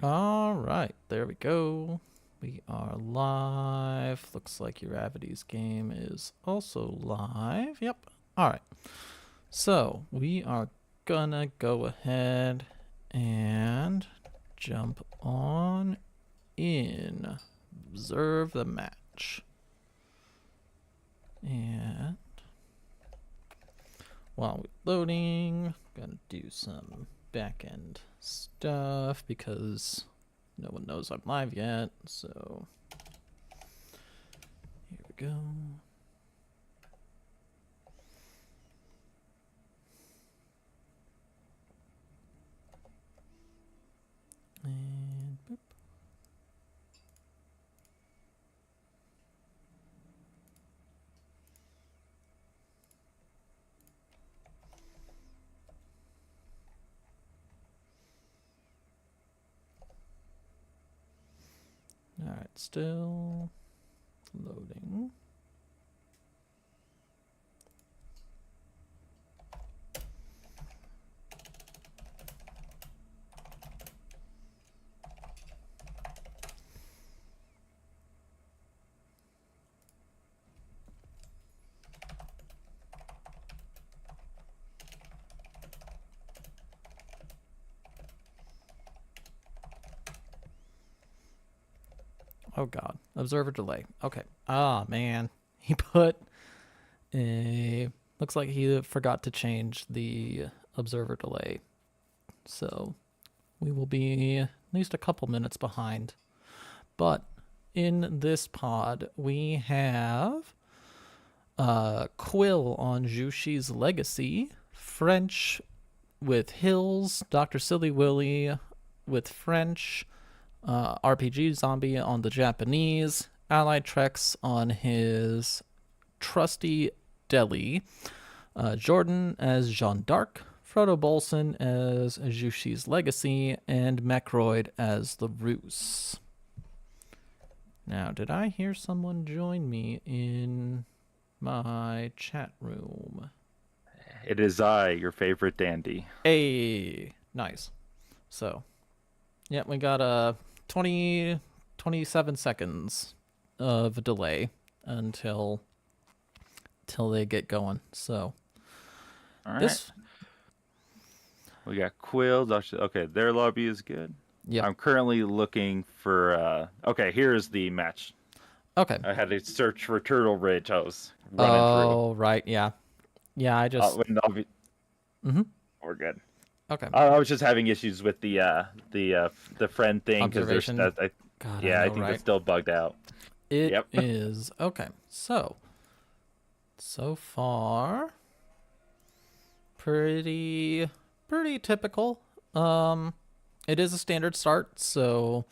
All right, there we go. We are live. Looks like Uravity's game is also live. Yep. All right. So we are gonna go ahead and jump on in. Observe the match. And while we're loading, gonna do some back end stuff because no one knows I'm live yet. So here we go. And boop. All right, still loading. Oh god, observer delay. Okay. Ah, man. He put a... Looks like he forgot to change the observer delay. So we will be at least a couple minutes behind. But in this pod, we have Quill on Jushi's Legacy, French with Hills, Dr. Silly Willy with French, RPG Zombie on the Japanese, Allied Trex on his trusty Delhi, Jordan as Jeanne d'Arc, Frodo Bolson as Jushi's Legacy, and Mechroid as the Rus. Now, did I hear someone join me in my chat room? It is I, your favorite dandy. Hey, nice. So, yeah, we got 27 seconds of delay until they get going. So, All right. this, We got Quill. Okay, their lobby is good. yep. I'm currently looking for. Okay, here's the match. Okay. I had to search for Turtle Ridge. I was running Oh, right, yeah. Yeah, I just... Mm-hmm. We're good. Okay. I was just having issues with the friend thing because there's Observation. that. God, Yeah, I I know, think that's right? still bugged out. It Yep. is. Okay, so far, pretty typical. It is a standard start, so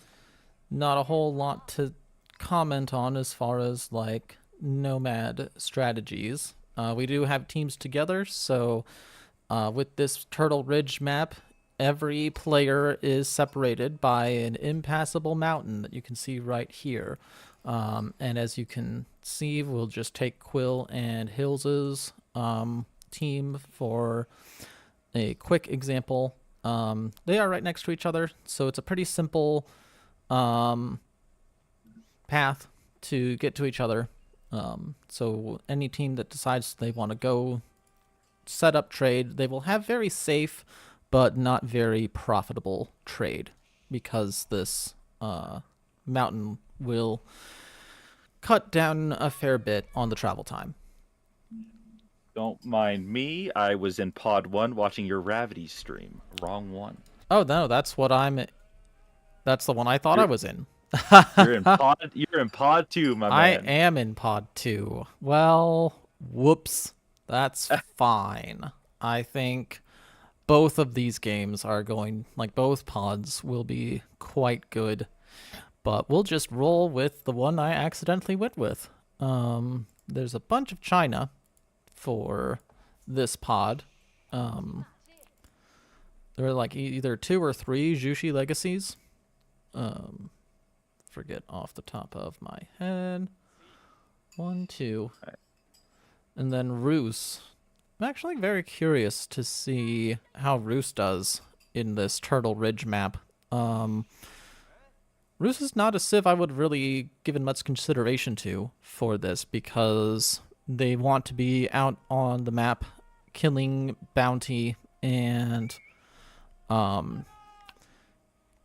not a whole lot to comment on as far as like nomad strategies. We do have teams together, so with this Turtle Ridge map, every player is separated by an impassable mountain that you can see right here. And as you can see, we'll just take Quill and Hills's team for a quick example. They are right next to each other, so it's a pretty simple path to get to each other. So any team that decides they want to go set up trade, they will have very safe but not very profitable trade because this mountain will cut down a fair bit on the travel time. Don't mind me. I was in Pod 1 watching your Ravity stream. Wrong one. Oh no, that's what I'm... That's the one I thought I was in. You're in Pod 2, my I man. am in pod 2. Well, whoops. That's fine. I think both of these games are going... Like, both pods will be quite good. But we'll just roll with the one I accidentally went with. There's a bunch of China for this pod. There are like either 2 or 3 Jushi legacies. Forget off the top of my head. 1, 2. And then Rus. I'm actually very curious to see how Rus does in this Turtle Ridge map. Rus is not a civ I would really given much consideration to for this because they want to be out on the map killing bounty and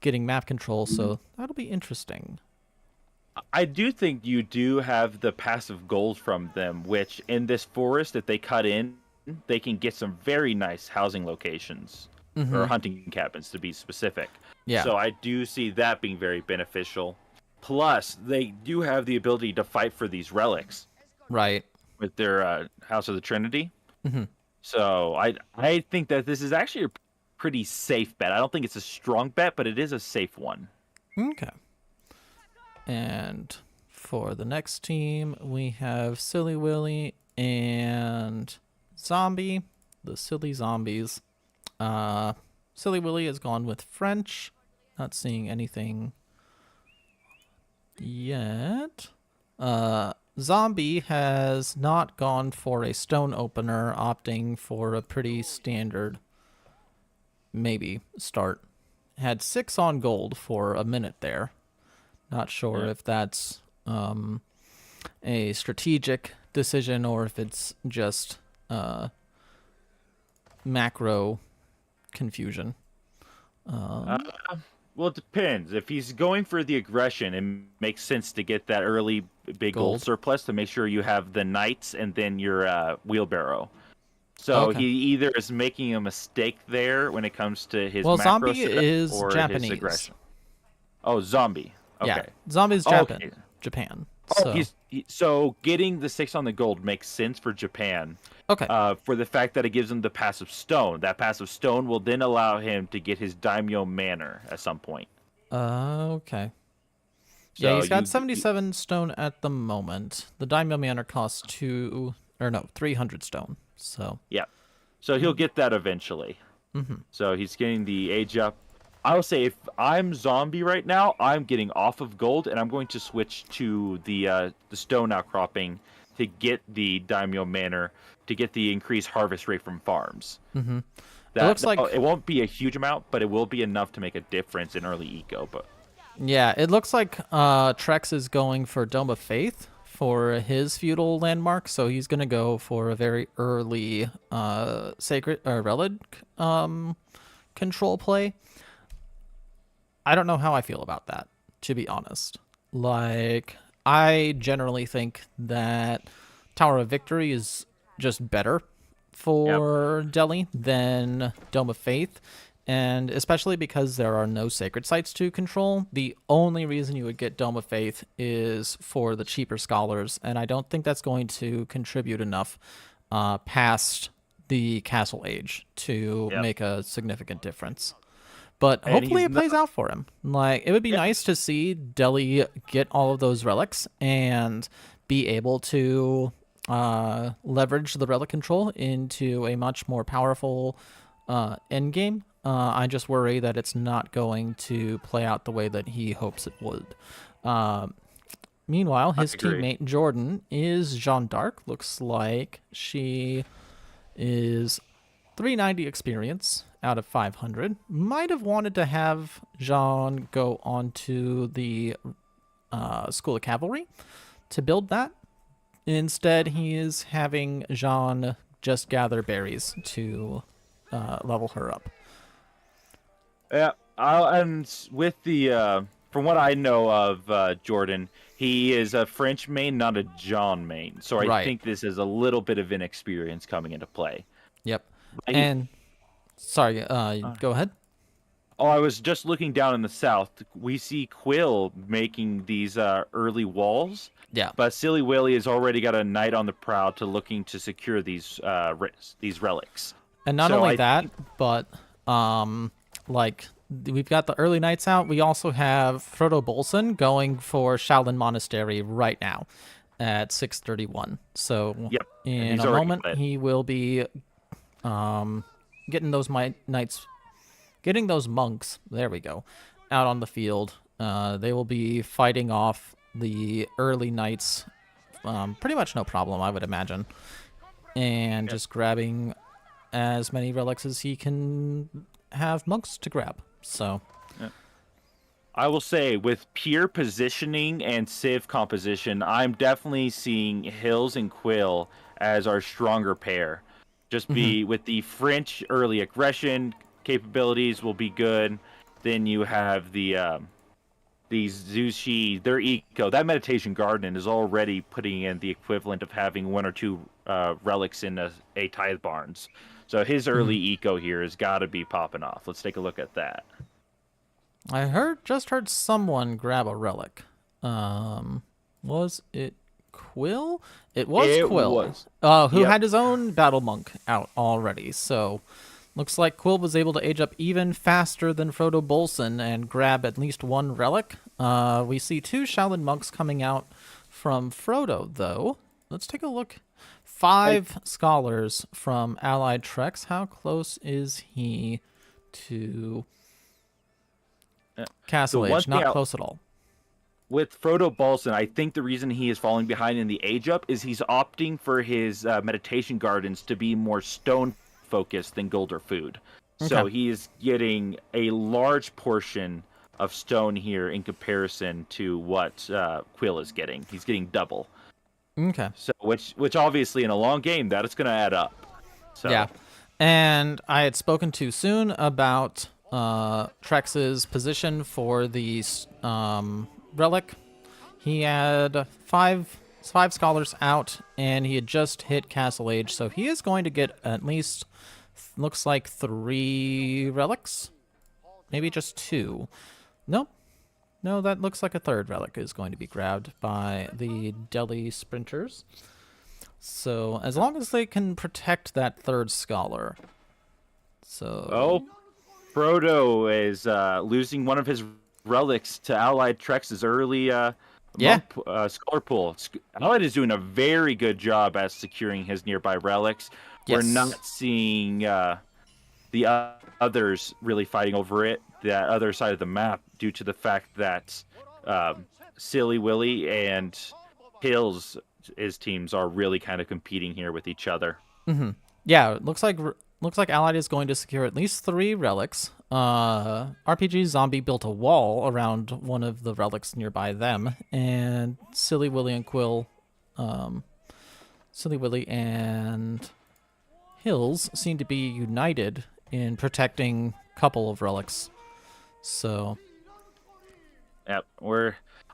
getting map control, so that'll be interesting. I do think you do have the passive gold from them, which in this forest that they cut in, they can get some very nice housing locations or hunting cabins to be specific. Yeah. So I do see that being very beneficial. Plus, they do have the ability to fight for these relics Right. with their House of the Trinity. Mm-hmm. So I think that this is actually a pretty safe bet. I don't think it's a strong bet, but it is a safe one. Okay. And for the next team, we have Silly Willy and Zombie, the Silly Zombies. Silly Willy has gone with French. Not seeing anything yet. Zombie has not gone for a stone opener, opting for a pretty standard, maybe, start. Had 6 on gold for a minute there. Not sure if that's a strategic decision or if it's just macro confusion. Well, it depends. If he's going for the aggression, it makes sense to get that early big gold surplus to make sure you have the knights and then your wheelbarrow. So he either is making a mistake there when it comes to his macro Zombie setup is or Japanese. his aggression. Oh, Zombie. Okay. Yeah, Zombie's Japan. Oh, so getting the 6 on the gold makes sense for Japan. Okay. For the fact that it gives him the passive stone. That passive stone will then allow him to get his daimyo manor at some point. Okay. So yeah, he's got 77 stone at the moment. The daimyo manor costs 300 stone. So. Yeah. So he'll get that eventually. So he's getting the age up. I will say if I'm Zombie right now, I'm getting off of gold and I'm going to switch to the stone outcropping to get the daimyo manor to get the increased harvest rate from farms. It looks like it won't be a huge amount, but it will be enough to make a difference in early eco. But yeah, it looks like Trex is going for Dome of Faith for his feudal landmark, so he's going to go for a very early sacred or relic control play. I don't know how I feel about that, to be honest. Like, I generally think that Tower of Victory is just better for Delhi than Dome of Faith, and especially because there are no sacred sites to control. The only reason you would get Dome of Faith is for the cheaper scholars, and I don't think that's going to contribute enough past the Castle Age to make a significant difference. But hopefully it plays out for him. Like, it would be nice to see Delhi get all of those relics and be able to leverage the relic control into a much more powerful endgame. I just worry that it's not going to play out the way that he hopes it would. Meanwhile, his teammate Jordan is Jeanne d'Arc. Looks like she is 390 experience out of 500. Might have wanted to have Jean go onto the School of Cavalry to build that. Instead, he is having Jean just gather berries to level her up. Yeah, and with the from what I know of Jordan, he is a French main, not a John main. So I think this is a little bit of inexperience coming into play. Yep. And sorry, go ahead. Oh, I was just looking down in the south. We see Quill making these early walls. Yeah. But Silly Willy has already got a knight on the prowl to looking to secure these relics. And not only that, but like we've got the early knights out. We also have Frodo Bolson going for Shaolin Monastery right now at 631. So in a moment he will be getting those knights, getting those monks, there we go, out on the field. They will be fighting off the early knights pretty much no problem, I would imagine. And just grabbing as many relics as he can have monks to grab. So I will say, with pure positioning and civ composition, I'm definitely seeing Hills and Quill as our stronger pair. Just be with the French early aggression capabilities will be good. Then you have these Zushi, their eco. That meditation garden is already putting in the equivalent of having 1 or 2 relics in a tithe barns. So his early eco here has got to be popping off. Let's take a look at that. I just heard someone grab a relic. Was it Quill? It was Quill. Who had his own battle monk out already. So looks like Quill was able to age up even faster than Frodo Bolson and grab at least 1 relic. We see 2 Shaolin monks coming out from Frodo, though. Let's take a look. 5 scholars from allied Treks. How close is he to Castle Age? Not close at all. With Frodo Balson, I think the reason he is falling behind in the age up is he's opting for his meditation gardens to be more stone focused than gold or food. Okay. So he is getting a large portion of stone here in comparison to what Quill is getting. He's getting double. Okay. So which obviously in a long game that is going to add up. So. Yeah. And I had spoken too soon about Trex's position for the relic. He had five scholars out, and he had just hit Castle Age, so he is going to get at least, looks like 3 relics. Maybe just 2. Nope. No, that looks like a 3rd relic is going to be grabbed by the Delhi Sprinters. So as long as they can protect that 3rd scholar. So. Oh, Frodo is losing one of his relics to Allied Treks' early scholar pool. Allied is doing a very good job at securing his nearby relics. Yes. We're not seeing the others really fighting over it, that other side of the map, due to the fact that Silly Willy and Hills, his teams, are really kind of competing here with each other. Mm-hmm. Yeah, it looks like Allied is going to secure at least 3 relics. RPG Zombie built a wall around one of the relics nearby them, and Silly Willy and Hills seem to be united in protecting a couple of relics. So, yep,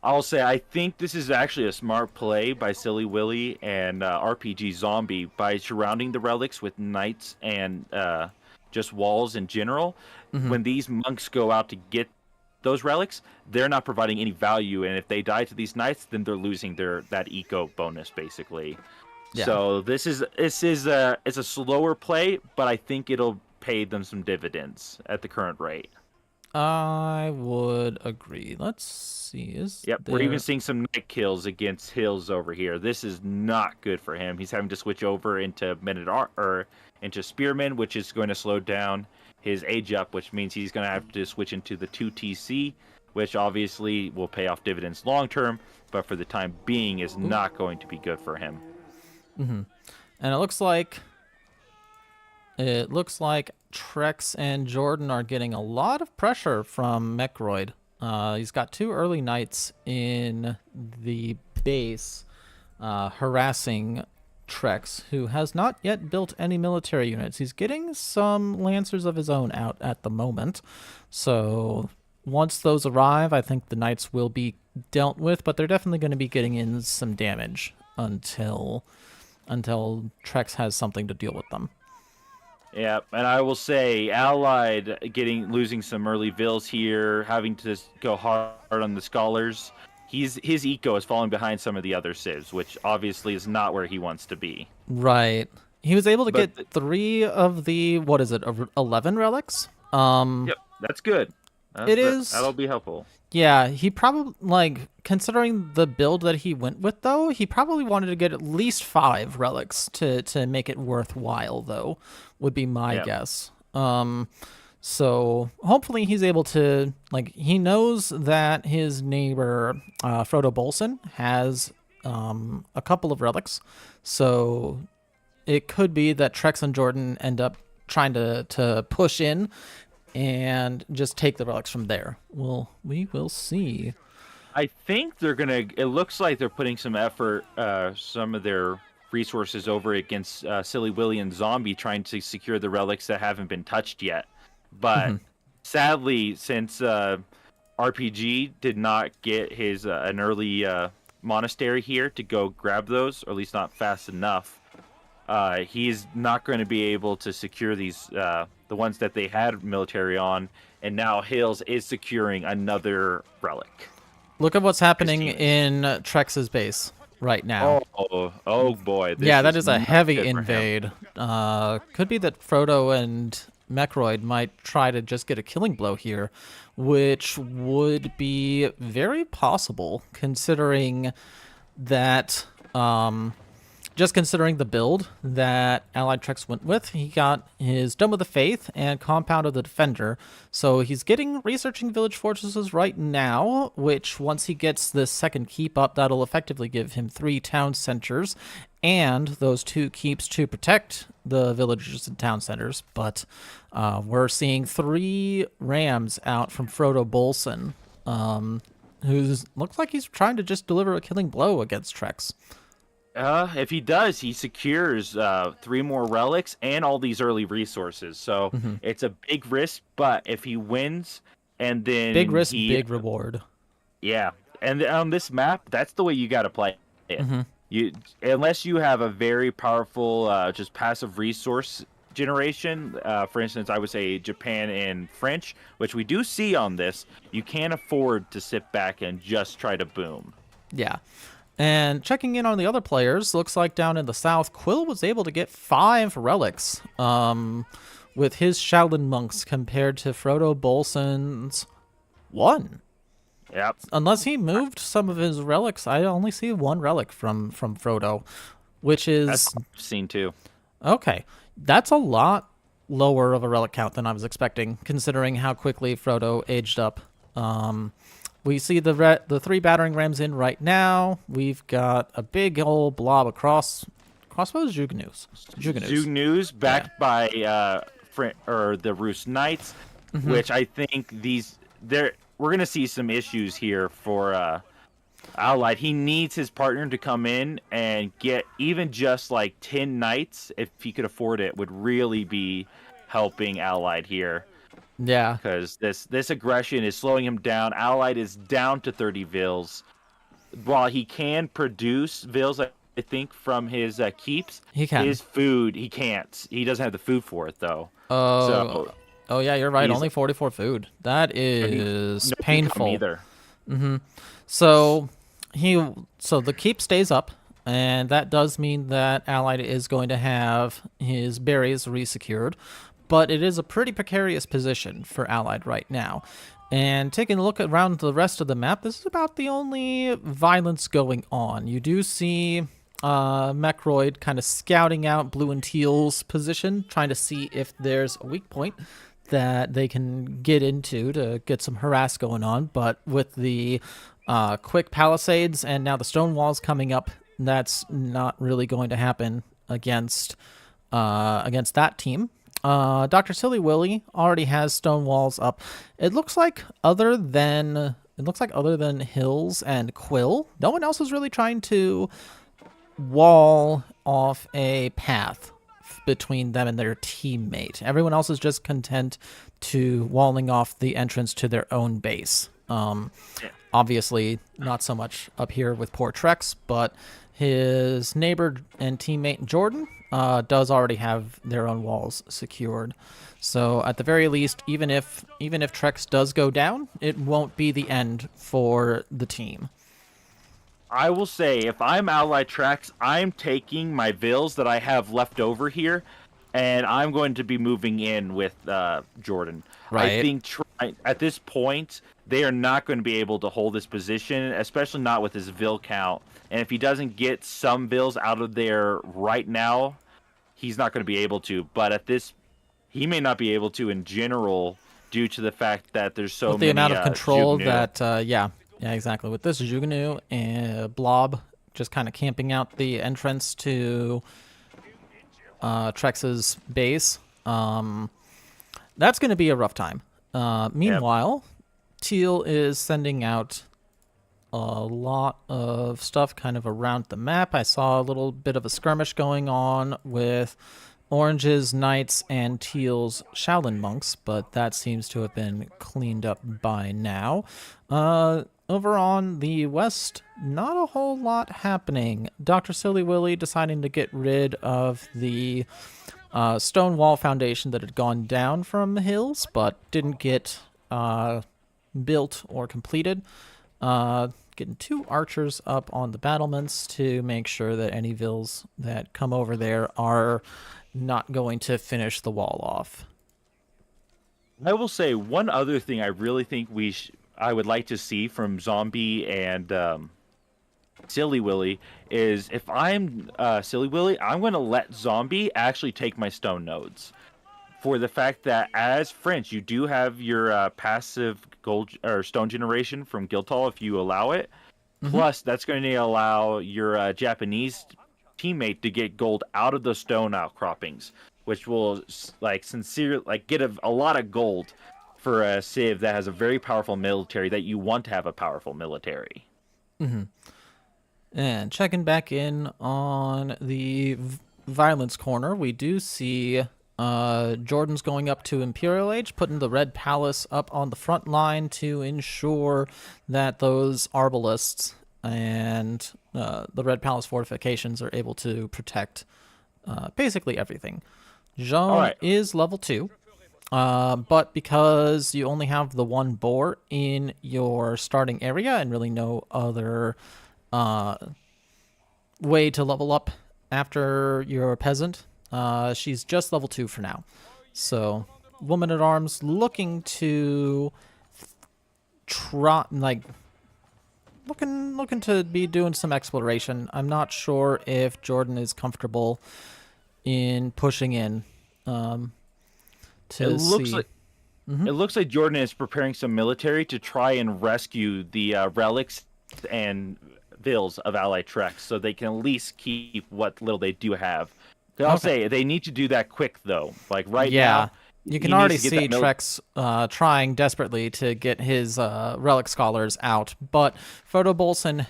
I'll say I think this is actually a smart play by Silly Willy and RPG Zombie by surrounding the relics with knights and just walls in general. Mm-hmm. When these monks go out to get those relics, they're not providing any value, and if they die to these knights, then they're losing that eco bonus basically. Yeah. So this is it's a slower play, but I think it'll pay them some dividends at the current rate. I would agree. Let's see. We're even seeing some night kills against Hills over here. This is not good for him. He's having to switch over into into Spearman, which is going to slow down his age up, which means he's going to have to switch into the 2TC, which obviously will pay off dividends long term, but for the time being is not going to be good for him. Mm-hmm. And it looks like Trex and Jordan are getting a lot of pressure from Mechroid. He's got 2 early knights in the base harassing Trex, who has not yet built any military units. He's getting some Lancers of his own out at the moment. So once those arrive, I think the knights will be dealt with, but they're definitely going to be getting in some damage until Trex has something to deal with them. Yeah, and I will say, Allied losing some early vills here, having to go hard on the scholars. His eco is falling behind some of the other civs, which obviously is not where he wants to be. Right. He was able to get 3 of the 11 relics. Yep, that's good. That'll be helpful. Yeah, he probably, considering the build that he went with, though, he probably wanted to get at least 5 relics to make it worthwhile, though, would be my guess. So hopefully he's able to, he knows that his neighbor, Frodo Bolson, has a couple of relics. So it could be that Trex and Jordan end up trying to push in and just take the relics from there. Well, we will see. I think they're gonna. It looks like they're putting some effort, some of their resources over against Silly Willy and Zombie, trying to secure the relics that haven't been touched yet. But sadly, since RPG did not get his an early monastery here to go grab those, or at least not fast enough, he's not going to be able to secure these the ones that they had military on, and now Hills is securing another relic. Look at what's happening in Trex's base right now. Oh boy. Yeah, that is a heavy invade. Could be that Frodo and Mechroid might try to just get a killing blow here, which would be very possible considering that just considering the build that Allied Trex went with. He got his Dome of the Faith and Compound of the Defender. So he's researching village fortresses right now, which once he gets this second keep up, that'll effectively give him 3 town centers and those 2 keeps to protect the villages and town centers. But we're seeing 3 rams out from Frodo Bolson, who looks like he's trying to just deliver a killing blow against Trex. If he does, he secures 3 more relics and all these early resources. So it's a big risk, but if he wins, and then big risk, big reward. Yeah, and on this map, that's the way you got to play it. You, unless you have a very powerful, just passive resource generation. For instance, I would say Japan and French, which we do see on this. You can't afford to sit back and just try to boom. Yeah. And checking in on the other players, looks like down in the south, Quill was able to get 5 relics with his Shaolin monks compared to Frodo Bolson's 1. Yep. Unless he moved some of his relics, I only see 1 relic from Frodo, which is... That's seen too. Okay. That's a lot lower of a relic count than I was expecting, considering how quickly Frodo aged up. We see the 3 battering rams in right now. We've got a big old blob across. Crossbows, Jugnus. Jugnus backed by the Roost Knights, which I think we're gonna see some issues here for Allied. He needs his partner to come in and get even just like 10 knights, if he could afford it, would really be helping Allied here. Yeah, because this aggression is slowing him down. Allied is down to 30 vils. While he can produce vils, I think, from his keeps, his food, he can't. He doesn't have the food for it, though. Oh yeah, you're right. Only 44 food. That is painful. Either. So the keep stays up, and that does mean that Allied is going to have his berries resecured. But it is a pretty precarious position for Allied right now. And taking a look around the rest of the map, this is about the only violence going on. You do see Mechroid kind of scouting out Blue and Teal's position, trying to see if there's a weak point that they can get into to get some harass going on. But with the quick palisades and now the stone walls coming up, that's not really going to happen against that team. Dr. Silly Willy already has stone walls up. It looks like other than Hills and Quill, no one else is really trying to wall off a path between them and their teammate. Everyone else is just content to walling off the entrance to their own base. Obviously, not so much up here with poor Trex, but his neighbor and teammate Jordan does already have their own walls secured. So at the very least, even if Trex does go down, it won't be the end for the team. I will say, if I'm Allied Trex, I'm taking my vills that I have left over here, and I'm going to be moving in with Jordan. Right. I think at this point, they are not going to be able to hold this position, especially not with his vill count. And if he doesn't get some vills out of there right now, he's not going to be able to. But he may not be able to in general due to the fact that there's so many. With the amount of control that, yeah, exactly. With this Jugnu and Blob just kind of camping out the entrance to Trex's base, That's going to be a rough time. Yep. Meanwhile, Teal is sending out a lot of stuff kind of around the map. I saw a little bit of a skirmish going on with Orange's Knights and Teal's Shaolin Monks, but that seems to have been cleaned up by now. Over on the west, not a whole lot happening. Dr. Silly Willy deciding to get rid of the stone wall foundation that had gone down from the hills, but didn't get built or completed. Getting 2 archers up on the battlements to make sure that any vills that come over there are not going to finish the wall off. I will say one other thing I really think I would like to see from Zombie and Silly Willy is if I'm Silly Willy, I'm going to let Zombie actually take my stone nodes. For the fact that as French, you do have your passive gold or stone generation from Guildhall if you allow it. Plus, that's going to allow your Japanese teammate to get gold out of the stone outcroppings, which will get a lot of gold for a civ that has a very powerful military that you want to have a powerful military. And checking back in on the violence corner, we do see Jordan's going up to Imperial Age, putting the Red Palace up on the front line to ensure that those arbalists and the Red Palace fortifications are able to protect basically everything. Jean is level 2, but because you only have the 1 boar in your starting area and really no other way to level up after you're a peasant, she's just level 2 for now. So, Woman-at-Arms looking to looking to be doing some exploration. I'm not sure if Jordan is comfortable in pushing in to see. It looks like Jordan is preparing some military to try and rescue the relics and vills of Allied Treks so they can at least keep what little they do have. I'll say they need to do that quick, though. Like right now, you can already see Trex trying desperately to get his relic scholars out, but Frodo Bolson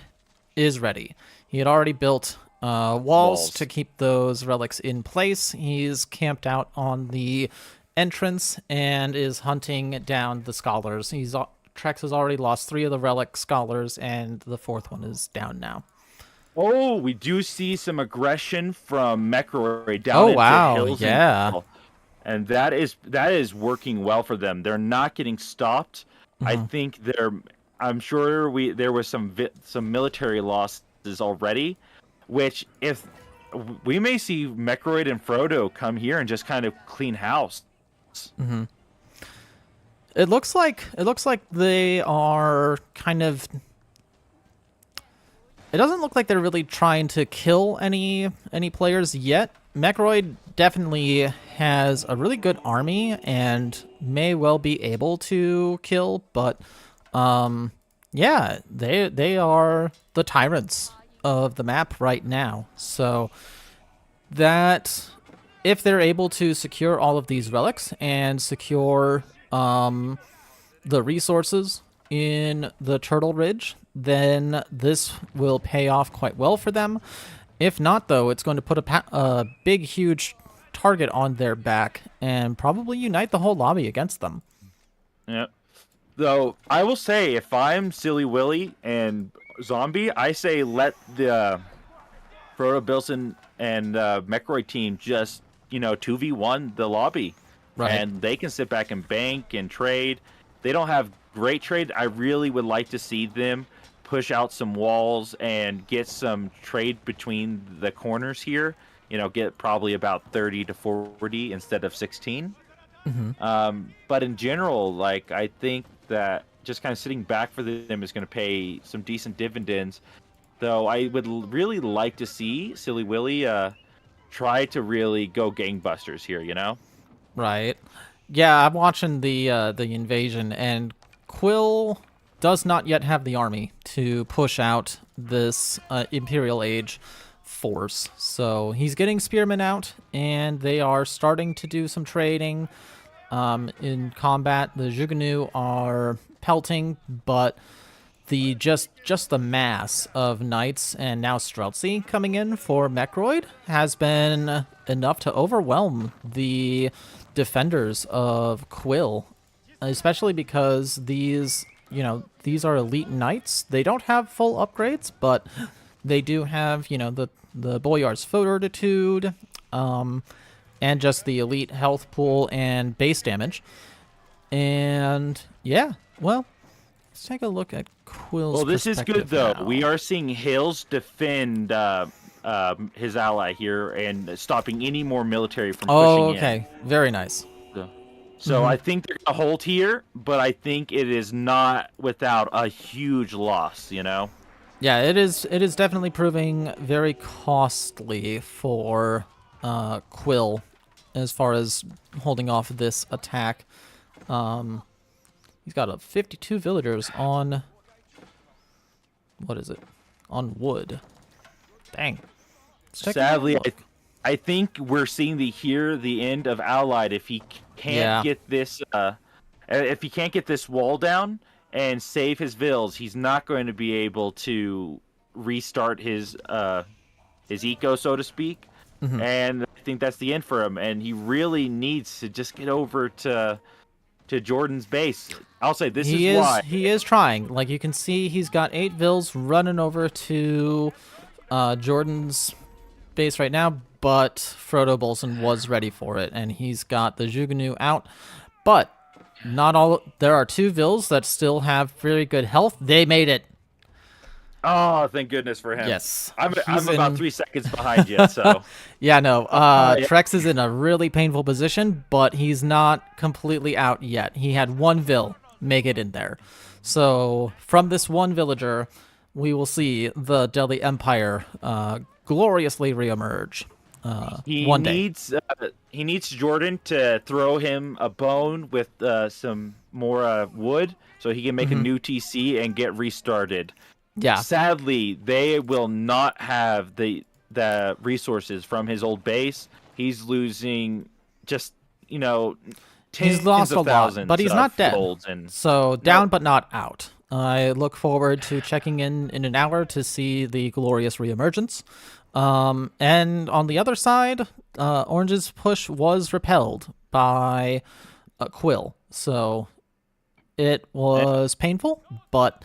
is ready. He had already built walls to keep those relics in place. He's camped out on the entrance and is hunting down the scholars. Trex has already lost 3 of the relic scholars, and the 4th one is down now. Oh, we do see some aggression from Mechroid down into hills. Yeah. And that is working well for them. They're not getting stopped. I think I'm sure there was some military losses already, which if we may see Mechroid and Frodo come here and just kind of clean house. It looks like they are kind of. It doesn't look like they're really trying to kill any players yet. Mechroid definitely has a really good army and may well be able to kill, but yeah, they are the tyrants of the map right now. So that if they're able to secure all of these relics and secure the resources in the Turtle Ridge, then this will pay off quite well for them. If not, though, it's going to put a big, huge target on their back and probably unite the whole lobby against them. Yeah. Though, I will say, if I'm Silly Willy and Zombie, I say let the Frodo Bilson and Mechroid team just, 2v1 the lobby. Right. And they can sit back and bank and trade. They don't have great trade. I really would like to see them push out some walls and get some trade between the corners here. Get probably about 30 to 40 instead of 16. But in general, I think that just kind of sitting back for them is going to pay some decent dividends. Though I would really like to see Silly Willy try to really go gangbusters here, Right. Yeah, I'm watching the invasion, and Quill does not yet have the army to push out this Imperial Age force. So he's getting spearmen out, and they are starting to do some trading. In combat, the Zhuganu are pelting, but the just the mass of knights and now Streltsy coming in for Mechroid has been enough to overwhelm the defenders of Quill, especially because these are elite knights. They don't have full upgrades, but they do have, the Boyar's Fortitude, and just the elite health pool and base damage. And yeah, well, let's take a look at Quill's Well, this is good, though. now. We are seeing Hills defend his ally here and stopping any more military from pushing in. Okay. Very nice. So I think they're going to hold here, but I think it is not without a huge loss, Yeah, it is definitely proving very costly for Quill as far as holding off this attack. He's got 52 villagers on, what is it? On wood. Dang. Sadly, I think we're seeing the end of Allied if he can't get this wall down and save his vills. He's not going to be able to restart his eco, so to speak. And I think that's the end for him. And he really needs to just get over to Jordan's base. I'll say this is why. He is trying. Like, you can see he's got 8 vills running over to Jordan's base right now, but Frodo Bolson was ready for it, and he's got the Zhuganu out. But not all. There are 2 vills that still have very good health. They made it. Oh, thank goodness for him. Yes. I'm about 3 seconds behind you, so. Yeah, no. Trex is in a really painful position, but he's not completely out yet. He had 1 vill make it in there. So from this one villager, we will see the Delhi Empire gloriously reemerge one day. He needs Jordan to throw him a bone with some more wood so he can make a new TC and get restarted. Yeah. Sadly, they will not have the resources from his old base. He's losing just, tens He's lost of a lot, thousands but he's of not dead. golds and So down but not out. I look forward to checking in an hour to see the glorious reemergence. And on the other side, Orange's push was repelled by Quill. So it was painful, but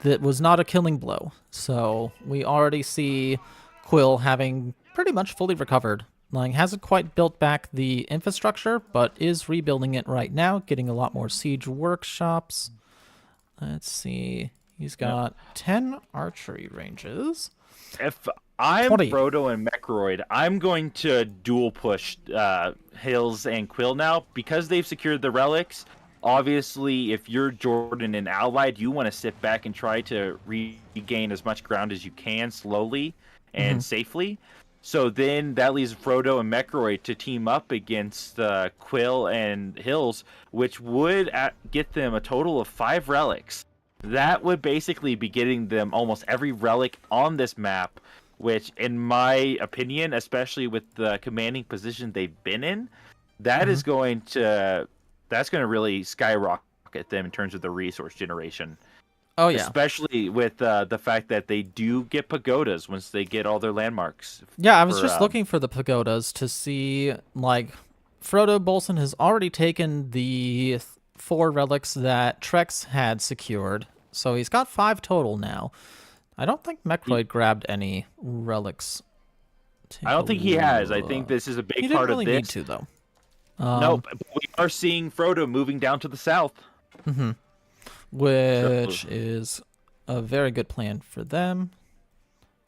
that was not a killing blow. So we already see Quill having pretty much fully recovered. Like, hasn't quite built back the infrastructure, but is rebuilding it right now, getting a lot more siege workshops. Let's see. He's got 10 archery ranges. If I'm 20. Frodo and Mechroid, I'm going to dual push Hills and Quill now because they've secured the relics. Obviously, if you're Jordan and Allied, you want to sit back and try to regain as much ground as you can slowly and safely. So then that leaves Frodo and Mechroid to team up against Quill and Hills, which would get them a total of 5 relics. That would basically be getting them almost every relic on this map, which, in my opinion, especially with the commanding position they've been in, that is going to... That's going to really skyrocket them in terms of the resource generation. Oh, yeah. Especially with the fact that they do get pagodas once they get all their landmarks. Yeah, I was just looking for the pagodas to see, like, Frodo Bolson has already taken the 4 relics that Trex had secured, so he's got 5 total now. I don't think Mechroid grabbed any relics. I don't think he has. I think this is a big part really of this. Need to, though. Nope, but we are seeing Frodo moving down to the south. Which is a very good plan for them.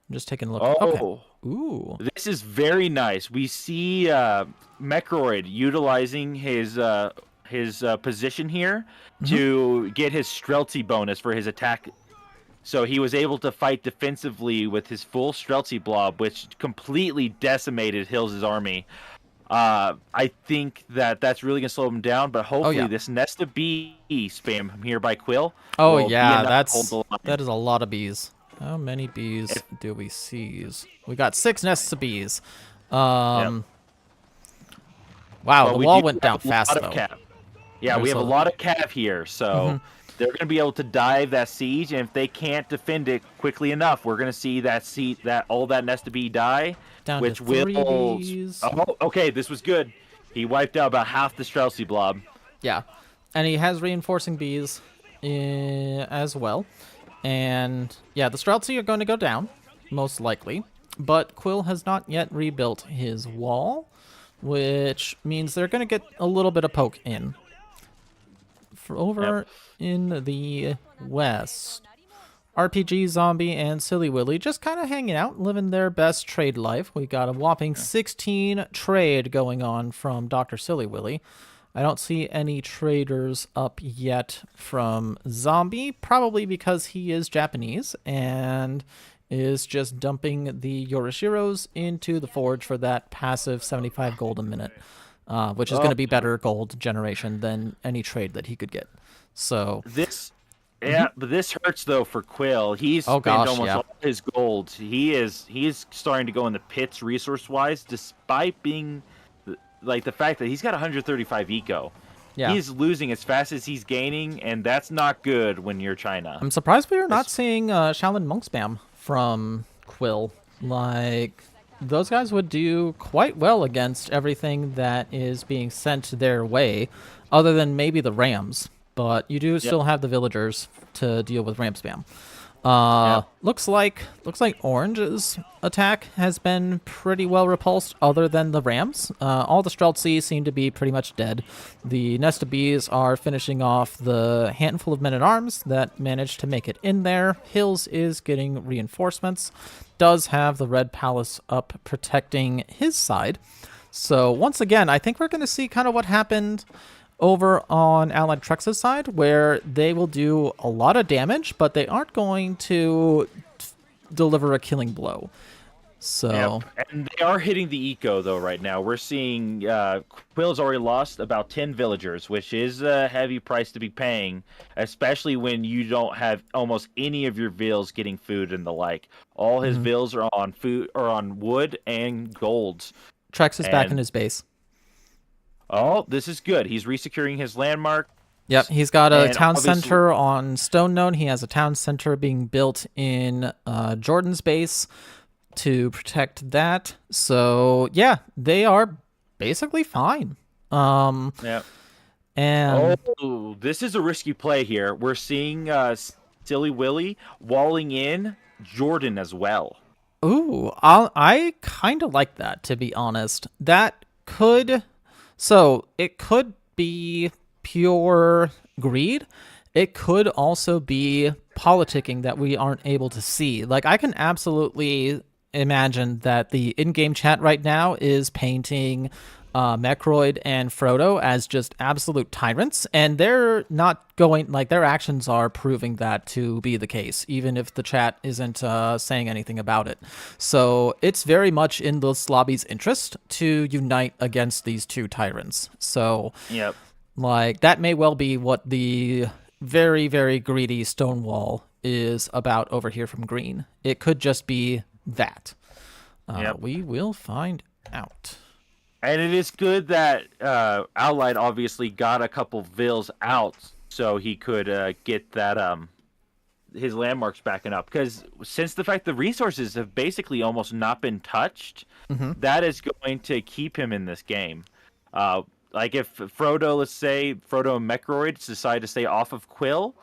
I'm just taking a look. Oh, okay. Ooh. This is very nice. We see Mechroid utilizing his position here to get his Streltsy bonus for his attack. So he was able to fight defensively with his full Streltsy blob, which completely decimated Hills' army. I think that's really going to slow him down, but hopefully this nest of bee spam here by Quill. Oh, yeah, that is a lot of bees. How many bees do we seize? We got 6 nests of bees. Wow, the wall went down fast, though. Yeah, we There's have a lot of cav here, so they're going to be able to dive that siege, and if they can't defend it quickly enough, we're going to see that all that nest to be die, down to which 3 will. bees. Oh, okay, this was good. He wiped out about half the Streltsy blob. Yeah, and he has reinforcing bees as well. And yeah, the Streltsy are going to go down, most likely. But Quill has not yet rebuilt his wall, which means they're going to get a little bit of poke in. Over in the west, RPG, Zombie, and Silly Willy just kind of hanging out, living their best trade life. We got a whopping 16 trade going on from Dr. Silly Willy. I don't see any traders up yet from Zombie, probably because he is Japanese and is just dumping the Yorishiros into the forge for that passive 75 gold a minute, which is going to be better gold generation than any trade that he could get. So this, but this hurts though for Quill. He's spent almost all his gold. He's starting to go in the pits resource wise, despite being like the fact that he's got 135 eco. Yeah. He's losing as fast as he's gaining, and that's not good when you're China. I'm surprised we are not seeing Shaolin Monk spam from Quill. Like, those guys would do quite well against everything that is being sent their way, other than maybe the Rams. But you do still have the villagers to deal with ram spam. Looks like Orange's attack has been pretty well repulsed, other than the Rams. All the Streltsy seem to be pretty much dead. The Nest of Bees are finishing off the handful of men-at-arms that managed to make it in there. Hills is getting reinforcements. Does have the Red Palace up protecting his side. So once again, I think we're going to see kind of what happened over on Allied Trex's side, where they will do a lot of damage, but they aren't going to deliver a killing blow. So, and they are hitting the eco though right now. We're seeing Quill's already lost about 10 villagers, which is a heavy price to be paying, especially when you don't have almost any of your vills getting food and the like. All his vills are on food or on wood and golds. Trex is back in his base. Oh, this is good. He's resecuring his landmark. Yep, he's got a town center on Stone Known. He has a town center being built in Jordan's base to protect that. So, yeah, they are basically fine. And this is a risky play here. We're seeing Silly Willy walling in Jordan as well. Ooh, I kind of like that, to be honest. That could... So, it could be pure greed. It could also be politicking that we aren't able to see. Like, I can absolutely imagine that the in-game chat right now is painting Mecroid and Frodo as just absolute tyrants, and they're not going, like, their actions are proving that to be the case, even if the chat isn't saying anything about it. So it's very much in this lobby's interest to unite against these two tyrants. So, like, that may well be what the very, very greedy Stonewall is about over here from Green. It could just be that. We will find out. And it is good that Allied obviously got a couple vills out so he could get that his landmarks backing up. Because since the fact the resources have basically almost not been touched, that is going to keep him in this game. Like if Frodo, let's say, Frodo and Mecroid decide to stay off of Quill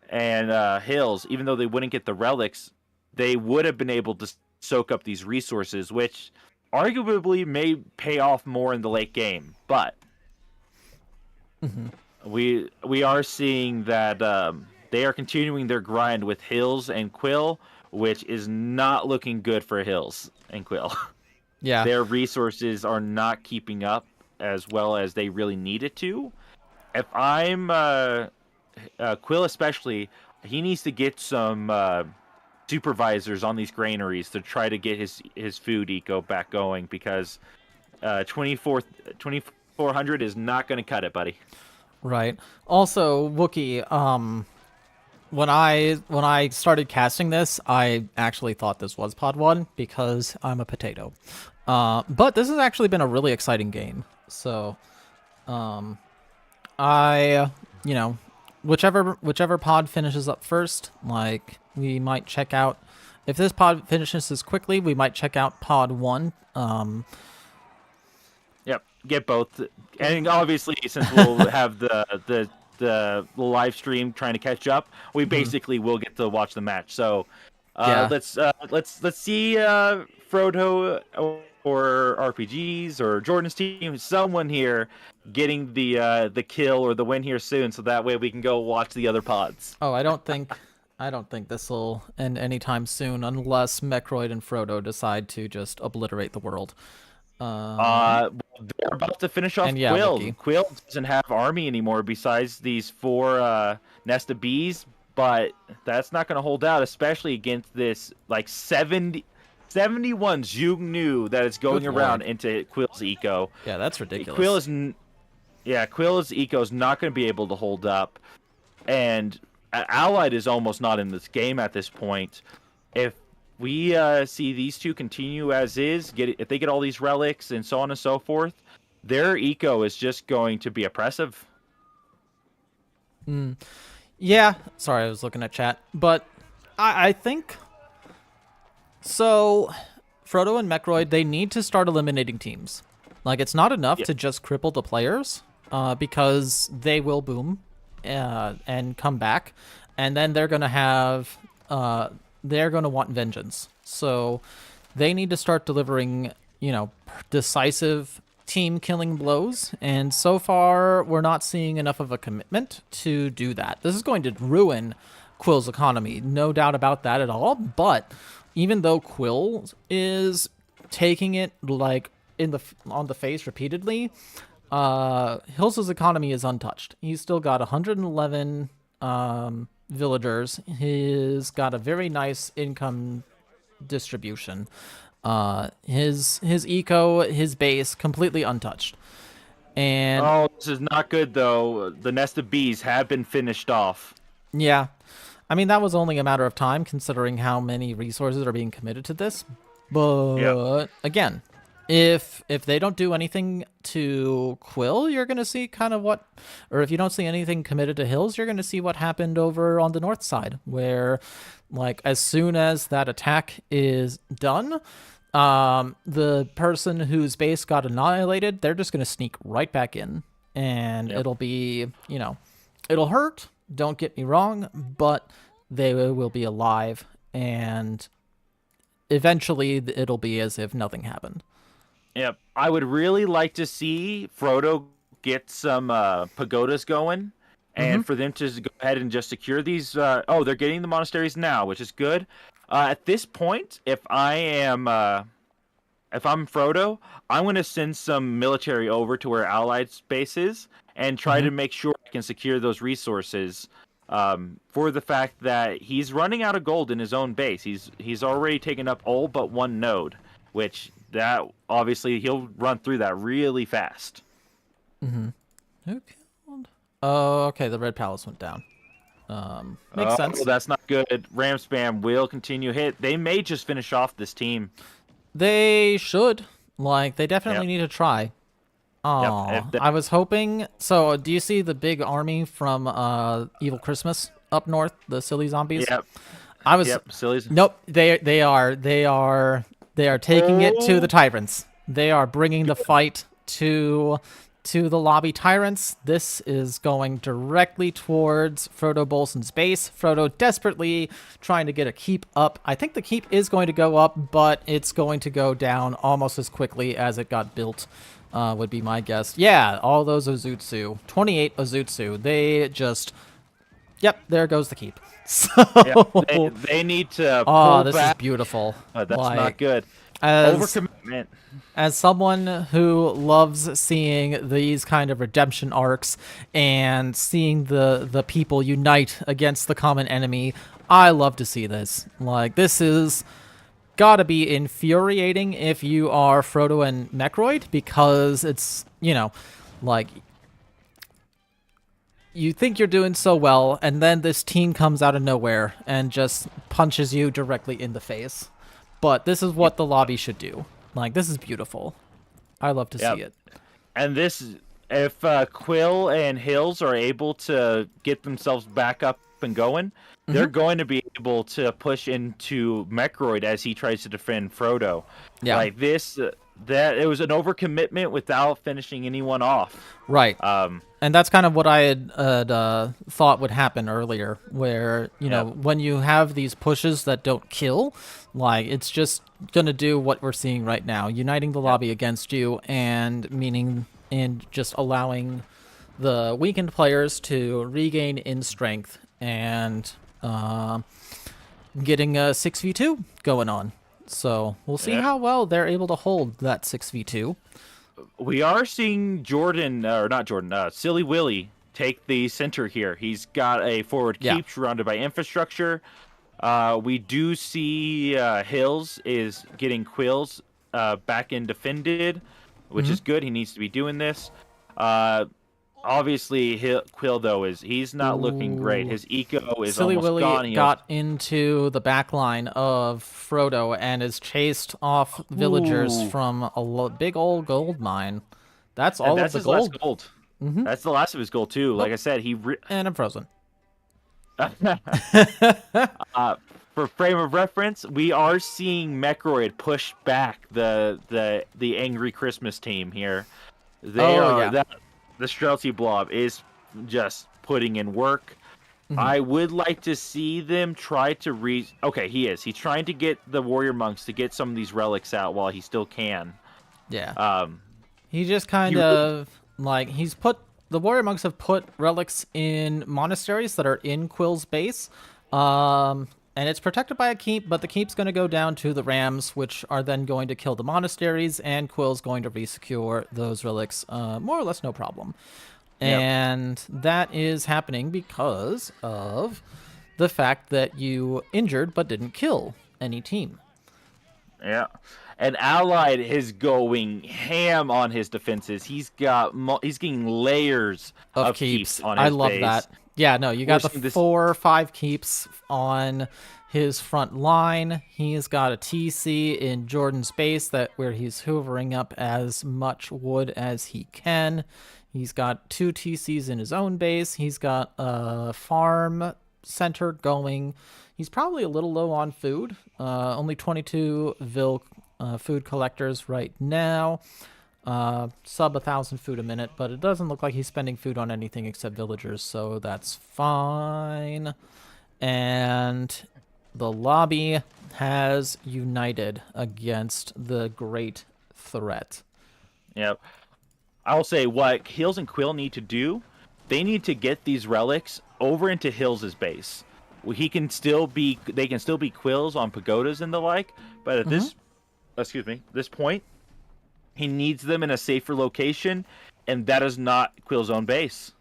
and Hills, even though they wouldn't get the relics, they would have been able to soak up these resources, which arguably may pay off more in the late game, but we are seeing that they are continuing their grind with Hills and Quill, which is not looking good for Hills and Quill. Yeah, their resources are not keeping up as well as they really needed to. If I'm Quill especially, he needs to get some supervisors on these granaries to try to get his food eco back going, because 2400 is not going to cut it, buddy. Right. Also, Wookie, when I started casting this, I actually thought this was Pod 1 because I'm a potato. But this has actually been a really exciting game. So, you know, whichever pod finishes up first, like, we might check out. If this pod finishes quickly, we might check out pod 1. Yep, get both, and obviously since we'll have the live stream trying to catch up, we basically will get to watch the match. So Yeah. let's see Frodo or RPGs or Jordan's team, someone here getting the kill or the win here soon, so that way we can go watch the other pods. Oh, I don't think this will end anytime soon, unless Mecroid and Frodo decide to just obliterate the world. They're about to finish off and yeah, Quill. Wiki. Quill doesn't have army anymore besides these 4 nest of bees, but that's not going to hold out, especially against this like 71 Zhugnu that is going Good around Lord. into Quill's eco. Yeah, that's ridiculous. Quill's eco is not going to be able to hold up, and Allied is almost not in this game at this point. If we see these two continue as is, if they get all these relics and so on and so forth, their eco is just going to be oppressive. Yeah, sorry, I was looking at chat, but I think so. Frodo and Mecroid, they need to start eliminating teams. Like, it's not enough to just cripple the players, because they will boom and come back, and then they're gonna have they're gonna want vengeance. So they need to start delivering, decisive team-killing blows, and so far we're not seeing enough of a commitment to do that. This is going to ruin Quill's economy, no doubt about that at all, but even though Quill is taking it like on the face repeatedly, Hills' economy is untouched. He's still got 111 villagers. He's got a very nice income distribution. His eco, his base, completely untouched. And this is not good though. The nest of bees have been finished off. yeah, I mean, that was only a matter of time considering how many resources are being committed to this. But again, if they don't do anything to Quill, you're going to see kind of or if you don't see anything committed to Hills, you're going to see what happened over on the north side, where, like, as soon as that attack is done, the person whose base got annihilated, they're just going to sneak right back in, and it'll be, it'll hurt, don't get me wrong, but they will be alive, and eventually it'll be as if nothing happened. Yep. I would really like to see Frodo get some pagodas going, and for them to go ahead and just secure these. They're getting the monasteries now, which is good. At this point, if I'm Frodo, I'm going to send some military over to where Allied space is and try to make sure I can secure those resources. For the fact that he's running out of gold in his own base. He's already taken up all but one node, which that obviously he'll run through that really fast. Who killed? Oh, okay, the Red Palace went down. Makes sense. Well, that's not good. Ram spam will continue hit. They may just finish off this team. They should. Like, they definitely need to try. Oh, I was hoping. So, do you see the big army from Evil Christmas up north? The silly zombies. Yep. Sillies. Nope. They are taking it to the tyrants. They are bringing the fight to the lobby tyrants. This is going directly towards Frodo Bolson's base. Frodo desperately trying to get a keep up. I think the keep is going to go up, but it's going to go down almost as quickly as it got built. Would be my guess. Yeah, all those Ozutsu. 28 Ozutsu. They just... Yep, there goes the keep. So... they need to pull Oh, this back. is beautiful. That's not good. Overcommitment. As someone who loves seeing these kind of redemption arcs and seeing the people unite against the common enemy, I love to see this. Like, this is... gotta be infuriating if you are Frodo and Mecroid, because it's, like, you think you're doing so well, and then this team comes out of nowhere and just punches you directly in the face. But this is what the lobby should do. Like, this is beautiful. I love to see it. And this if Quill and Hills are able to get themselves back up and going, they're going to be able to push into Mechroid as he tries to defend Frodo. Yeah. Like this, that it was an overcommitment without finishing anyone off. Right. And that's kind of what I had thought would happen earlier, where, you know, when you have these pushes that don't kill, like, it's just going to do what we're seeing right now, uniting the lobby against you and just allowing the weakened players to regain in strength and getting a 6v2 going on. So we'll see how well they're able to hold that 6v2. We are seeing Silly Willy take the center here. He's got a forward keep surrounded by infrastructure. We do see Hills is getting Quills back in defended, which is good. He needs to be doing this. Obviously, Quill, though, he's not looking great. His eco is Silly almost Willy gone. got into the back line of Frodo and is chased off villagers from a big old gold mine. That's all of the gold. Last gold. That's the last of his gold, too. Like I said, And I'm frozen. For frame of reference, we are seeing Mechroid push back the angry Christmas team here. The Streltsy Blob is just putting in work. I would like to see them try to Okay, he is. He's trying to get the Warrior Monks to get some of these relics out while he still can. Yeah. He just kind of, like, the Warrior Monks have put relics in monasteries that are in Quill's base. And it's protected by a keep, but the keep's going to go down to the Rams, which are then going to kill the monasteries, and Quill's going to resecure those relics, more or less no problem. And that is happening because of the fact that you injured but didn't kill any team. Yeah. And Allied is going ham on his defenses. He's getting layers of keeps on his base. I love that. Yeah, no, you got the 4 or 5 keeps on his front line. He's got a TC in Jordan's base where he's hoovering up as much wood as he can. He's got 2 TCs in his own base. He's got a farm center going. He's probably a little low on food. Only 22 food collectors right now. Sub 1,000 food a minute, but it doesn't look like he's spending food on anything except villagers, so that's fine. And the lobby has united against the great threat. Yep. I'll say what Hills and Quill need to do, they need to get these relics over into Hills' base. They can still be Quills on pagodas and the like, but at this point, he needs them in a safer location, and that is not Quill's own base.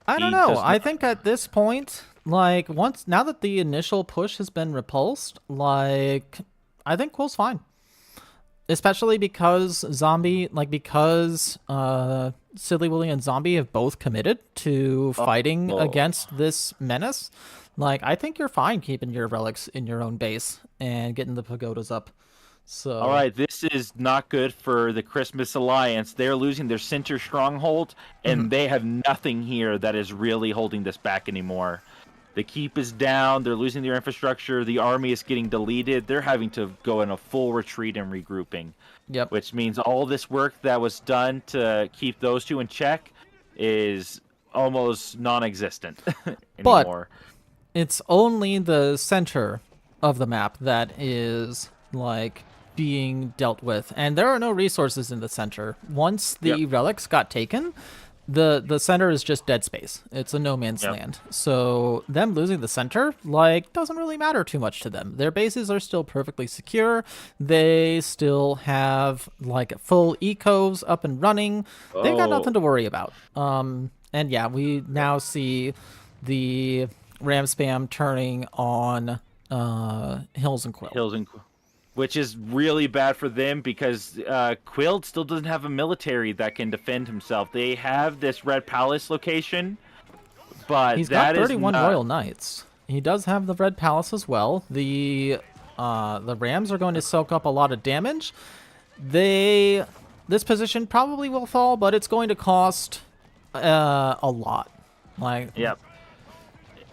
I don't know. I think at this point, like, now that the initial push has been repulsed, like, I think Quill's fine. Especially because Silly Willy and Zombie have both committed to fighting against this menace. Like, I think you're fine keeping your relics in your own base and getting the pagodas up. So, all right, this is not good for the Christmas Alliance. They're losing their center stronghold, and they have nothing here that is really holding this back anymore. The keep is down. They're losing their infrastructure. The army is getting deleted. They're having to go in a full retreat and regrouping. Yep. Which means all this work that was done to keep those two in check is almost non-existent anymore. But it's only the center of the map that is, like, being dealt with, and there are no resources in the center. Once the relics got taken, the center is just dead space. It's a no man's land. So them losing the center, like, doesn't really matter too much to them. Their bases are still perfectly secure. They still have, like, full ecos up and running. They've got nothing to worry about. And yeah, we now see the ram spam turning on Hills and Quill. Which is really bad for them because Quill still doesn't have a military that can defend himself. They have this Red Palace location, but he's got 31 Royal Knights. He does have the Red Palace as well. The Rams are going to soak up a lot of damage. This position probably will fall, but it's going to cost A lot. Like, Yep.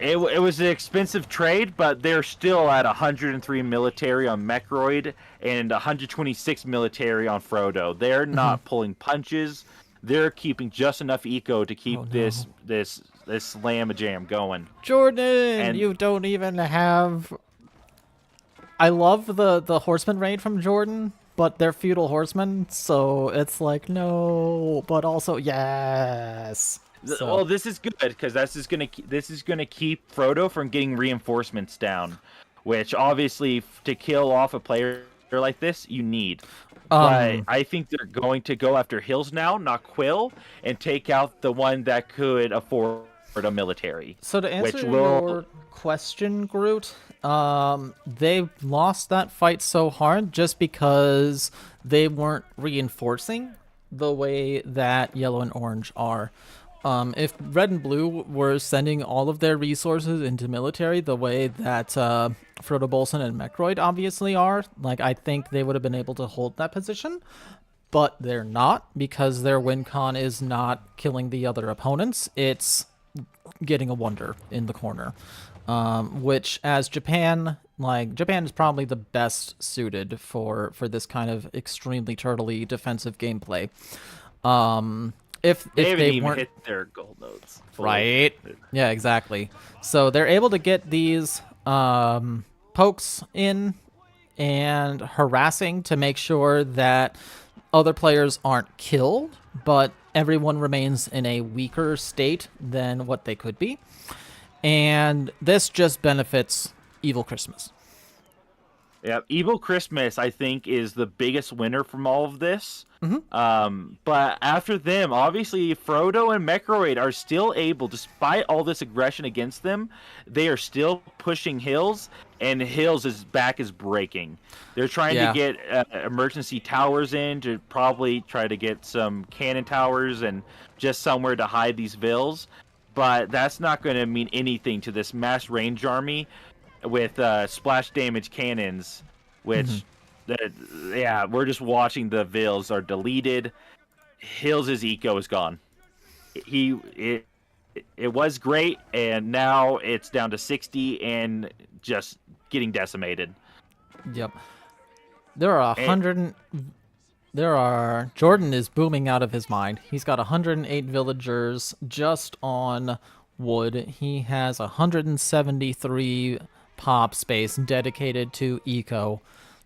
It was an expensive trade, but they're still at 103 military on Mechroid and 126 military on Frodo. They're not pulling punches. They're keeping just enough eco to keep this slam-a-jam going. Jordan, And you don't even have... I love the horseman raid from Jordan, but they're feudal horsemen, so it's like, no, but also, yes. So, well, this is good because this is gonna keep Frodo from getting reinforcements down, which obviously to kill off a player like this you need. But I think they're going to go after Hills now, not Quill, and take out the one that could afford a military. so to answer your question, Groot, they lost that fight so hard just because they weren't reinforcing the way that Yellow and Orange are. If Red and Blue were sending all of their resources into military the way that Frodo Bolson and Mechroid obviously are, like, I think they would have been able to hold that position, but they're not because their win con is not killing the other opponents. It's getting a wonder in the corner, which as Japan is probably the best suited for this kind of extremely turtley defensive gameplay. If they weren't hit their gold nodes, right, yeah, exactly. So they're able to get these pokes in and harassing to make sure that other players aren't killed, but everyone remains in a weaker state than what they could be. And this just benefits Evil Christmas. Yeah, Evil Christmas, I think, is the biggest winner from all of this. But after them, obviously, Frodo and Mechroid are still able, despite all this aggression against them, they are still pushing Hills, and Hills' back is breaking. They're trying to get emergency towers in to probably try to get some cannon towers and just somewhere to hide these vills. But that's not going to mean anything to this mass range army with splash damage cannons, which, we're just watching the vills are deleted. Hills' eco is gone. It was great, and now it's down to 60 and just getting decimated. Yep. Jordan is booming out of his mind. He's got 108 villagers just on wood. He has 173 pop space dedicated to eco.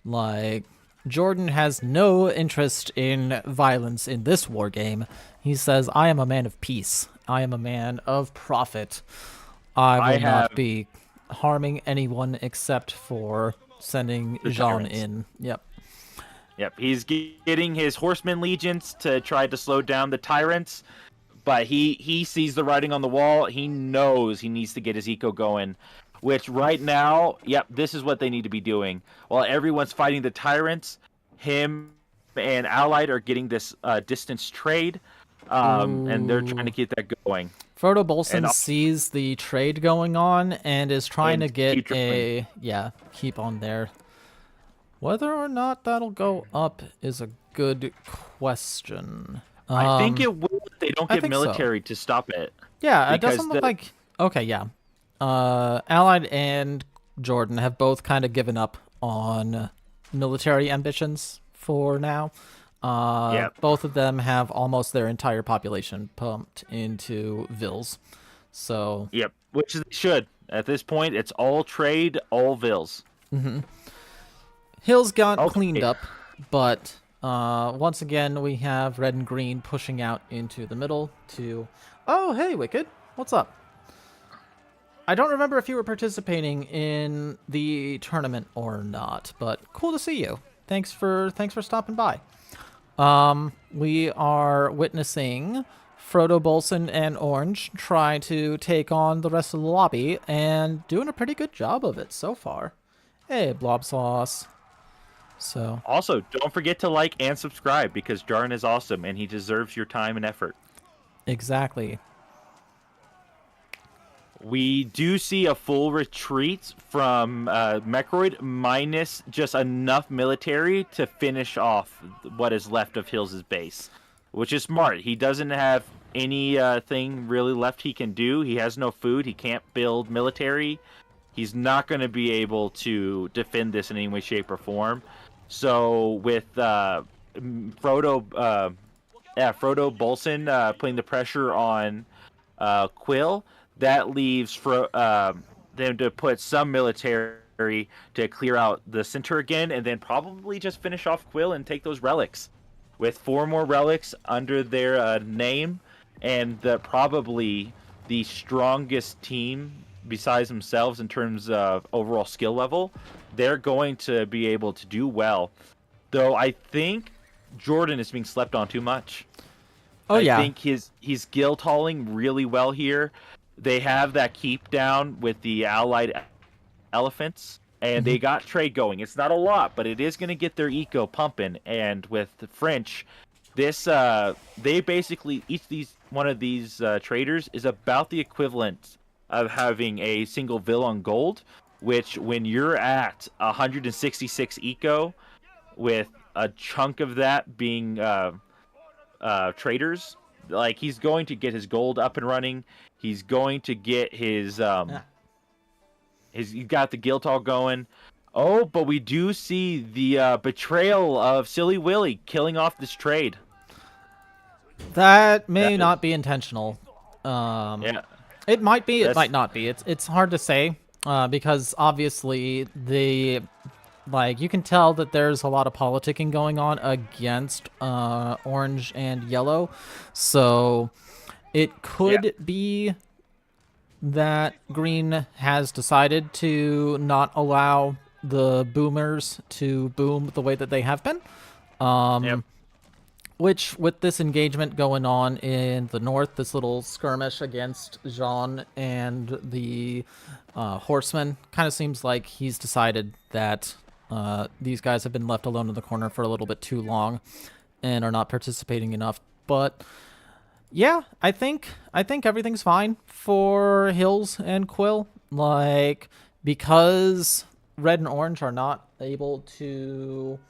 Like, Jordan has no interest in violence in this war game. He says, I am a man of peace. I am a man of profit. I will not be harming anyone except for sending Jean in. Yep. He's getting his horseman legions to try to slow down the tyrants, but he sees the writing on the wall. He knows he needs to get his eco going. Which right now, this is what they need to be doing. While everyone's fighting the tyrants, him and Allied are getting this distance trade, and they're trying to get that going. Frodo Bolson sees the trade going on and is trying to get keep on there. Whether or not that'll go up is a good question. I think it will if they don't get military to stop it. Yeah, it doesn't look like... Okay, yeah. Allied and Jordan have both kind of given up on military ambitions for now. Both of them have almost their entire population pumped into vills. So which they should. At this point, it's all trade, all vills. Hills got cleaned up, but once again we have red and green pushing out into the middle to... Oh, hey, Wicked. What's up? I don't remember if you were participating in the tournament or not, but cool to see you. Thanks for stopping by. We are witnessing Frodo Bolson and Orange try to take on the rest of the lobby and doing a pretty good job of it so far. Hey, Blob Sauce. So also, don't forget to like and subscribe because Jarn is awesome and he deserves your time and effort. Exactly. We do see a full retreat from Mechroid minus just enough military to finish off what is left of Hills' base, which is smart. He doesn't have any thing really left he can do. He has no food. He can't build military. He's not going to be able to defend this in any way, shape, or form. So with Frodo Bolson putting the pressure on Quill, that leaves them to put some military to clear out the center again, and then probably just finish off Quill and take those relics. With 4 more relics under their name, and probably the strongest team besides themselves in terms of overall skill level, they're going to be able to do well. Though I think Jordan is being slept on too much. I think he's guild hauling really well here. They have that keep down with the allied elephants, and they got trade going. It's not a lot, but it is going to get their eco pumping. And with the French, they basically one of these traders is about the equivalent of having a single vill on gold, which when you're at 166 eco, with a chunk of that being traders, like he's going to get his gold up and running. He's going to get his he's got the guild hall going. Oh, but we do see the betrayal of Silly Willy killing off this trade. That may not be intentional. Yeah. It might be, it might not be. It's hard to say because obviously you can tell that there's a lot of politicking going on against orange and yellow. So it could be that green has decided to not allow the boomers to boom the way that they have been. Which, with this engagement going on in the north, this little skirmish against Jean and the horsemen, kind of seems like he's decided that these guys have been left alone in the corner for a little bit too long and are not participating enough. But yeah, I think everything's fine for Hills and Quill. Like, because red and orange are not able to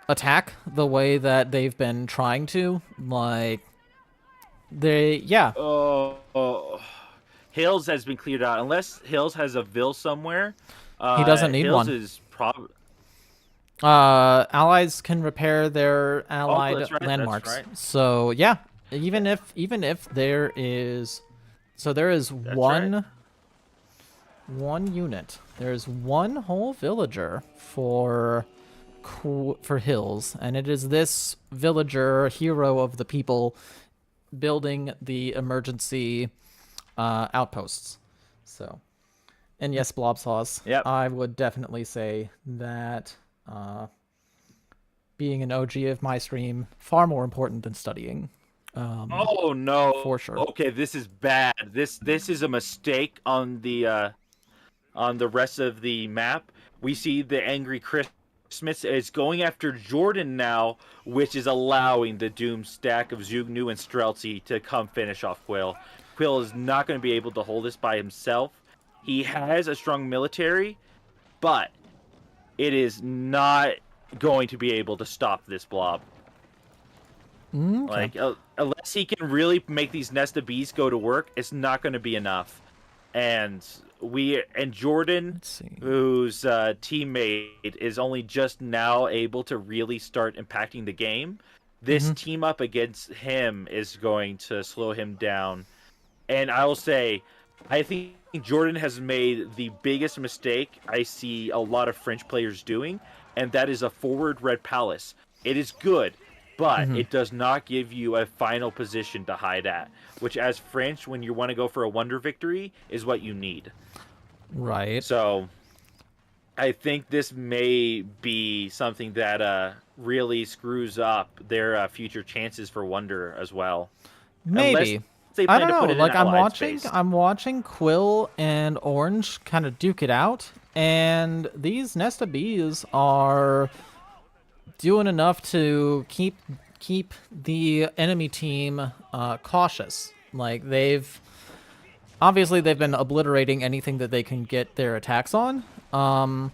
attack the way that they've been trying to. Like, Hills has been cleared out. Unless Hills has a vill somewhere, he doesn't need Hills one. Is probably allies can repair their allied landmarks. That's right. So yeah, even if there is, there is one unit. There's one whole villager for Hills, and it is this villager, hero of the people, building the emergency outposts. So, and yes, Blob Sauce. Yep. I would definitely say that being an OG of my stream, far more important than studying. Oh no, for sure. Okay, this is bad. This is a mistake on the rest of the map. We see the angry Christmas is going after Jordan now, which is allowing the Doom stack of Zugnu and Streltsy to come finish off Quill. Quill is not going to be able to hold this by himself. He has a strong military, but it is not going to be able to stop this blob. Okay. Like, unless he can really make these Nest of Bees go to work, it's not going to be enough. And Jordan, whose teammate is only just now able to really start impacting the game, this team up against him is going to slow him down. And I will say, I think Jordan has made the biggest mistake I see a lot of French players doing, and that is a forward Red Palace. It is good, but it does not give you a final position to hide at, which as French, when you want to go for a wonder victory, is what you need. Right. So I think this may be something that really screws up their future chances for wonder as well. Maybe. I don't know. Like, I'm watching Quill and Orange kind of duke it out, and these Nest of Bees are doing enough to keep the enemy team cautious. Like, they've been obliterating anything that they can get their attacks on. Down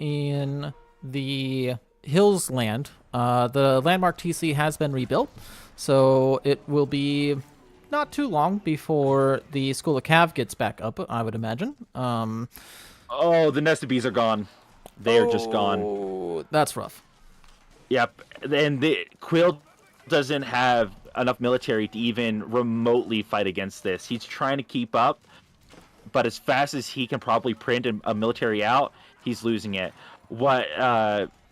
in the Hills land. The landmark TC has been rebuilt, so it will be not too long before the School of Cav gets back up, I would imagine. Oh, the nested bees are gone. They are just gone. Oh, that's rough. Yep, and the Quill doesn't have enough military to even remotely fight against this. He's trying to keep up, but as fast as he can probably print a military out, he's losing it. What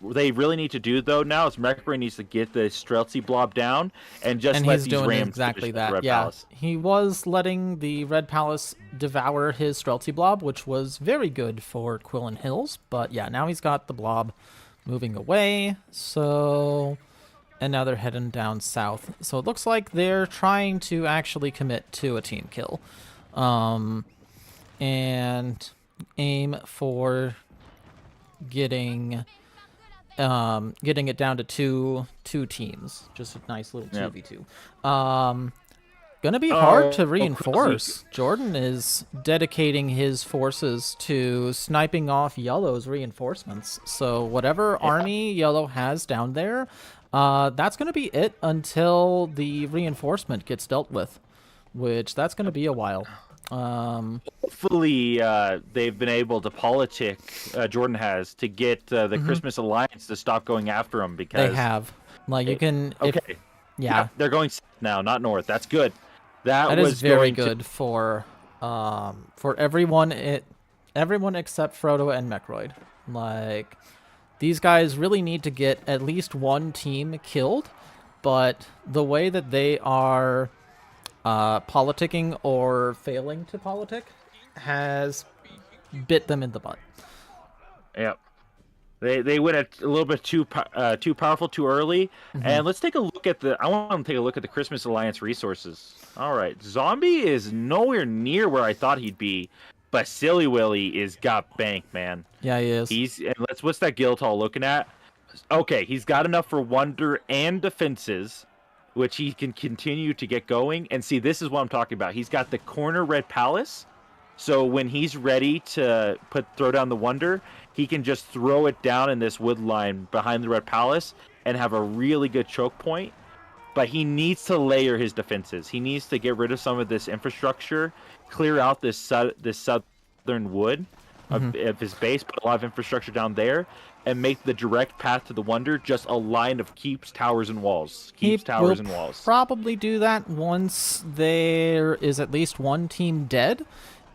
they really need to do though now is Mechray needs to get the Streltsy blob down and just And let he's these doing Rams exactly finish the that. Red Yeah, Palace. he was letting the Red Palace devour his Streltsy blob, which was very good for Quill and Hills. But yeah, now he's got the blob moving away. So, and now they're heading down south. So it looks like they're trying to actually commit to a team kill, and aim for getting it down to two teams. Just a nice little 2v2. Gonna be hard to reinforce. Jordan is dedicating his forces to sniping off Yellow's reinforcements. So whatever army Yellow has down there, that's gonna be it until the reinforcement gets dealt with, which that's gonna be a while. Hopefully, they've been able to politic. Jordan has to get the Christmas Alliance to stop going after him because they have. Like you can. Okay. Yeah. They're going south now, not north. That's good. That is was very going good for everyone. Everyone except Frodo and Mechroid. Like these guys really need to get at least one team killed, but the way that they are politicking or failing to politic has bit them in the butt. Yep. They went a little bit too powerful too early. And let's take a look at I want to take a look at the Christmas Alliance resources. All right, Zombie is nowhere near where I thought he'd be, but Silly Willy is got bank, man. Yeah, he is. What's that Guildhall looking at? Okay, he's got enough for Wonder and defenses, which he can continue to get going. And see, this is what I'm talking about. He's got the corner Red Palace. So when he's ready to throw down the Wonder, he can just throw it down in this wood line behind the Red Palace and have a really good choke point. But he needs to layer his defenses. He needs to get rid of some of this infrastructure, clear out this southern wood of his base, put a lot of infrastructure down there, and make the direct path to the Wonder just a line of keeps, towers, and walls. Towers, and walls. Probably do that once there is at least one team dead.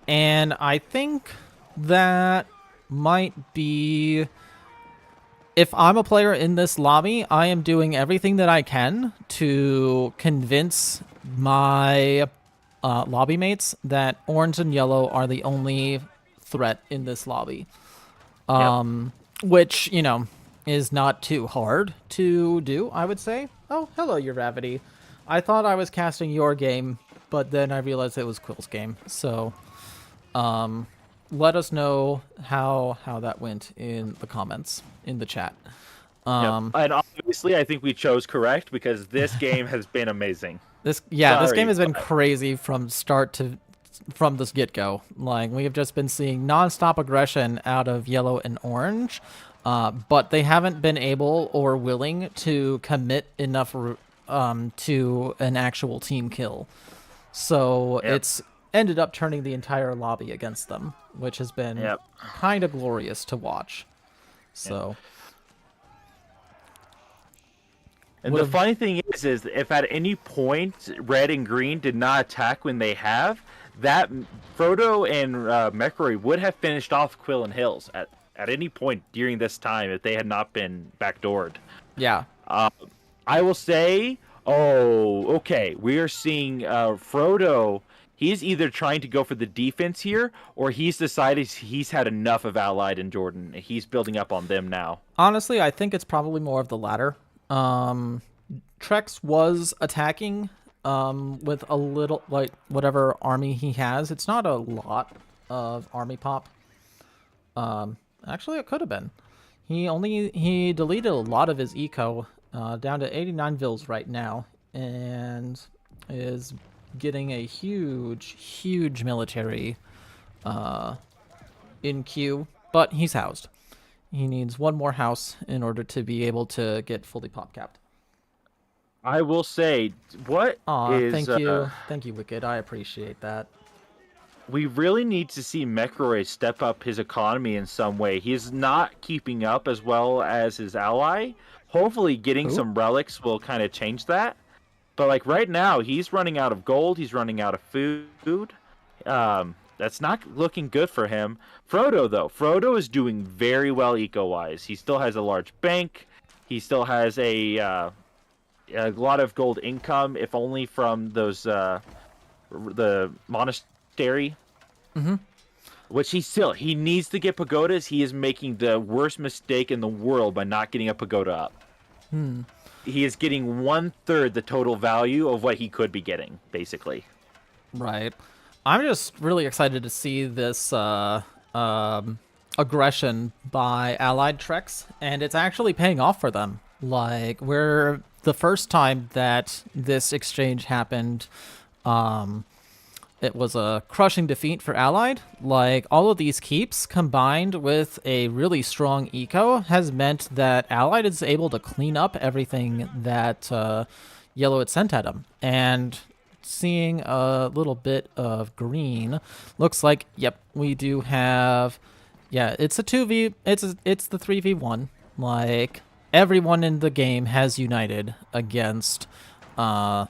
And I think that might be... If I'm a player in this lobby, I am doing everything that I can to convince my lobby mates that orange and yellow are the only threat in this lobby. Which, you know, is not too hard to do, I would say. Oh, hello, Uravity. I thought I was casting your game, but then I realized it was Quill's game. So, let us know how that went in the comments, in the chat. And obviously, I think we chose correct because this game has been amazing. This game has been crazy from this get-go. Like, we have just been seeing non-stop aggression out of yellow and orange, but they haven't been able or willing to commit enough to an actual team kill. So it's ended up turning the entire lobby against them, which has been kind of glorious to watch. So... And the funny thing is if at any point red and green did not attack when they have, that Frodo and Mechroid would have finished off Quill and Hills at any point during this time if they had not been backdoored. Yeah. I will say, we are seeing Frodo. He's either trying to go for the defense here, or he's decided he's had enough of Allied and Jordan. He's building up on them now. Honestly, I think it's probably more of the latter. Trex was attacking with a little, like, whatever army he has. It's not a lot of army pop. Actually, it could have been. He deleted a lot of his eco, down to 89 vills right now, and is getting a huge military in queue, but he's housed. He needs one more house in order to be able to get fully pop capped. I will say, what Aw, is thank you. Thank you, Wicked. I appreciate that. we really need to see Mechroid step up his economy in some way. He's not keeping up as well as his ally. Hopefully, getting Who? some relics will kind of change that. But like right now, he's running out of gold. He's running out of food. That's not looking good for him. Frodo, though, Frodo is doing very well eco-wise. He still has a large bank. He still has a lot of gold income, if only from those the monastery. Mm-hmm. Which he needs to get pagodas. He is making the worst mistake in the world by not getting a pagoda up. He is getting 1/3 the total value of what he could be getting, basically. Right. I'm just really excited to see this aggression by allied Treks, and it's actually paying off for them. Like, we're the first time that this exchange happened, it was a crushing defeat for Allied. Like, all of these keeps combined with a really strong eco has meant that Allied is able to clean up everything that Yellow had sent at him. And seeing a little bit of green, looks like, yep, we do have, yeah, it's a 2v, it's the 3v1. Like, everyone in the game has united against the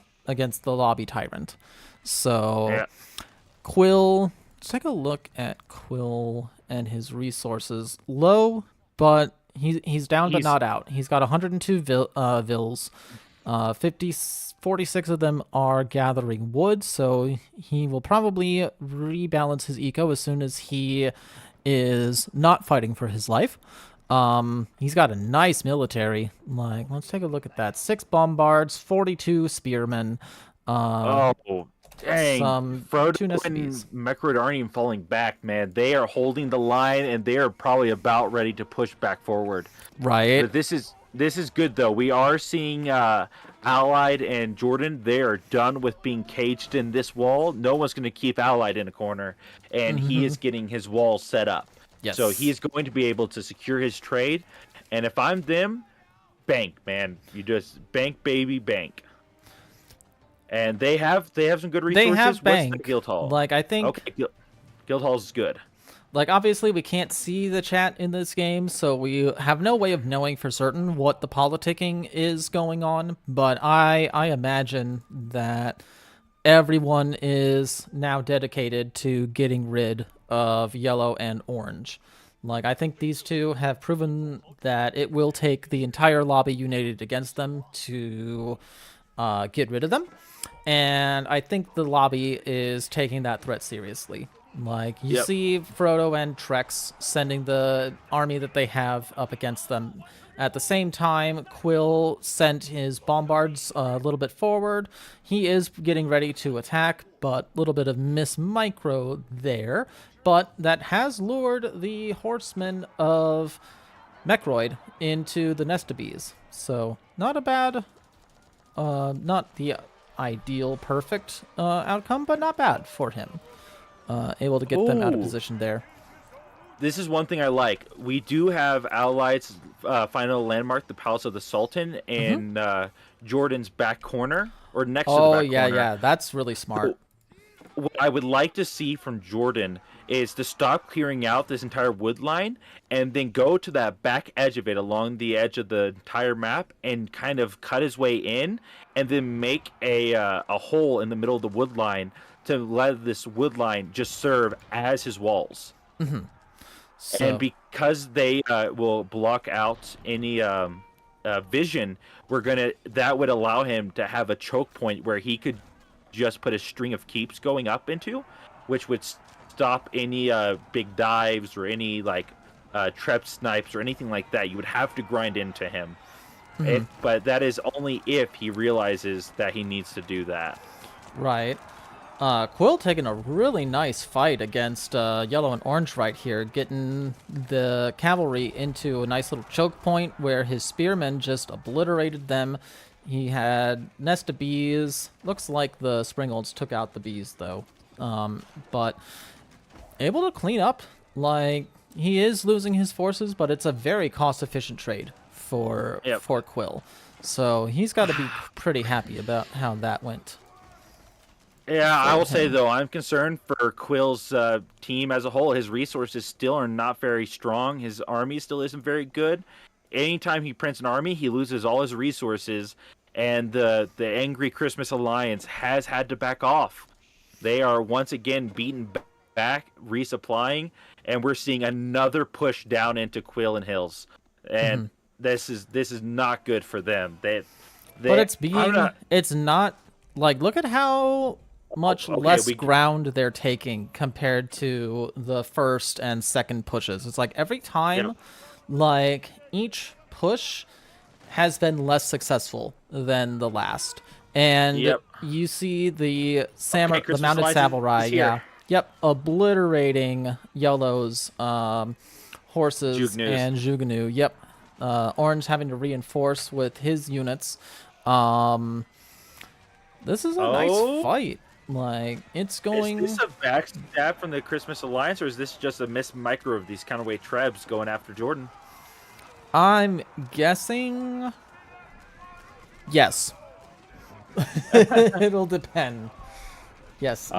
lobby tyrant. So, Yeah. Quill, let's take a look at Quill and his resources. Low, but he's down but not out. He's got 102 vills. 46 of them are gathering wood, so he will probably rebalance his eco as soon as he is not fighting for his life. He's got a nice military. Like, let's take a look at that. 6 bombards, 42 spearmen. Oh, dang. Frodo 2 and SCVs. Mechroid aren't even falling back, man. They are holding the line, and they are probably about ready to push back forward. Right. But this is good, though. We are seeing Allied and Jordan. They are done with being caged in this wall. No one's going to keep Allied in a corner, and he is getting his wall set up. Yes. So he is going to be able to secure his trade. And if I'm them, bank, man. You just bank, baby, bank. And they have some good resources. They have bank. What's the guild hall? Like, I think... Okay, guild hall is good. Like, obviously, we can't see the chat in this game, so we have no way of knowing for certain what the politicking is going on, but I imagine that everyone is now dedicated to getting rid of yellow and orange. Like, I think these two have proven that it will take the entire lobby united against them to get rid of them, and I think the lobby is taking that threat seriously. Like, you see Frodo and Trex sending the army that they have up against them. At the same time, Quill sent his bombards a little bit forward. He is getting ready to attack, but a little bit of miss micro there. But that has lured the horsemen of Mechroid into the Nest of Bees. So, not a bad, not the ideal perfect outcome, but not bad for him. Able to get them out of position there. This is one thing I like. We do have Allied's final landmark, the Palace of the Sultan, in Jordan's back corner, or next to the back corner. Oh, yeah, that's really smart. What I would like to see from Jordan is to stop clearing out this entire wood line and then go to that back edge of it along the edge of the entire map and kind of cut his way in and then make a hole in the middle of the wood line to let this wood line just serve as his walls. So, and because they will block out any vision, that would allow him to have a choke point where he could just put a string of keeps going up into, which would stop any big dives or any trap snipes or anything like that. You would have to grind into him. But that is only if he realizes that he needs to do that. Right. Quill taking a really nice fight against yellow and orange right here, getting the cavalry into a nice little choke point where his spearmen just obliterated them. He had nest of bees. Looks like the Springolds took out the bees, though. But able to clean up. Like, he is losing his forces, but it's a very cost-efficient trade for Yep. Quill. So he's got to be pretty happy about how that went. Yeah, I will say him. though, I'm concerned for Quill's team as a whole. His resources still are not very strong. His army still isn't very good. Anytime he prints an army, he loses all his resources, and the angry Christmas Alliance has had to back off. They are once again beaten back, resupplying, and we're seeing another push down into Quill and Hills, and this is not good for them. But it's not like, look at how much less ground they're taking compared to the first and second pushes. It's like every time, like each push has been less successful than the last. And you see the mounted samurai, obliterating Yellow's horses and Jugnu. Yep. Orange having to reinforce with his units. This is a nice fight. Like, it's going... Is this a backstab from the Christmas Alliance, or is this just a missed micro of these counterweight Trebs going after Jordan? I'm guessing... Yes. It'll depend. Yes,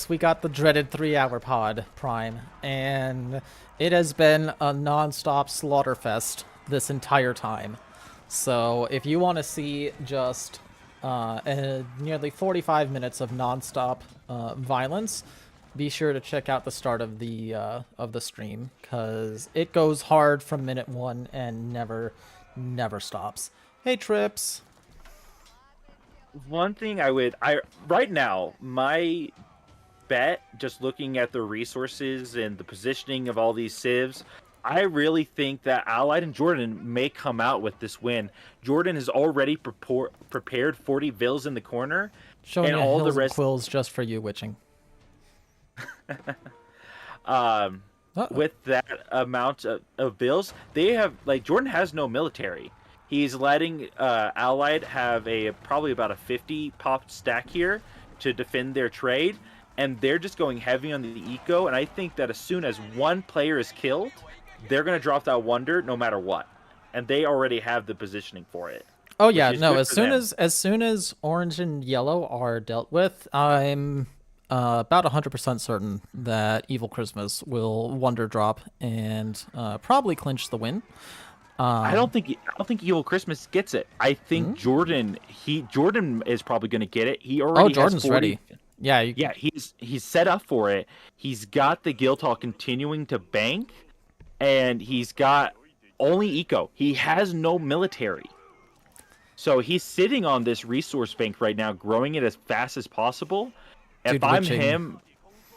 we got the dreaded 3-hour pod, Prime, and it has been a non-stop slaughterfest this entire time. So, if you want to see just... nearly 45 minutes of non-stop violence, be sure to check out the start of the stream, because it goes hard from minute 1 and never stops. Hey, Trips. One thing right now, my bet, just looking at the resources and the positioning of all these civs, I really think that Allied and Jordan may come out with this win. Jordan has already prepared 40 vills in the corner. Showing and all the rest Quills just for you, Witching. With that amount of vills, they have, like, Jordan has no military. He's letting Allied have probably about a 50 pop stack here to defend their trade, and they're just going heavy on the eco. And I think that as soon as one player is killed, they're going to drop that wonder no matter what, and they already have the positioning for it. Oh yeah, no. As soon as orange and yellow are dealt with, I'm about 100% certain that Evil Christmas will wonder drop and probably clinch the win. I don't think Evil Christmas gets it. I think Jordan is probably going to get it. He already Jordan's has 40. Ready. Yeah, he's set up for it. He's got the Guildhall continuing to bank. And he's got only eco. He has no military. So he's sitting on this resource bank right now, growing it as fast as possible. If I'm him,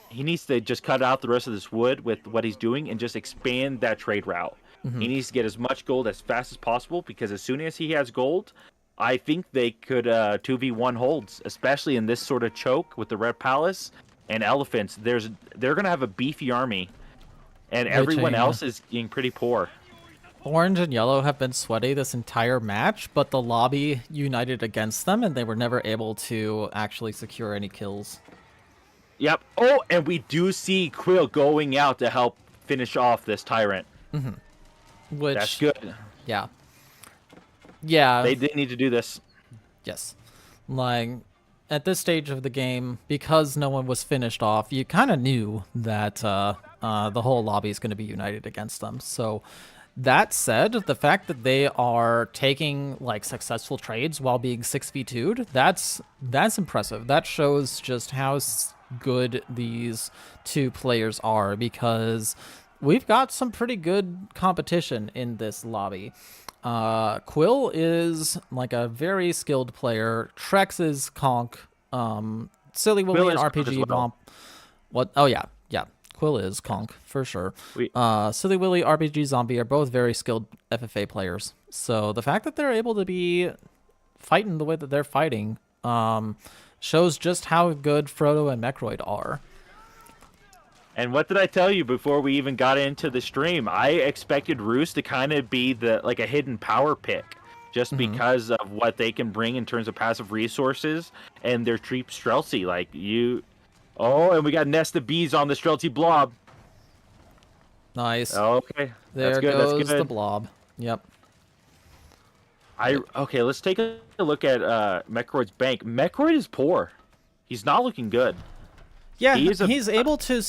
he needs to just cut out the rest of this wood with what he's doing and just expand that trade route. He needs to get as much gold as fast as possible, because as soon as he has gold, I think they could 2v1 holds, especially in this sort of choke with the Red Palace and Elephants. They're going to have a beefy army. And everyone else is getting pretty poor. Orange and yellow have been sweaty this entire match, but the lobby united against them, and they were never able to actually secure any kills. Yep. Oh, and we do see Quill going out to help finish off this tyrant. Which, that's good. Yeah. Yeah. They did need to do this. Yes. Like, at this stage of the game, because no one was finished off, you kind of knew that the whole lobby is going to be united against them. So, that said, the fact that they are taking like successful trades while being 6v2'd, that's impressive. That shows just how good these two players are, because we've got some pretty good competition in this lobby. Quill is like a very skilled player. Trex is conk. Silly Willy and RPG Bomb. What? Oh yeah. Quill is conk for sure. Silly Willy, RPG Zombie are both very skilled FFA players. So the fact that they're able to be fighting the way that they're fighting shows just how good Frodo and Mechroid are. And what did I tell you before we even got into the stream? I expected Roos to kind of be a hidden power pick, just because of what they can bring in terms of passive resources and their cheap Streltsy. Oh, and we got Nest of Bees on the Streltsy blob. Nice. Okay, There that's good. That's goes the good. blob. Yep. Okay, let's take a look at Mecroid's bank. Mecroid is poor. He's not looking good. Yeah, He is a he's able to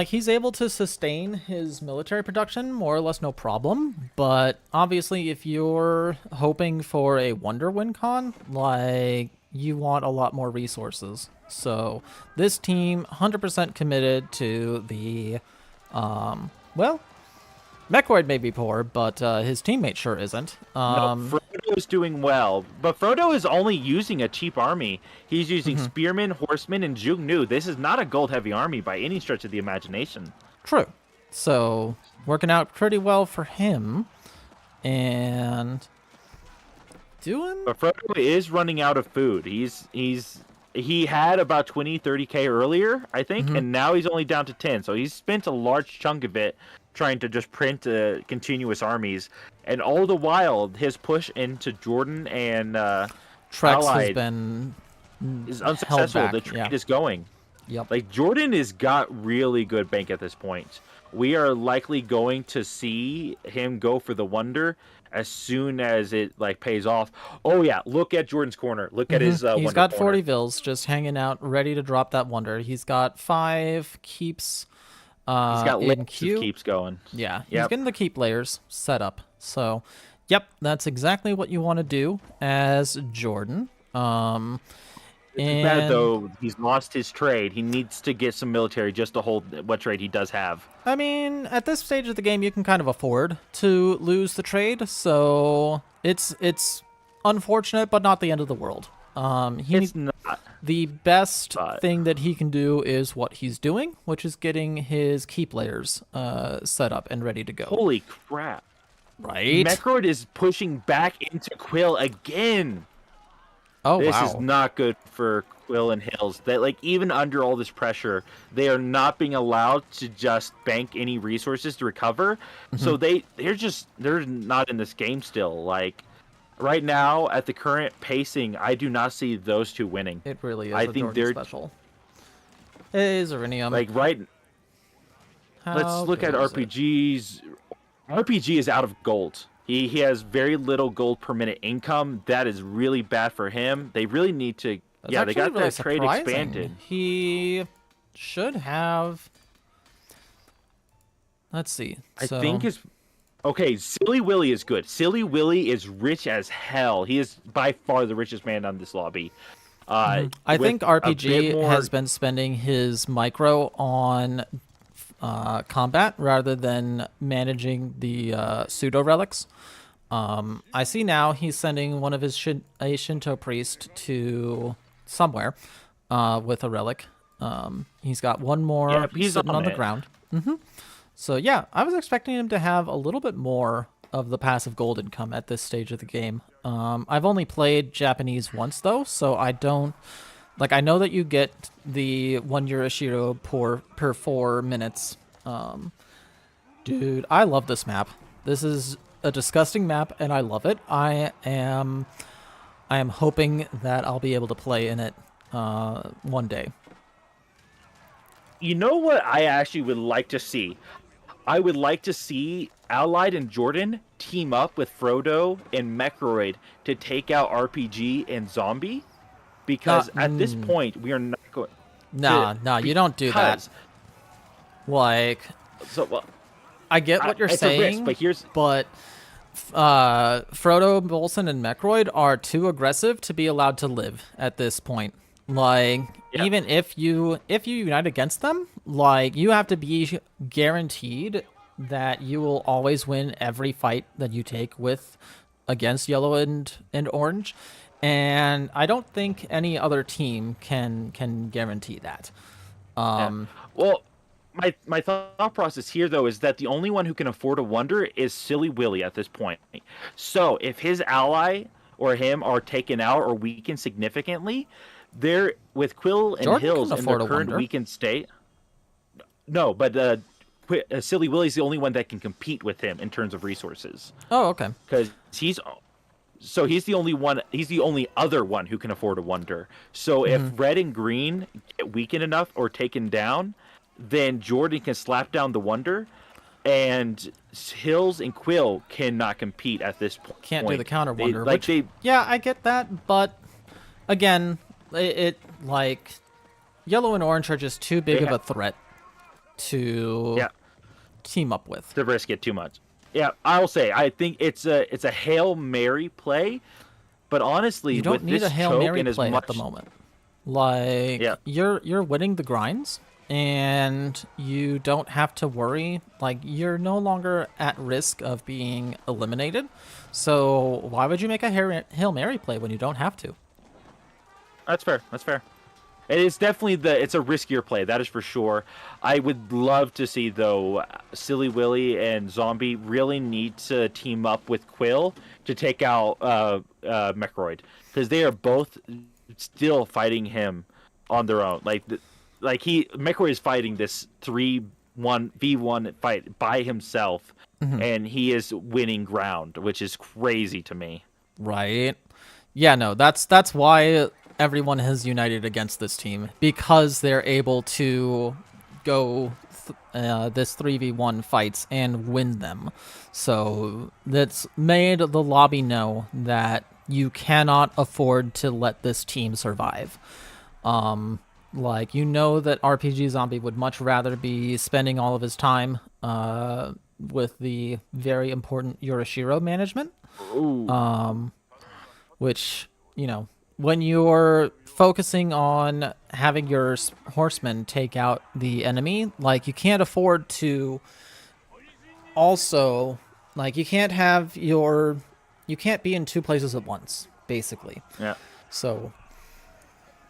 he's able to sustain his military production more or less no problem. But obviously, if you're hoping for a Wonder Win con, like you want a lot more resources. So this team 100% committed to the, well, Mecroid may be poor, but his teammate sure isn't. No, Frodo is doing well, but Frodo is only using a cheap army. He's using spearmen, horsemen, and Jugnu. This is not a gold-heavy army by any stretch of the imagination. True. So working out pretty well for him, and doing. But Frodo is running out of food. He had about 20, 30K earlier, I think, and now he's only down to 10. So he's spent a large chunk of it trying to just print continuous armies, and all the while his push into Jordan and Trex Allied has been is held unsuccessful. back. The trade Yeah. is going. Yep. Like Jordan has got really good bank at this point. We are likely going to see him go for the Wonder as soon as it like pays off. Oh yeah, look at Jordan's corner. Look at his He's Wonder got corner. 40 vills just hanging out, ready to drop that Wonder. He's got 5 keeps. He's got in lists queue. of keeps going. Yeah, he's Yep. getting the keep layers set up. So, yep, that's exactly what you want to do as Jordan. Too bad though, he's lost his trade. He needs to get some military just to hold what trade he does have. I mean, at this stage of the game, you can kind of afford to lose the trade, so it's unfortunate, but not the end of the world. It's not. The best But- thing that he can do is what he's doing, which is getting his keep layers set up and ready to go. Holy crap. Right? Mecroid is pushing back into Quill again. Oh, This wow. is not good for Quill and Hills. That like even under all this pressure, they are not being allowed to just bank any resources to recover. So they're not in this game still. Like right now at the current pacing, I do not see those two winning. It really is I a think Jordan they're special. Hey, Zerinium. like right. How Let's look at goes it? RPGs. RPG is out of gold. He has very little gold per minute income. That is really bad for him. They really need to. That's Yeah, they actually got really that trade surprising. expanded. He should have. Let's see. I think his. Okay, Silly Willy is good. Silly Willy is rich as hell. He is by far the richest man on this lobby. I with think a RPG bit more- has been spending his micro on combat rather than managing the pseudo relics. I see now he's sending one of his a Shinto priest to somewhere with a relic. He's got one more Yeah, he's sitting on on the it. ground. So yeah, I was expecting him to have a little bit more of the passive gold income at this stage of the game. I've only played Japanese once though, so I don't like. I know that you get the 1 Yurishiro per 4 minutes. Dude, I love this map. This is a disgusting map, and I love it. I am hoping that I'll be able to play in it one day. You know what I actually would like to see? I would like to see Allied and Jordan team up with Frodo and Mecroid to take out RPG and Zombie. Because at this point, we are not going... Nah, you don't do that. Like, So, well, I get what you're it's a risk, saying, but here's... but Frodo, Bolson, and Mecroid are too aggressive to be allowed to live at this point. Like, Yeah. even if you unite against them, like, you have to be guaranteed that you will always win every fight that you take against yellow and orange. And I don't think any other team can guarantee that. Well, my thought process here, though, is that the only one who can afford a Wonder is Silly Willy at this point. So if his ally or him are taken out or weakened significantly, they're with Quill and Jordan Hills can in their afford a current Wonder. weakened state. No, but Silly Willy's the only one that can compete with him in terms of resources. Oh, okay. Because he's the only one. He's the only other one who can afford a Wonder. So if red and green get weakened enough or taken down, then Jordan can slap down the Wonder. and Hills and Quill cannot compete at this point. Can't do the counter wonder. Like yeah, I get that, but again, it like yellow and orange are just too big of a threat to team up with. To risk it too much. Yeah, I'll say I think it's a Hail Mary play, but honestly, you don't with need this a Hail choke Mary and as play much... at the moment. Like you're winning the grinds, and you don't have to worry. Like you're no longer at risk of being eliminated. So why would you make a Hail Mary play when you don't have to? That's fair. That's fair. It is definitely it's a riskier play, that is for sure. I would love to see, though, Silly Willy and Zombie really need to team up with Quill to take out Mechroid, because they are both still fighting him on their own. Mechroid is fighting this 3-1v1 fight by himself, and he is winning ground, which is crazy to me. Right. Yeah, no, that's why everyone has united against this team, because they're able to go this 3v1 fights and win them. So that's made the lobby know that you cannot afford to let this team survive. Like, you know that RPG Zombie would much rather be spending all of his time with the very important Yorishiro management. Which, you know, when you're focusing on having your horsemen take out the enemy, like, you can't afford to also, like, you can't be in two places at once, basically. Yeah. So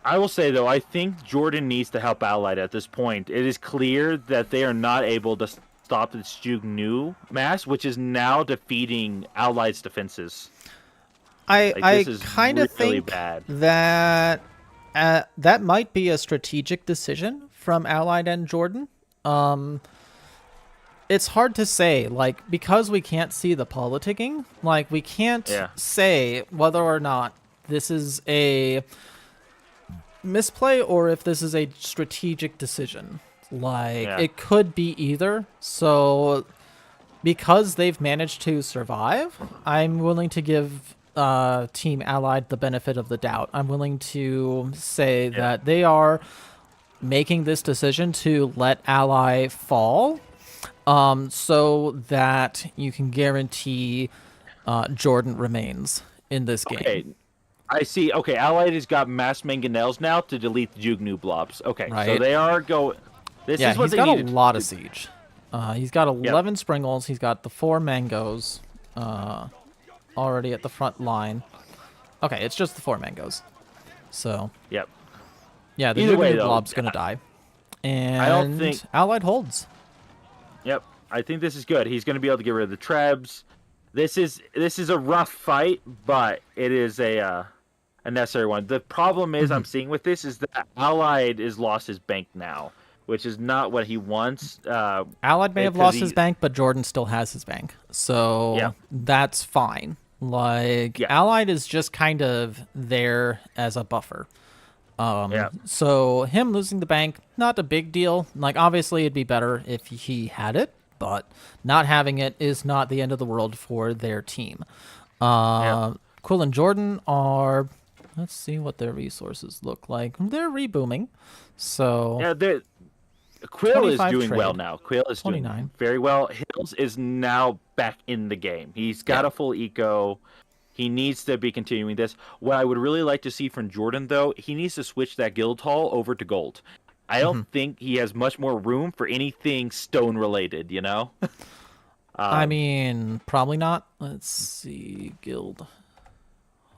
I will say, though, I think Jordan needs to help Allied at this point. It is clear that they are not able to stop the Jugnu mass, which is now defeating Allied's defenses. I kind of think that that might be a strategic decision from Allied and Jordan. It's hard to say, like, because we can't see the politicking, like, we can't say whether or not this is a misplay or if this is a strategic decision. Like, it could be either. So because they've managed to survive, I'm willing to give Team Allied the benefit of the doubt. I'm willing to say that they are making this decision to let Ally fall, so that you can guarantee Jordan remains in this game. Okay, I see. Okay, Allied has got mass mangonels now to delete the Jugnu blobs. Okay, so they are going... This is what he's they got a needed. lot of siege. He's got 11 Springles. He's got the 4 mangoes already at the front line. Okay, it's just the 4 mangoes. So yeah, the Jugnu blob's gonna die, and I don't think Allied holds. Yep, I think this is good. He's gonna be able to get rid of the Trebs. This is a rough fight, but it is a necessary one. The problem is I'm seeing with this is that Allied has lost his bank now, which is not what he wants. Allied may have lost his bank, but Jordan still has his bank, so that's fine. Like, Allied is just kind of there as a buffer. So him losing the bank, not a big deal. Like, obviously it'd be better if he had it, but not having it is not the end of the world for their team. Quill and Jordan are... Let's see what their resources look like. They're rebooming, so... Quill is doing well now. Quill is 29. doing very well. Hills is now back in the game. He's got a full eco. He needs to be continuing this. What I would really like to see from Jordan, though, he needs to switch that guild hall over to gold. I don't think he has much more room for anything stone related, you know? I mean, probably not. Let's see. Guild.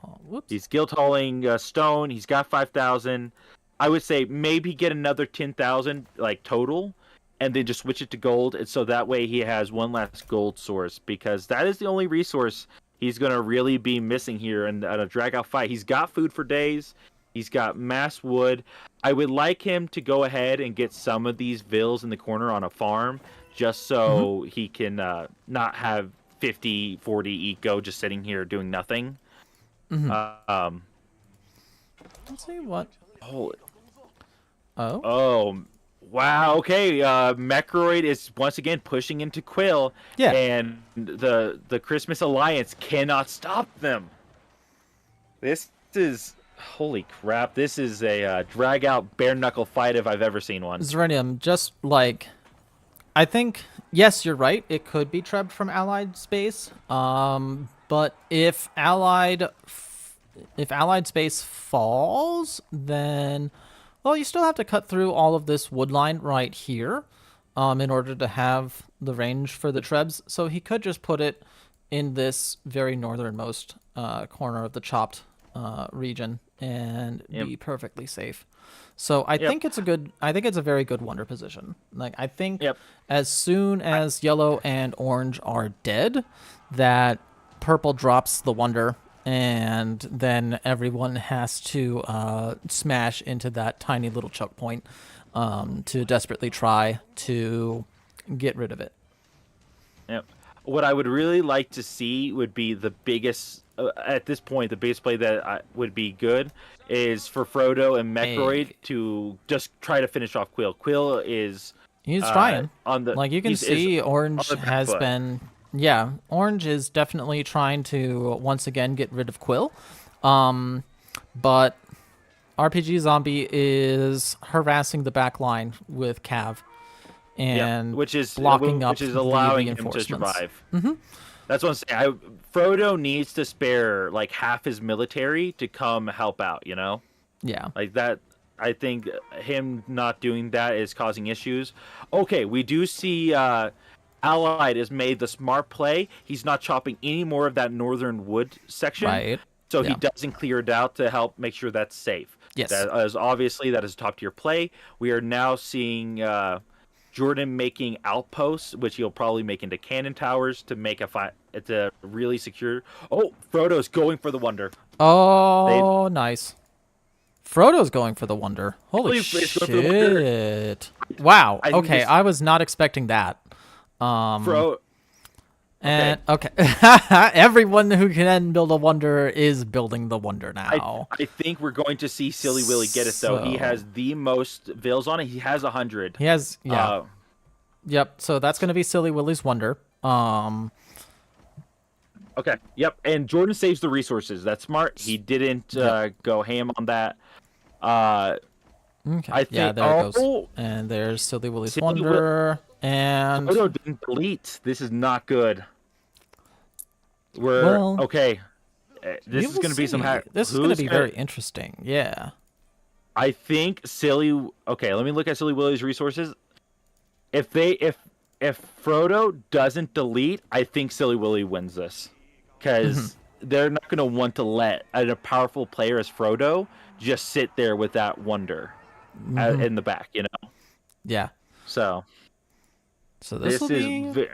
Oh, whoops. He's guild hauling stone. He's got 5,000. I would say maybe get another 10,000 like total, and then just switch it to gold, and so that way he has one last gold source, because that is the only resource he's gonna really be missing here in a drag out fight. He's got food for days. He's got mass wood. I would like him to go ahead and get some of these vills in the corner on a farm, just so he can not have 50, 40 eco just sitting here doing nothing. Let's see what. Holy. Oh. Wow. Okay. Mechroid is once again pushing into Quill, Yeah. and the Christmas Alliance cannot stop them. This is holy crap. This is a drag out bare knuckle fight if I've ever seen one. Zerenium, just like, I think, yes, you're right. It could be Treb from Allied space. But if Allied space falls, then, well, you still have to cut through all of this wood line right here, in order to have the range for the Trebs. So he could just put it in this very northernmost corner of the chopped region and be perfectly safe. So I think it's a very good wonder position. Like, I think as soon as yellow and orange are dead, that purple drops the wonder, and then everyone has to smash into that tiny little choke point to desperately try to get rid of it. Yep. What I would really like to see would be the biggest, at this point, the biggest play that would be good is for Frodo and Mechroid to just try to finish off Quill. Quill is... He's trying. On the, like, you can see Orange has been... Yeah, Orange is definitely trying to, once again, get rid of Quill. But RPG Zombie is harassing the back line with Cav. And which is blocking up, which is allowing the him to survive. Mm-hmm. That's what I'm saying. Frodo needs to spare like half his military to come help out. You know, like that. I think him not doing that is causing issues. Okay, we do see Allied has made the smart play. He's not chopping any more of that northern wood section, right? So he doesn't clear it out to help make sure that's safe. Yes, that is obviously a top tier play. We are now seeing. Jordan making outposts, which he'll probably make into cannon towers to make it's a really secure. Oh, Frodo's going for the wonder. Oh, nice. Frodo's going for the wonder. Holy shit! Wow. Okay, I was not expecting that. And okay, everyone who can build a wonder is building the wonder now. I think we're going to see Silly Willy get it though. He has the most vills on it. He has 100. He has yep. So that's going to be Silly Willy's wonder. Okay. Yep. And Jordan saves the resources. That's smart. He didn't go ham on that. Okay. I think, there it goes. And there's Silly Willy's wonder. And Frodo didn't delete. This is not good. Okay. This is going to be some. This is going to be very interesting. Yeah. I think Silly. Okay, let me look at Silly Willy's resources. If Frodo doesn't delete, I think Silly Willy wins this, because they're not going to want to let a powerful player as Frodo just sit there with that wonder in the back, you know. Yeah. So this will be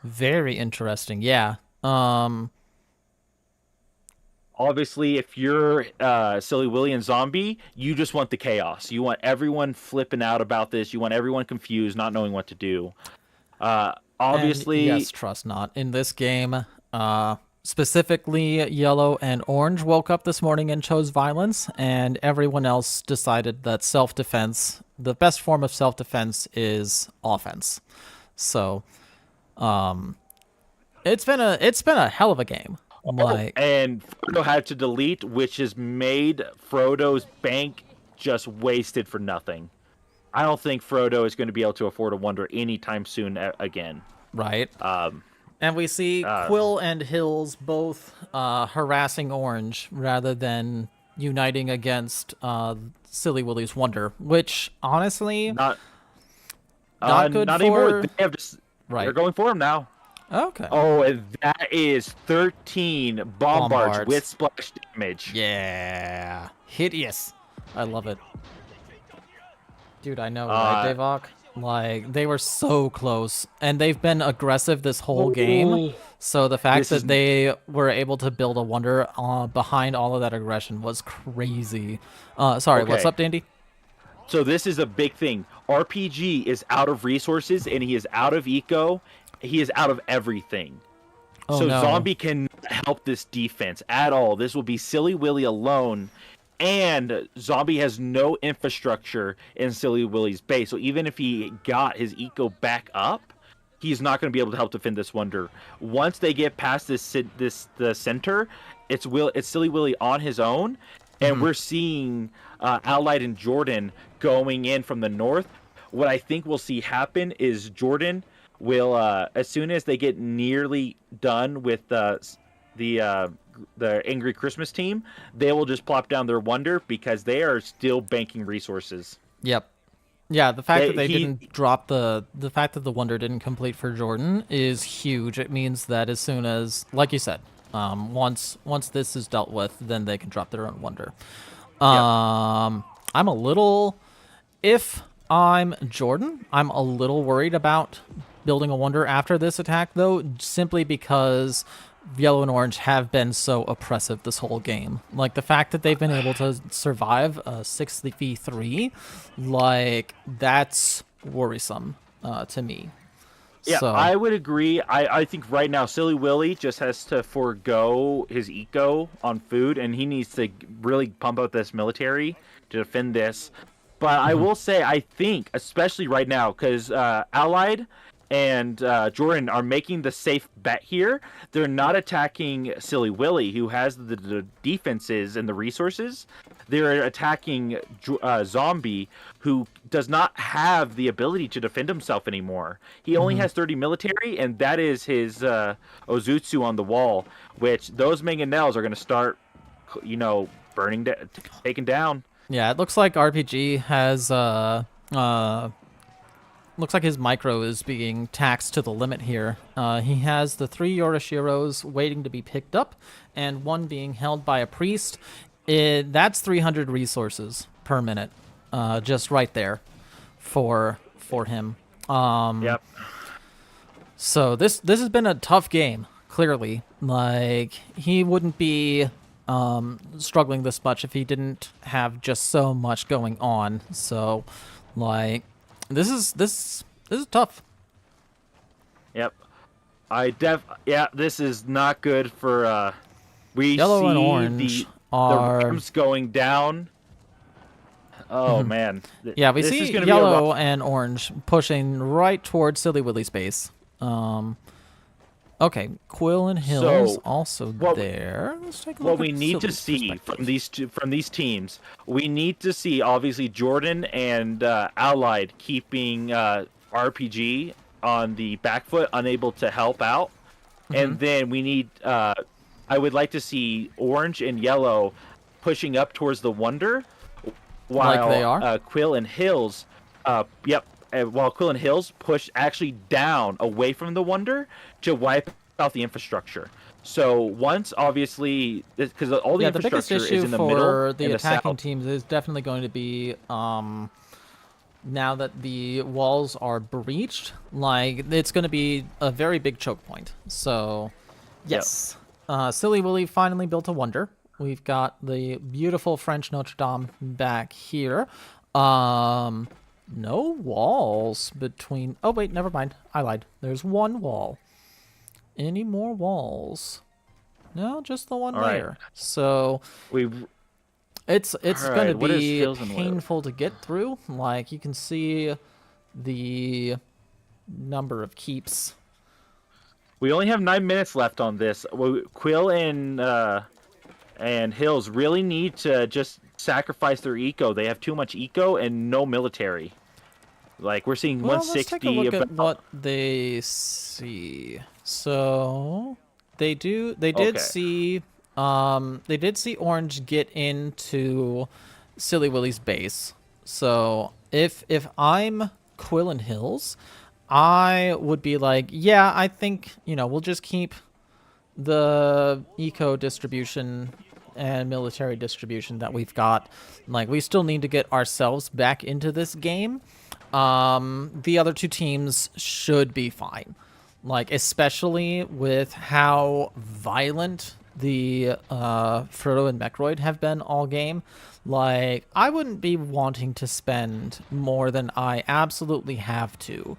very interesting. Yeah. Obviously, if you're Silly Willy and Zombie, you just want the chaos. You want everyone flipping out about this. You want everyone confused, not knowing what to do. Obviously, and yes, trust not. In this game, specifically, Yellow and Orange woke up this morning and chose violence, and everyone else decided that self-defense, the best form of self-defense, is offense. So, it's been a hell of a game. And Frodo had to delete, which has made Frodo's bank just wasted for nothing. I don't think Frodo is going to be able to afford a wonder anytime soon again. Right. And we see Quill and Hills both harassing Orange rather than uniting against Silly Willy's wonder, which honestly not good not for... anymore. They're going for him now. Okay. Oh, and that is 13 bombards with splash damage. Yeah. Hideous. I love it. Dude, I know, right, Davok? Like, they were so close. And they've been aggressive this whole game. So the fact that they were able to build a wonder behind all of that aggression was crazy. Sorry, what's up, Dandy? So this is a big thing. RPG is out of resources, and he is out of eco. He is out of everything. So Zombie can help this defense at all. This will be Silly Willy alone. And Zombie has no infrastructure in Silly Willy's base, so even if he got his eco back up, he's not going to be able to help defend this wonder. Once they get past the center, it's Silly Willy on his own, and we're seeing Allied and Jordan going in from the north. What I think we'll see happen is Jordan will, as soon as they get nearly done with the Angry Christmas team, they will just plop down their wonder because they are still banking resources. Yep. Yeah, the fact that they didn't drop the fact that the wonder didn't complete for Jordan is huge. It means that as soon as, like you said, once this is dealt with, then they can drop their own wonder. I'm a little, if I'm Jordan, I'm a little worried about building a wonder after this attack, though, simply because Yellow and Orange have been so oppressive this whole game. Like, the fact that they've been able to survive a 6v3, like, that's worrisome to me. Yeah, so, I would agree. I think right now Silly Willy just has to forego his eco on food, and he needs to really pump out this military to defend this. But I will say, I think, especially right now, because Allied and Jordan are making the safe bet here. They're not attacking Silly Willy, who has the defenses and the resources. They're attacking Zombie, who does not have the ability to defend himself anymore. He only has 30 military, and that is his Ozutsu on the wall, which those mangonels are going to start, burning, taken down. yeah, it looks like RPG has looks like his micro is being taxed to the limit here. He has the 3 Yorishiros waiting to be picked up, and 1 being held by a priest. That's 300 resources per minute, just right there, for him. Yep. So this has been a tough game. Clearly, like, he wouldn't be struggling this much if he didn't have just so much going on. So, like, this is tough. Yep. This is not good for we Yellow see and Orange the Rams going down. Oh man. Yeah, we This see is gonna Yellow be a rough... and Orange pushing right towards Silly Willy's base. Okay, Quill and Hills also there. Let's take a look. What we need to see from these teams, we need to see obviously Jordan and Allied keeping RPG on the back foot, unable to help out, and then we need. I would like to see Orange and Yellow pushing up towards the Wonder, while like they are. Quill and Hills, while Quill and Hills push actually down away from the Wonder to wipe out the infrastructure. So once, obviously, because all the infrastructure is in the middle, for the and attacking south. teams is definitely going to be now that the walls are breached, like, it's going to be a very big choke point. So yes, Silly Willy finally built a wonder. We've got the beautiful French Notre Dame back here. No walls between... Oh, wait, never mind. I lied. There's 1 wall. Any more walls? No, just the one there. So it's going to be painful to get through. Like, you can see the number of keeps. We only have 9 minutes left on this. Quill and Hills really need to just sacrifice their eco. They have too much eco and no military. Like, we're seeing 160. Let's take a look at what they see. So they did see Orange get into Silly Willy's base. So if I'm Quill and Hills, I would be like, yeah, I think, we'll just keep the eco distribution and military distribution that we've got. Like, we still need to get ourselves back into this game. The other 2 teams should be fine. Like, especially with how violent the Frodo and Mechroid have been all game. Like, I wouldn't be wanting to spend more than I absolutely have to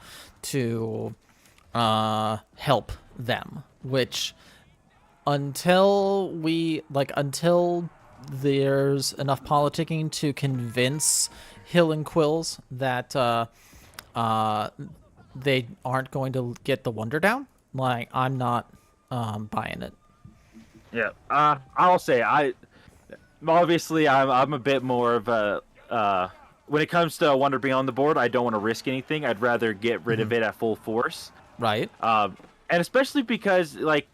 help them. Which, until there's enough politicking to convince Hill and Quills that they aren't going to get the Wonder down. Like, I'm not buying it. Yeah, I'll say obviously I'm a bit more of a when it comes to Wonder being on the board, I don't want to risk anything. I'd rather get rid of it at full force. Right. And especially because like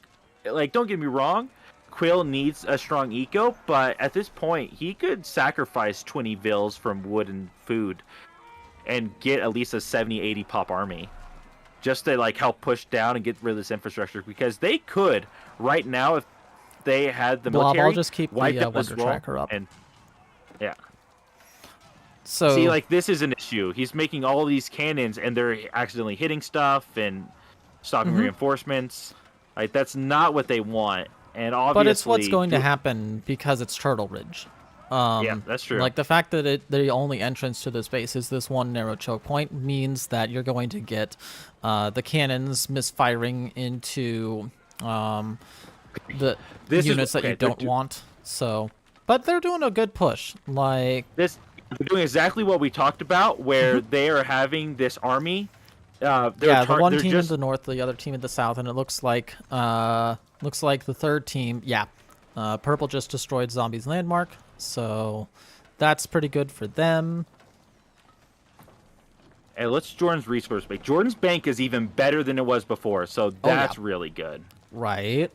don't get me wrong, Quill needs a strong eco, but at this point he could sacrifice 20 vills from wood and food and get at least a 70-80 pop army. Just to like help push down and get rid of this infrastructure, because they could right now, if they had the Blob, military, I'll just keep the Wonder Tracker up. And yeah. So see, like, this is an issue. He's making all these cannons, and they're accidentally hitting stuff and stopping reinforcements. Like, that's not what they want. And obviously, but it's what's going to happen because it's Turtle Ridge. Yeah, that's true. Like, the fact that the only entrance to this base is this one narrow choke point means that you're going to get the cannons misfiring into the units that you don't want. So, but they're doing a good push. Like, they're doing exactly what we talked about, where they are having this army. The one team in the north, the other team in the south, and it looks like the third team. Yeah, purple just destroyed Zombie's landmark, so that's pretty good for them. Hey, let's Jordan's resource bank. Jordan's bank is even better than it was before, so that's really good. Right.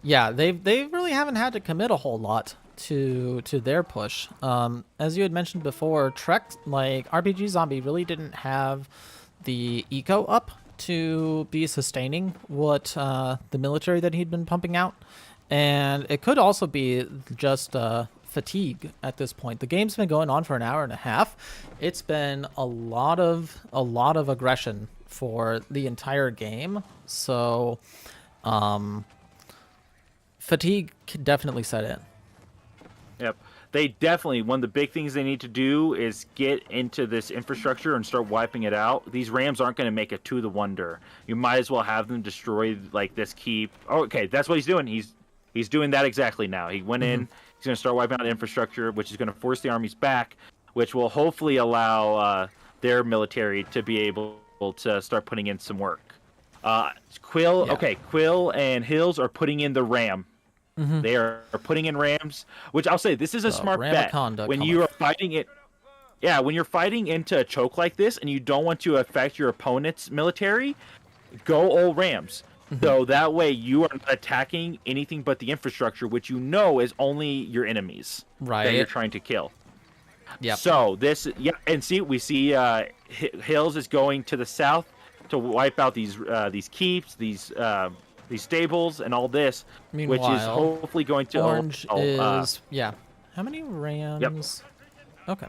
Yeah, they really haven't had to commit a whole lot to their push. As you had mentioned before, Trek, like, RPG Zombie really didn't have the eco up to be sustaining what the military that he'd been pumping out, and it could also be just fatigue at this point. The game's been going on for an hour and a half. It's been a lot of aggression for the entire game, so fatigue could definitely set in. Yep. They definitely, one of the big things they need to do is get into this infrastructure and start wiping it out. These Rams aren't going to make it to the Wonder. You might as well have them destroy, like, this keep. Oh, okay, that's what he's doing. He's doing that exactly now. He went in. He's going to start wiping out infrastructure, which is going to force the armies back, which will hopefully allow their military to be able to start putting in some work. Quill and Hills are putting in the Ram. They are putting in Rams, which I'll say this is a smart bet. When you are fighting it, when you're fighting into a choke like this and you don't want to affect your opponent's military, go all Rams. So that way you are not attacking anything but the infrastructure, which you know is only your enemies that you're trying to kill. Yeah. So and we see Hills is going to the south to wipe out these keeps, these stables, and all this, which is hopefully going to... Orange is... How many Rams? Yep. Okay.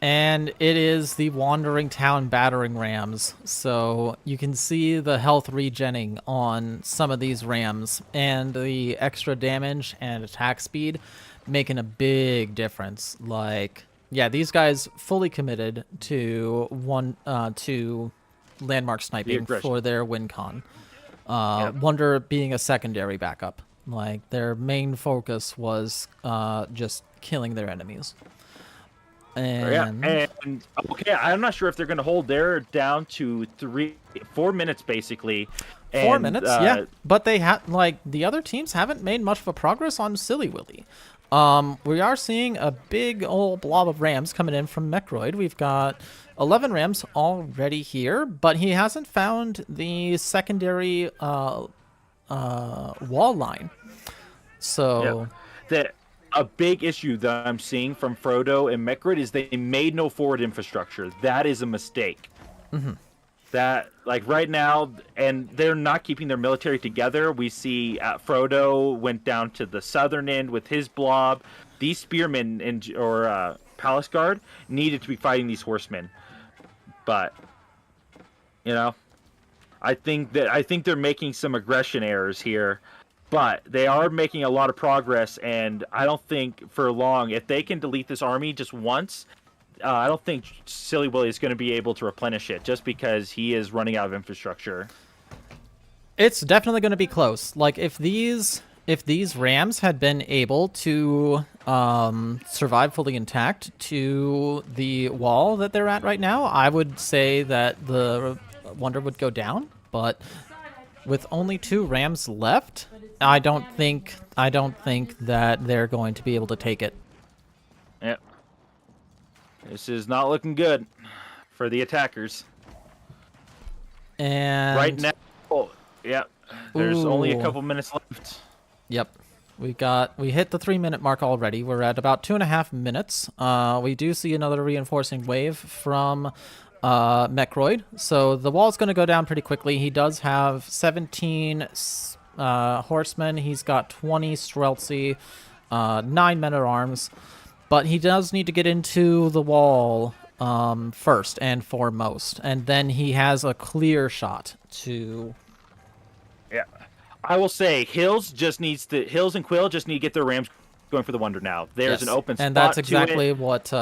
And it is the Wandering Town Battering Rams, so you can see the health regenning on some of these Rams, and the extra damage and attack speed making a big difference. Like, these guys fully committed to landmark sniping for their win con. Wonder being a secondary backup. Like, their main focus was just killing their enemies. And I'm not sure if they're going to hold. They're down to 4 minutes basically. 4 minutes, but they the other teams haven't made much of a progress on Silly Willy. We are seeing a big old blob of Rams coming in from Mechroid. We've got 11 Rams already here, but he hasn't found the secondary wall line. So a big issue that I'm seeing from Frodo and Mechroid is they made no forward infrastructure. That is a mistake. That, like, right now, and they're not keeping their military together. We see Frodo went down to the southern end with his blob. These spearmen or palace guard needed to be fighting these horsemen. But, I think they're making some aggression errors here. But they are making a lot of progress, and I don't think for long, if they can delete this army just once, I don't think Silly Willy is going to be able to replenish it, just because he is running out of infrastructure. It's definitely going to be close. Like, if if these rams had been able to survive fully intact to the wall that they're at right now, I would say that the wonder would go down. But with only 2 rams left, I don't think that they're going to be able to take it. Yep. This is not looking good for the attackers. And right now, yeah, there's only a Ooh. couple minutes left. Yep. We hit the 3-minute mark already. We're at about 2.5 minutes. We do see another reinforcing wave from Mechroid. So the wall's going to go down pretty quickly. He does have 17 horsemen. He's got 20 Streltsy, 9 men-at-arms. But he does need to get into the wall first and foremost. And then he has a clear shot to... Yeah. I will say, Hills and Quill just need to get their rams going for the wonder now. There's an open spot. And that's to exactly it. what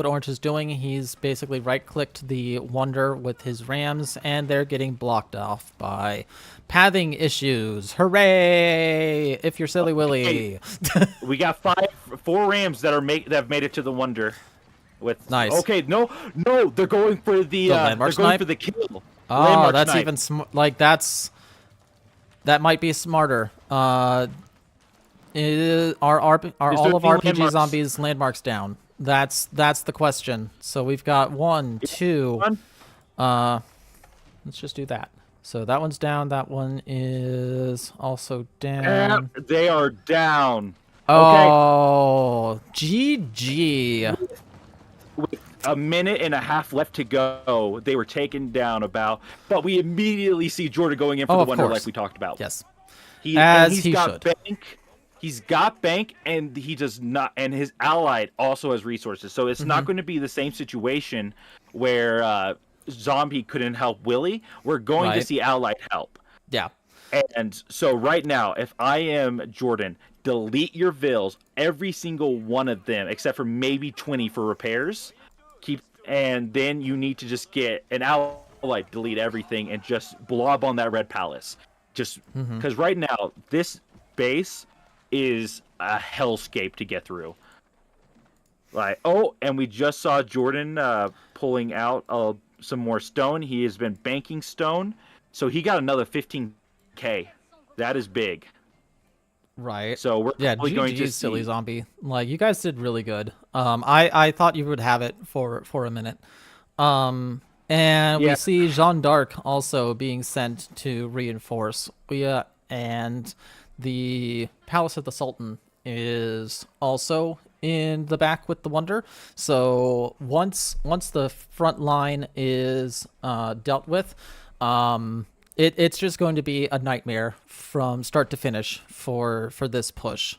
Orange is doing. He's basically right-clicked the wonder with his rams, and they're getting blocked off by pathing issues. Hooray! If you're silly Willy. We got 4 rams that have made it to the wonder. With Nice. Okay, no, they're going for the landmark snipe? for the kill. Oh, Landmark that's snipe. even that might be smarter. Are all of RPG landmarks? zombies landmarks down? That's the question. So we've got 1, 2. Let's just do that. So that one's down. That one is also down. They are down. Oh, GG. With a minute and a half left to go, they were taken down but we immediately see Jordan going in for the wonder like we talked about. Yes. He's he got should. bank. He's got bank, and he does not, and his allied also has resources. So it's not going to be the same situation where Zombie couldn't help Willy. We're going to see allied help. Yeah. And so right now, if I am Jordan, delete your vills, every single one of them, except for maybe 20 for repairs. And then you need to just get an allied, delete everything, and just blob on that red palace. Just because right now, this base is a hellscape to get through. And we just saw Jordan pulling out some more stone. He has been banking stone, so he got another 15k. That is big. Right. So we're probably going to silly zombie. Like, you guys did really good. I thought you would have it for a minute. And we see Jeanne d'Arc also being sent to reinforce. And the Palace of the Sultan is also in the back with the wonder. So once the front line is dealt with, it's just going to be a nightmare from start to finish for this push.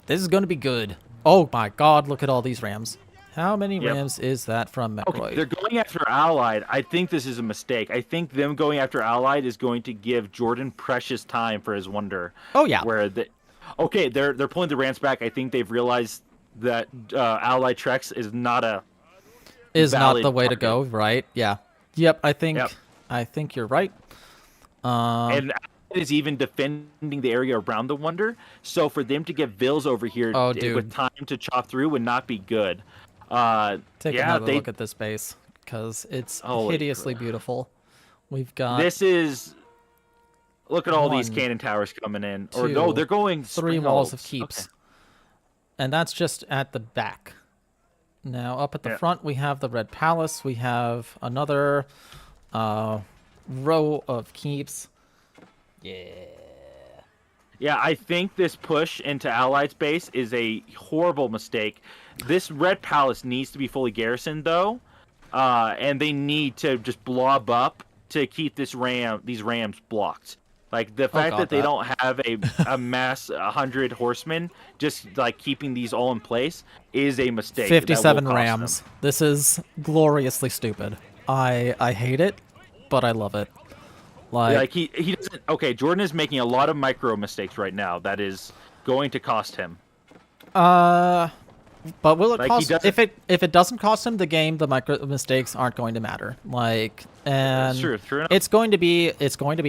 This is going to be good. Oh my God! Look at all these rams. How many rams is that from Mechroid? Okay, they're going after Allied. I think this is a mistake. I think them going after Allied is going to give Jordan precious time for his wonder. Oh yeah. They're pulling the rams back. I think they've realized that Allied Trex is not the way to go, right? Yeah. Yep. I think you're right. And is even defending the area around the wonder. So for them to get vills over here with time to chop through would not be good. Take another look at this base because it's hideously beautiful. We've got look at all these cannon towers coming in. They're going 3 walls of keeps. Okay. And that's just at the back. Now up at the front we have the Red Palace. We have another row of keeps. Yeah, I think this push into Allied's base is a horrible mistake. This Red Palace needs to be fully garrisoned, though, and they need to just blob up to keep these rams blocked. Like, the fact that they don't have a mass 100 horsemen, just, like, keeping these all in place is a mistake. 57 rams. Them. This is gloriously stupid. I hate it, but I love it. He doesn't. Okay, Jordan is making a lot of micro mistakes right now. That is going to cost him. But will it Like, cost? If it doesn't cost him the game, the micro mistakes aren't going to matter. Like, and That's true. True enough. it's going to be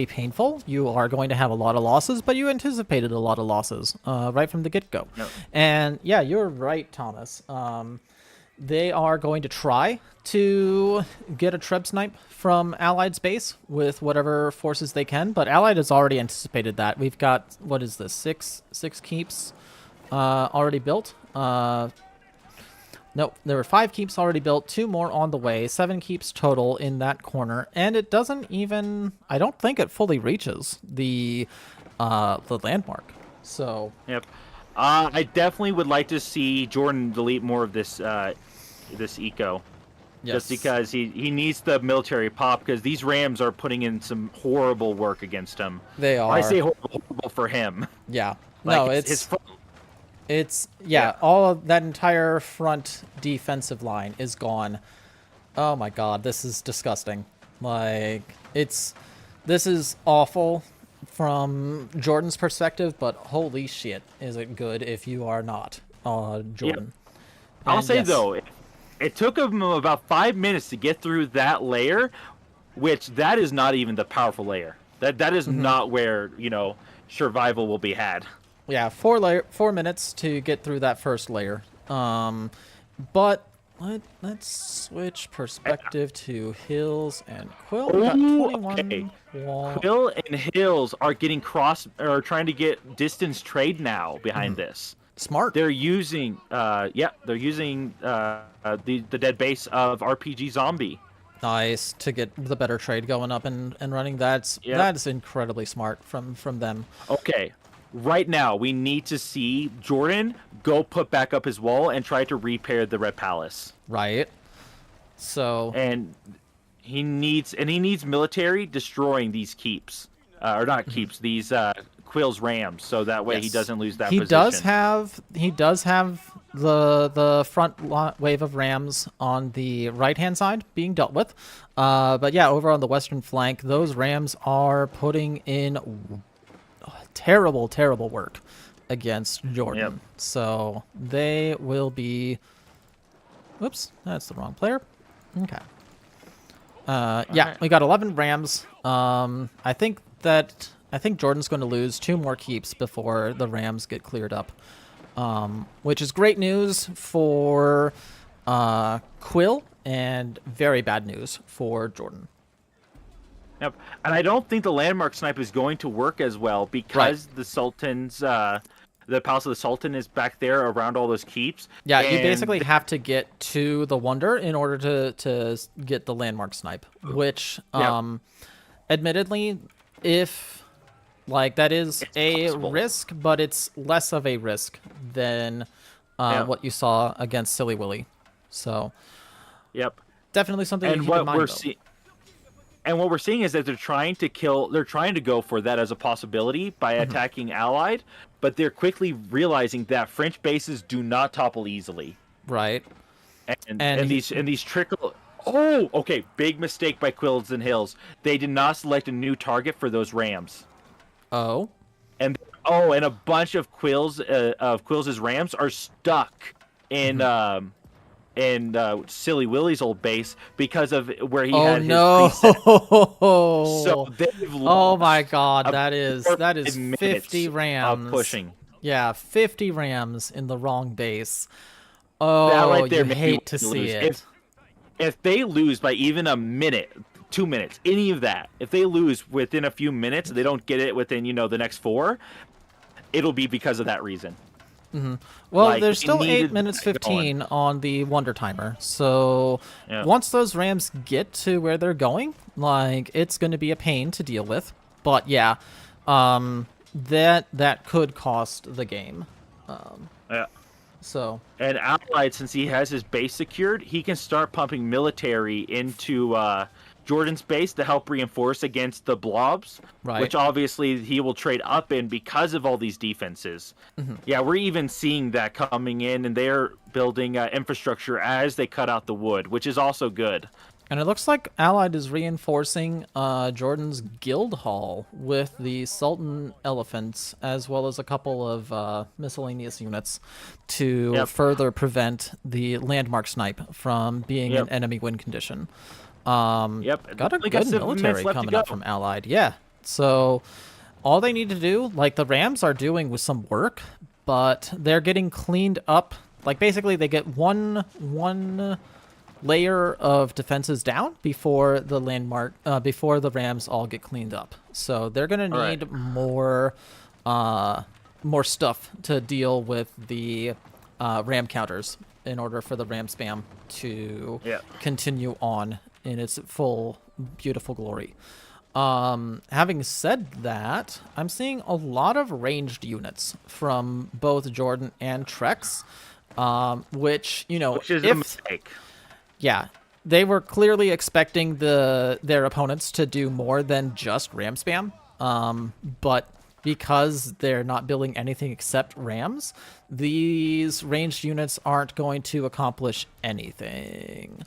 painful. You are going to have a lot of losses, but you anticipated a lot of losses right from the get-go. Yep. And yeah, you're right, Thomas. They are going to try to get a Treb snipe from Allied's base with whatever forces they can, but Allied has already anticipated that. We've got, what is this, six keeps already built. Nope, there were 5 keeps already built, 2 more on the way, 7 keeps total in that corner, and it doesn't even, I don't think it fully reaches the landmark. So Yep. I definitely would like to see Jordan delete more of this this eco. yes. Just because he needs the military pop, because these Rams are putting in some horrible work against him. They are. I say horrible for him. Yeah. Like, No, his yeah, all of that entire front defensive line is gone. Oh my god, this is disgusting. Like, this is awful from Jordan's perspective, but holy shit, is it good if you are not Jordan. I'll And say yes, though, it took him about 5 minutes to get through that layer, which that is not even the powerful layer. That is not where, survival will be had. yeah, 4 minutes to get through that first layer. But let's switch perspective to Hills and Quill. We got 21 okay. wall. Quill and Hills are getting trying to get distance trade now behind this. Smart. They're using the dead base of RPG Zombie. Nice to get the better trade going up and running. That's incredibly smart from them. Okay. Right now, we need to see Jordan go put back up his wall and try to repair the Red Palace. Right. So And he needs military destroying these keeps, or not keeps, these Quill's Rams, so that way he Yes. doesn't lose that he position. does have the front wave of Rams on the right hand side being dealt with. But yeah, over on the western flank, those Rams are putting in terrible work against Jordan. Yep. So they will be. Whoops, that's the wrong player. Okay. Yeah, we got 11 Rams. I think Jordan's going to lose 2 more keeps before the Rams get cleared up, which is great news for Quill and very bad news for Jordan. Yep. And I don't think the landmark snipe is going to work as well because the Sultan's the Palace of the Sultan is back there around all those keeps. Yeah, you basically have to get to the Wonder in order to get the landmark snipe, which admittedly, if that is a risk, but it's less of a risk than what you saw against Silly Willy. So definitely something to keep in mind, though. And what we're seeing is that they're trying to go for that as a possibility by attacking Allied, but they're quickly realizing that French bases do not topple easily. Right. And these trickle. Oh, okay. Big mistake by Quills and Hills. They did not select a new target for those Rams. Oh. And a bunch of Quills' Rams are stuck in Silly Willy's old base because of where he had his preset. So they've lost. Oh my god, that is 50 of Rams. pushing. Yeah, 50 Rams in the wrong base. Oh, That right there you made hate me to see lose. it. If they lose by even a minute, 2 minutes, any of that, if they lose within a few minutes, they don't get it within the next 4, it'll be because of that reason. Well, there's still 8 minutes 15 on the Wonder Timer. So once those Rams get to where they're going, it's going to be a pain to deal with. But yeah, that could cost the game. So. And Allied, since he has his base secured, he can start pumping military into Jordan's base to help reinforce against the blobs, which obviously he will trade up in because of all these defenses. Yeah, we're even seeing that coming in, and they're building infrastructure as they cut out the wood, which is also good. And it looks like Allied is reinforcing Jordan's guild hall with the Sultan elephants, as well as a couple of miscellaneous units to further prevent the landmark snipe from being an enemy win condition. Got a good military coming up from Allied. Yeah. So all they need to do, like the Rams are doing with some work, but they're getting cleaned up. Like basically they get one layer of defenses down before the before the Rams all get cleaned up. So they're gonna need more stuff to deal with the Ram counters in order for the Ram spam to continue on in its full beautiful glory. Having said that, I'm seeing a lot of ranged units from both Jordan and Trex, which is a mistake. Yeah, they were clearly expecting their opponents to do more than just Ram spam, but because they're not building anything except Rams, these ranged units aren't going to accomplish anything.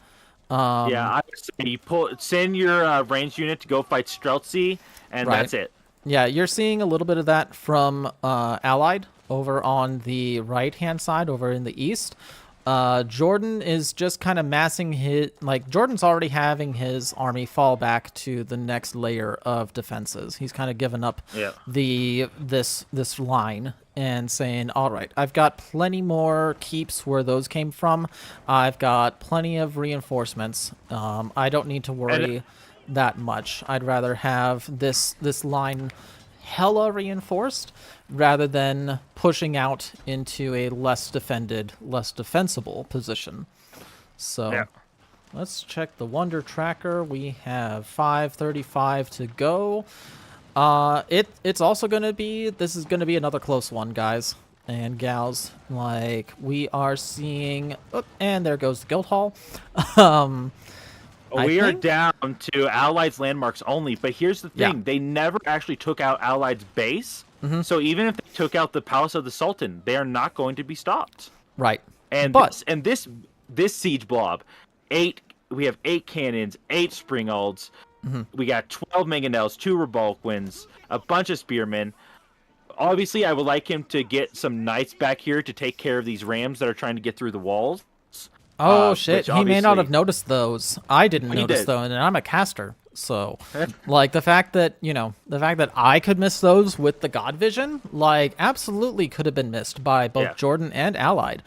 I would say send your ranged unit to go fight Streltsy, and that's it. Yeah, you're seeing a little bit of that from Allied over on the right-hand side, over in the east. Jordan is just kind of massing Jordan's already having his army fall back to the next layer of defenses. He's kind of given up this line and saying, all right, I've got plenty more keeps where those came from. I've got plenty of reinforcements. I don't need to worry that much. I'd rather have this line hella reinforced rather than pushing out into a less defended, less defensible position. So let's check the Wonder Tracker. We have 5:35 to go. It's also this is gonna be another close one, guys and gals. Like, we are seeing, and there goes the guild hall. We are down to Allied's landmarks only, but here's the thing. They never actually took out Allied's base, so even if they took out the Palace of the Sultan, they are not going to be stopped. Right. And this siege blob, we have 8 cannons, 8 springalds, we got 12 mangonels, 2 rebalquins, a bunch of spearmen. Obviously, I would like him to get some knights back here to take care of these rams that are trying to get through the walls. Oh shit, he may not have noticed those. I didn't notice those, and I'm a caster. So, like, the fact that I could miss those with the God Vision, like, absolutely could have been missed by both Jordan and Allied.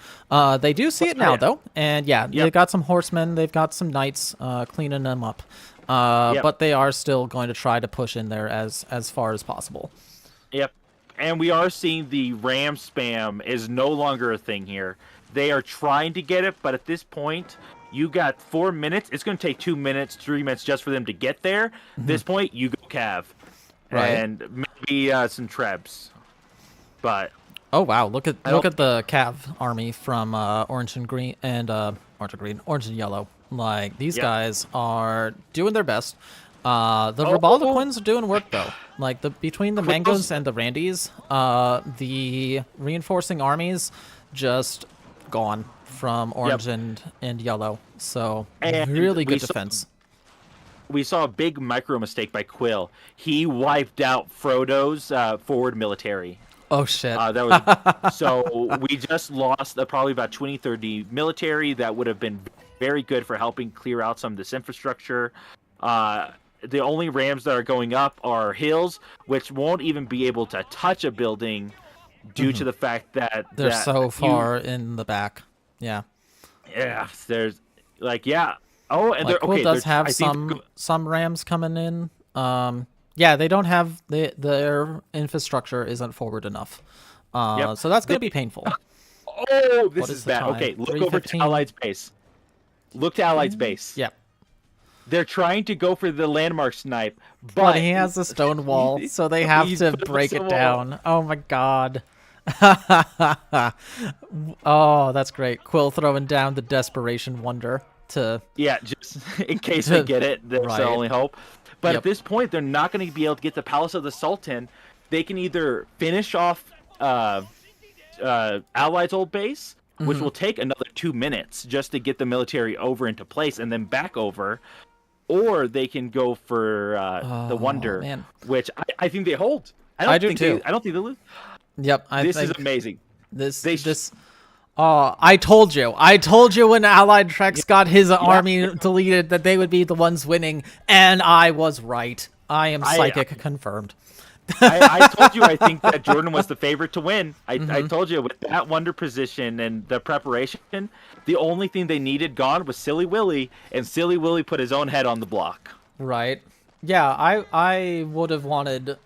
They do see it now, though, and they've got some horsemen, they've got some knights cleaning them up. But they are still going to try to push in there as far as possible. Yep, and we are seeing the ram spam is no longer a thing here. They are trying to get it, but at this point, you got 4 minutes. It's going to take 2 minutes, 3 minutes just for them to get there. At this point, you go Cav. And maybe some Trebs. But oh wow, look at the Cav army from orange and green and orange and yellow. Like, these guys are doing their best. The Rebaldaquins are doing work though. Like, between the Mangos and the Randys, the reinforcing armies just gone from orange and yellow. So really good defense. We saw a big micro mistake by Quill. He wiped out Frodo's forward military. Oh shit. So we just lost probably about 20-30 military that would have been very good for helping clear out some of this infrastructure. The only rams that are going up are hills, which won't even be able to touch a building due to the fact that they're so far in the back. Yeah. Yeah. There's Oh, and Quill does have some rams coming in. They don't have their infrastructure isn't forward enough. So that's going to be painful. Oh, this is bad. Okay, look over to Allied's base. Look to Allied's base. Yep. They're trying to go for the landmark snipe, but he has a stone wall, so they have to break it down. Oh my god. Oh, that's great. Quill throwing down the desperation wonder to... Yeah, just in case they get it. That's the only hope. But at this point, they're not going to be able to get the Palace of the Sultan. They can either finish off Allied's old base, which will take another 2 minutes just to get the military over into place and then back over. Or they can go for the Wonder, man. which I think they hold. I do too. I don't think they lose. Yep. This is amazing. I told you. I told you when Allied Trex got his army deleted that they would be the ones winning, and I was right. I am psychic confirmed. I told you I think that Jordan was the favorite to win. I told you with that Wonder position and the preparation, the only thing they needed gone was Silly Willy, and Silly Willy put his own head on the block. Right. Yeah, I would have wanted,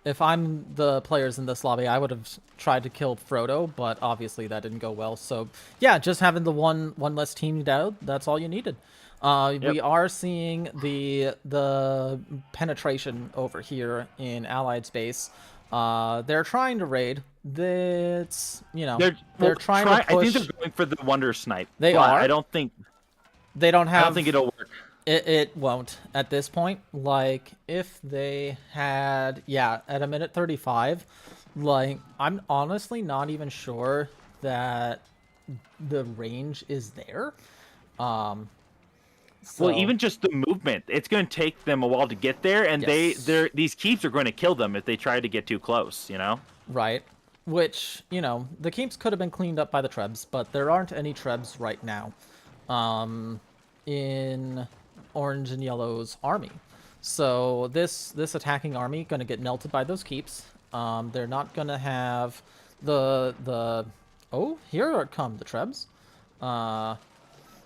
if I'm the players in this lobby, I would have tried to kill Frodo, but obviously that didn't go well. So, yeah, just having the one less team down, that's all you needed. We are seeing the penetration over here in Allied space. They're trying to raid. That's they're trying to push. I think they're going for the Wonder Snipe. They are. I don't think they don't have. I don't think it'll work. It won't at this point. Like if they had, at a minute 35, like I'm honestly not even sure that the range is there. Well, even just the movement, it's going to take them a while to get there, and these keeps are going to kill them if they try to get too close, Right. Which, the keeps could have been cleaned up by the Trebs, but there aren't any Trebs right now in Orange and Yellow's army. So this attacking army going to get melted by those keeps. They're not going to have the oh, here come the Trebs.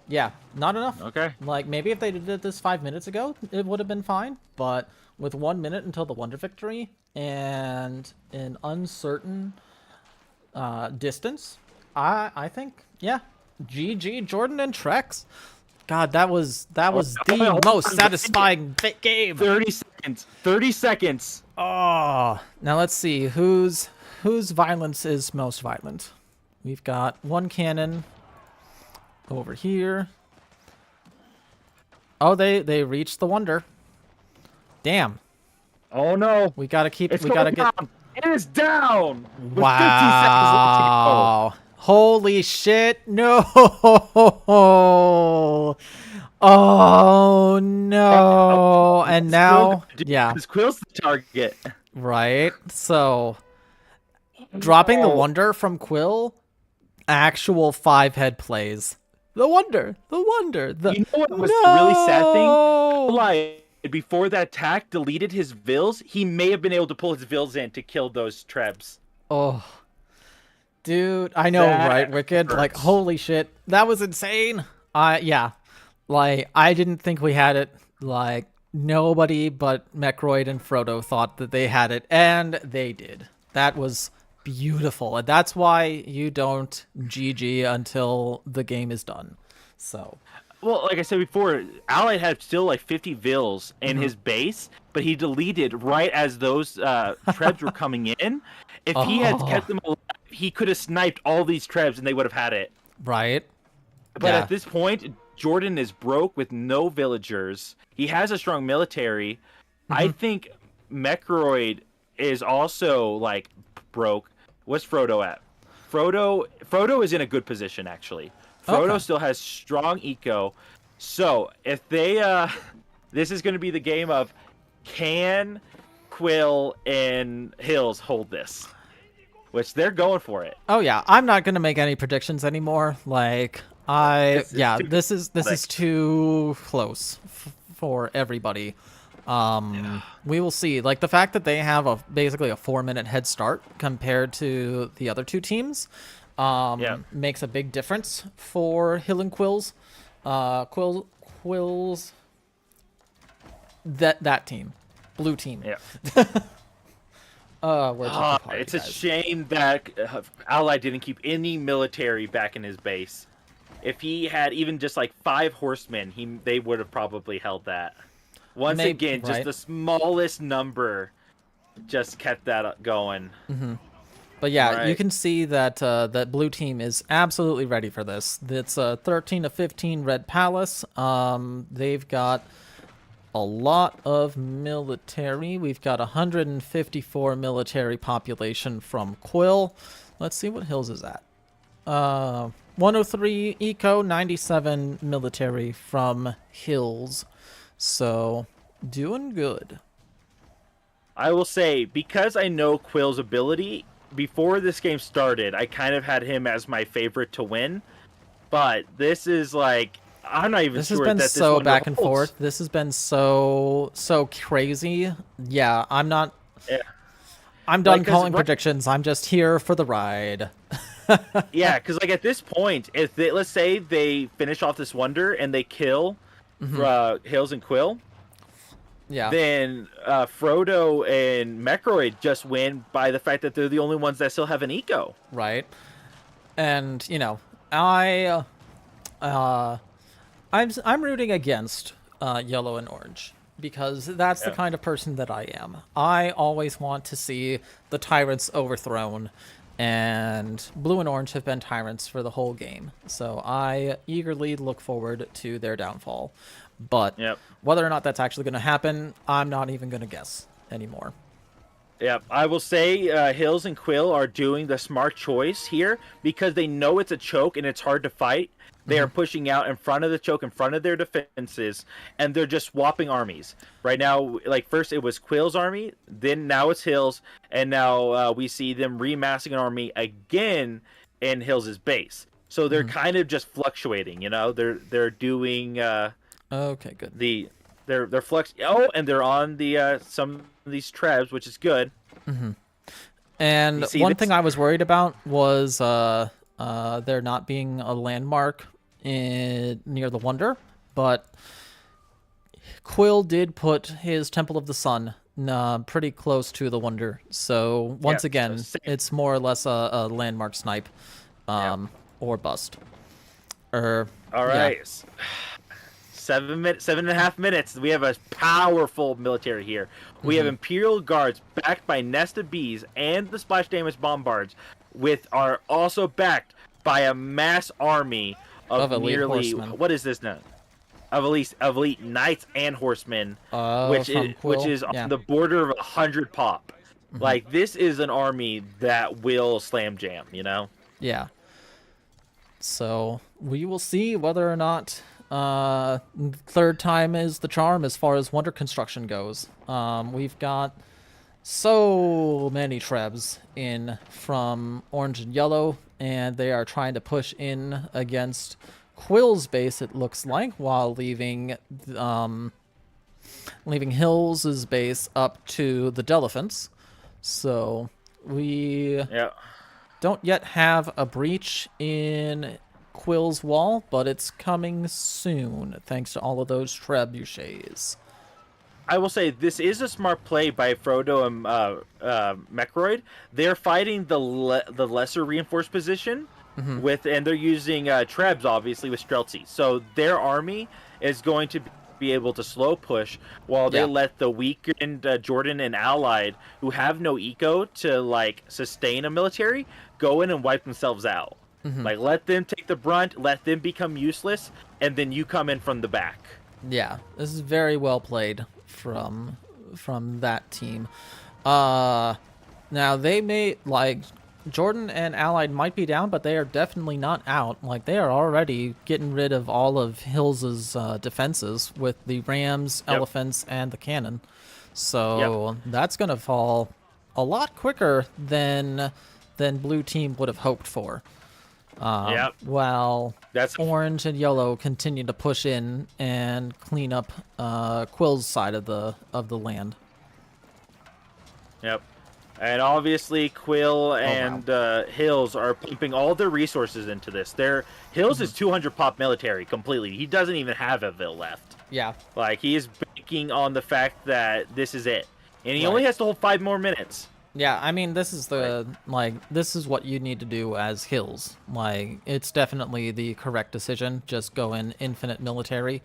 Yeah, not enough. Okay. Like, maybe if they did this 5 minutes ago, it would have been fine. But with 1 minute until the Wonder Victory and an uncertain distance, I think, GG, Jordan and Trex. God, that was the most satisfying game. 30 seconds. 30 seconds. Oh, now let's see. Whose violence is most violent? We've got one cannon over here. Oh, they reached the Wonder. Damn. Oh no. We gotta keep. It is down. Wow. Holy shit. No. Oh no. And now, This Quill's the target. Right. So dropping the Wonder from Quill, actual 5-head plays. The Wonder. You know what was the really sad thing? Like, before that attack deleted his Vills, he may have been able to pull his Vills in to kill those Trebs. Oh. Dude, I know, right, Wicked? Hurts. Like, holy shit. That was insane. Like, I didn't think we had it. Like, nobody but Mechroid and Frodo thought that they had it, and they did. That was beautiful, and that's why you don't GG until the game is done. So, well, like I said before, Allied had still like 50 Vills in his base, but he deleted right as those Trebs were coming in. If he had kept them alive, he could have sniped all these Trebs and they would have had it. Right. But at this point, Jordan is broke with no villagers. He has a strong military. I think Mechroid is also like broke. What's Frodo at? Frodo is in a good position actually. Frodo still has strong eco. So if they this is going to be the game of can Quill and Hills hold this, which they're going for it. Oh yeah, I'm not going to make any predictions anymore. Like this is too close for everybody. We will see. Like the fact that they have basically a 4-minute head start compared to the other two teams makes a big difference for Hill and Quills. Quills that team. Blue team. Yeah. It's a shame that Allied didn't keep any military back in his base. If he had even just like 5 horsemen, they would have probably held that. Once again, just the smallest number just kept that going. But yeah, you can see that that blue team is absolutely ready for this. It's a 13 to 15 Red Palace. They've got a lot of military. We've got 154 military population from Quill. Let's see what Hills is at. 103 eco, 97 military from Hills. So, doing good. I will say, because I know Quill's ability, before this game started, I kind of had him as my favorite to win. But this is like, I'm not even This has sure been that so this back and holds. forth. This has been so crazy. Yeah, I'm not. Yeah. I'm done Like, 'cause calling right- predictions. I'm just here for the ride. Yeah, because like at this point, if they, let's say they finish off this wonder and they kill Hills and Quill, Yeah. then Frodo and Mecroid just win by the fact that they're the only ones that still have an eco. Right. And I'm rooting against yellow and orange because that's the kind of person that I am. I always want to see the tyrants overthrown, and blue and orange have been tyrants for the whole game. So I eagerly look forward to their downfall. But whether or not that's actually going to happen, I'm not even going to guess anymore. Yeah, I will say Hills and Quill are doing the smart choice here because they know it's a choke and it's hard to fight. They are pushing out in front of the choke, in front of their defenses, and they're just swapping armies. Right now, like first it was Quill's army, then now it's Hills, and now we see them remassing an army again in Hills' base. So they're kind of just fluctuating, you know? They're doing Okay, good. they're flex. Oh, and they're on the some of these trebs, which is good. And one this? thing I was worried about was there not being a landmark near the Wonder, but Quill did put his Temple of the Sun pretty close to the Wonder. So once again, it's more or less a landmark snipe or bust. All right. Yeah. 7.5 minutes. We have a powerful military here. We have Imperial Guards backed by Nest of Bees and the Splash Damage Bombards, are also backed by a mass army of nearly horsemen. What is this now? Of elite knights and horsemen, which is on the border of 100 pop. Like this is an army that will slam jam. You know. Yeah. So we will see whether or not third time is the charm as far as wonder construction goes. We've got so many trebs in from orange and yellow, and they are trying to push in against Quill's base, it looks like, while leaving Hills' base up to the Delephants. So we don't yet have a breach in Quill's wall, but it's coming soon, thanks to all of those trebuchets. I will say this is a smart play by Frodo and Mecroid. They're fighting the lesser reinforced position and they're using trebs obviously with Streltsy. So their army is going to be able to slow push while they let the weakened Jordan and Allied, who have no eco to like sustain a military, go in and wipe themselves out. Like let them take the brunt, let them become useless, and then you come in from the back. Yeah, this is very well played from that team. Now they may Jordan and Allied might be down, but they are definitely not out. Like they are already getting rid of all of Hills' defenses with the rams, elephants, and the cannon. So that's gonna fall a lot quicker than blue team would have hoped for. While orange and yellow continue to push in and clean up Quill's side of the land. Yep. And obviously Quill and Hills are pumping all their resources into this. Hills is 200 pop military completely. He doesn't even have a Vil left. Yeah. Like he is banking on the fact that this is it. And he only has to hold 5 more minutes. Yeah, I mean, this is this is what you need to do as Hills. Like, it's definitely the correct decision. Just go in infinite military.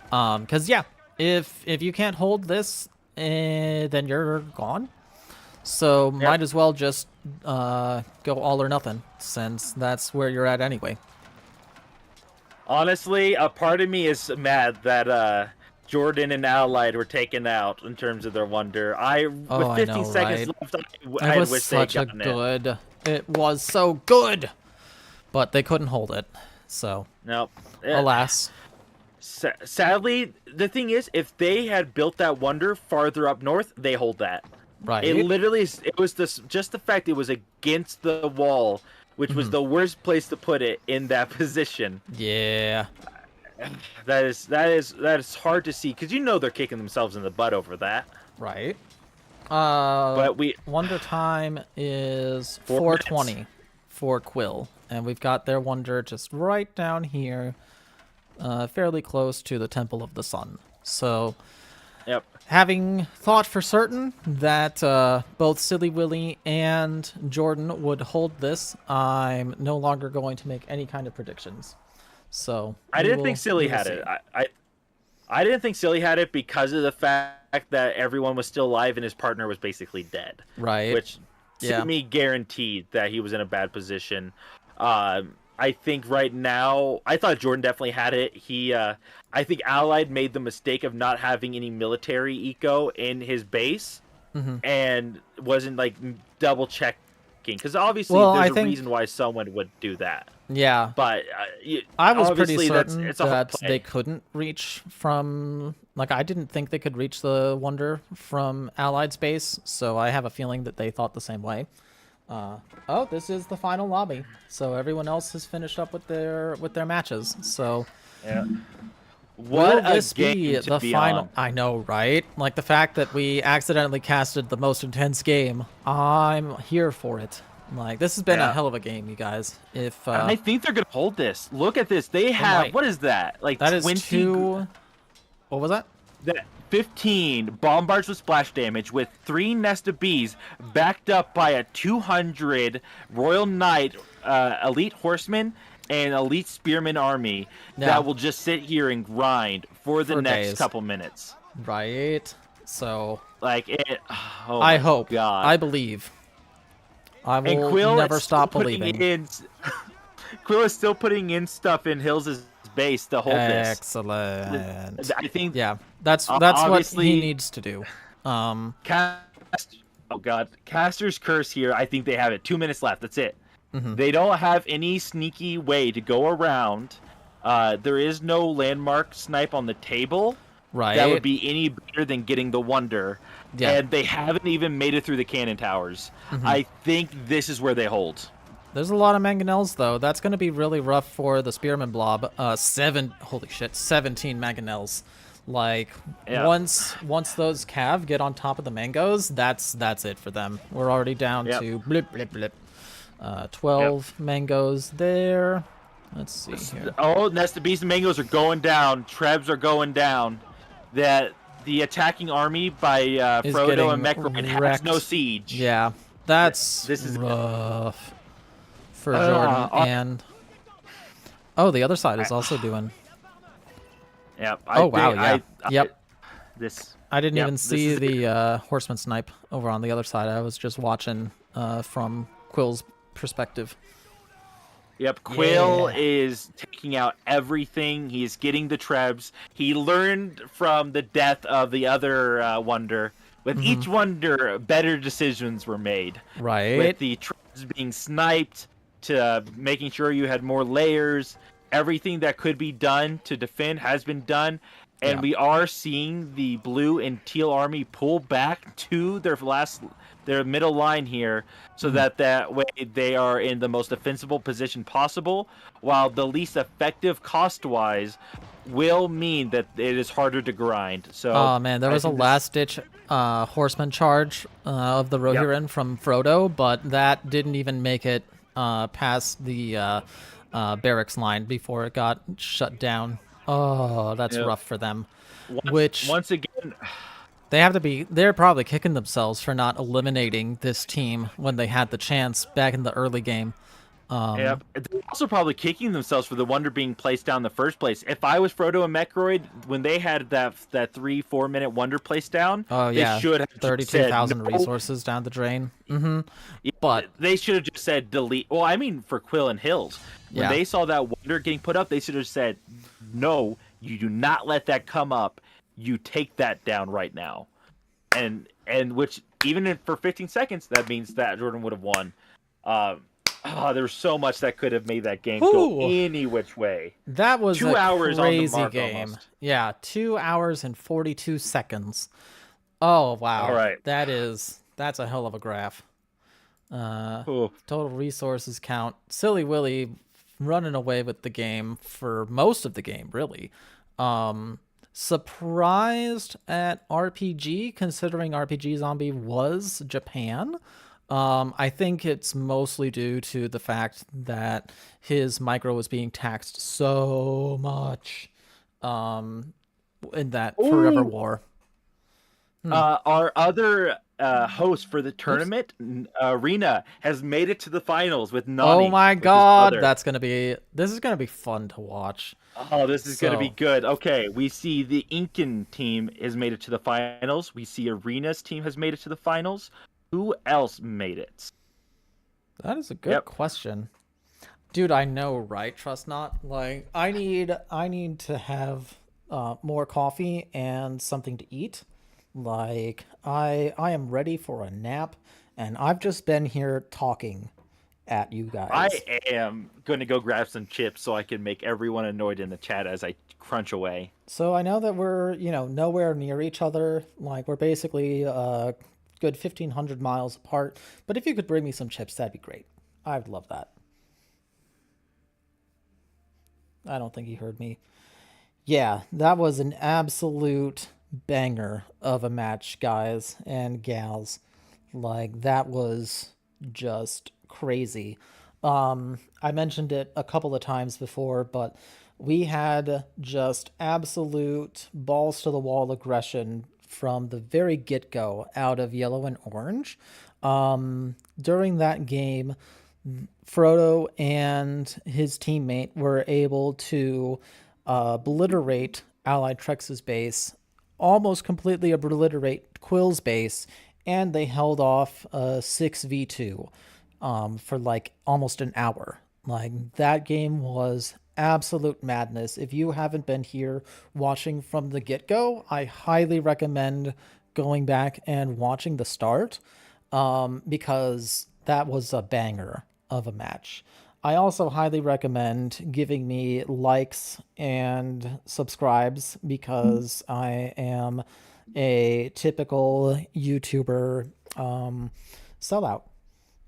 Because, if you can't hold this, then you're gone. So, might as well just go all or nothing, since that's where you're at anyway. Honestly, a part of me is mad that Jordan and Allied were taken out in terms of their wonder. With 15 seconds left, I wish they had gotten it. It was so good, but they couldn't hold it. So, Nope. alas. Sadly, the thing is, if they had built that wonder farther up north, they hold that. Right. It literally, it was just the fact it was against the wall, which was the worst place to put it in that position. Yeah. That is hard to see because they're kicking themselves in the butt over that. Right. But Wonder time is 4:20 for Quill, and we've got their wonder just right down here, fairly close to the Temple of the Sun. So, yep. Having thought for certain that both Silly Willy and Jordan would hold this, I'm no longer going to make any kind of predictions. So I didn't think Silly had it. I didn't think Silly had it because of the fact that everyone was still alive and his partner was basically dead. Right. Which to me guaranteed that he was in a bad position. I think right now, I thought Jordan definitely had it. I think Allied made the mistake of not having any military eco in his base and wasn't like double checking because obviously there's a reason why someone would do that. Yeah, but I was pretty certain that they couldn't reach from. Like, I didn't think they could reach the wonder from Allied's base, so I have a feeling that they thought the same way. Oh, this is the final lobby, so everyone else has finished up with their matches. So, yeah. Will this be the final? I know, right? Like the fact that we accidentally casted the most intense game. I'm here for it. Like, this has been a hell of a game, you guys. I think they're gonna hold this. Look at this. They have what is that? Like that is 2. What was that? That 15 bombards with splash damage with 3 Nest of Bees backed up by a 200 Royal Knight, Elite Horseman, and Elite Spearman army that will just sit here and grind for the next couple minutes. Right. So, like it. Oh I hope. God. I believe. I will never stop believing. Quill is still putting in stuff in Hills' base to hold this. Excellent. I think. Yeah, that's what he needs to do. Oh God, Caster's Curse here. I think they have it. 2 minutes left. That's it. They don't have any sneaky way to go around. There is no landmark snipe on the table. Right. That would be any better than getting the wonder. Yeah. And they haven't even made it through the cannon towers. I think this is where they hold. There's a lot of mangonels, though. That's going to be really rough for the Spearman blob. 17 mangonels. Like, once those cav get on top of the mangoes, that's it for them. We're already down to blip, blip, blip. 12 mangoes there. Let's see here. Oh, Nest of Bees and mangoes are going down. Trebs are going down. That the attacking army by Frodo and Mecroid has no siege. Yeah, this is rough for Jordan. And the other side is also doing. Yep. Wow. Yep. I didn't even see see the horseman snipe over on the other side. I was just watching from Quill's perspective. Yep, Quill is taking out everything. He's getting the trebs. He learned from the death of the other wonder. With each wonder, better decisions were made. Right. With the trebs being sniped, to making sure you had more layers. Everything that could be done to defend has been done. And we are seeing the blue and teal army pull back to their middle line here, so that way they are in the most defensible position possible, while the least effective cost-wise will mean that it is harder to grind. So, oh man, there was a last-ditch horseman charge of the Rohirrim from Frodo, but that didn't even make it past the barracks line before it got shut down. Oh, that's rough for them. Once again, they're probably kicking themselves for not eliminating this team when they had the chance back in the early game. They're also probably kicking themselves for the wonder being placed down in the first place. If I was Frodo and Mecroid, when they had that 3-4 minute wonder placed down, they should have 32,000 resources down the drain. But they should have just said delete. Well, I mean for Quill and Hills, when they saw that wonder getting put up, they should have said, "No, you do not let that come up. You take that down right now." And which even for 15 seconds, that means that Jordan would have won. Oh, there's so much that could have made that game go Whew. any which way. That was 2 a hours on the crazy mark game. almost. Yeah, 2 hours and 42 seconds. Oh, All wow. right. That's a hell of a graph. Ooh. Total resources count. Silly Willy running away with the game for most of the game, really. Surprised at RPG, considering RPG Zombie was Japan. I think it's mostly due to the fact that his micro was being taxed so much in that Forever Ooh. War. Our other host for the Oops. tournament, Arena, has made it to the finals with Oh Nani, my with his god, brother. this is gonna be fun to watch. Oh, this is going to be So, good. Okay, we see the Incan team has made it to the finals. We see Arena's team has made it to the finals. Who else made it? that is a good Yep. question. Dude, I know, right? Trust not. Like, I need to have more coffee and something to eat. Like, I am ready for a nap, and I've just been here talking at you I guys. am going to go grab some chips so I can make everyone annoyed in the chat as I crunch away. So I know that we're, nowhere near each other. Like, we're basically good 1,500 miles apart. But if you could bring me some chips, that'd be great. I'd love that. I don't think he heard me. Yeah, that was an absolute banger of a match, guys and gals. Like, that was just crazy. I mentioned it a couple of times before, but we had just absolute balls to the wall aggression from the very get go out of yellow and orange. During that game, Frodo and his teammate were able to obliterate Allied Trex's base, almost completely obliterate Quill's base, and they held off a 6v2 for like almost an hour. Like, that game was absolute madness. If you haven't been here watching from the get go, I highly recommend going back and watching the start because that was a banger of a match. I also highly recommend giving me likes and subscribes because I am a typical YouTuber sellout,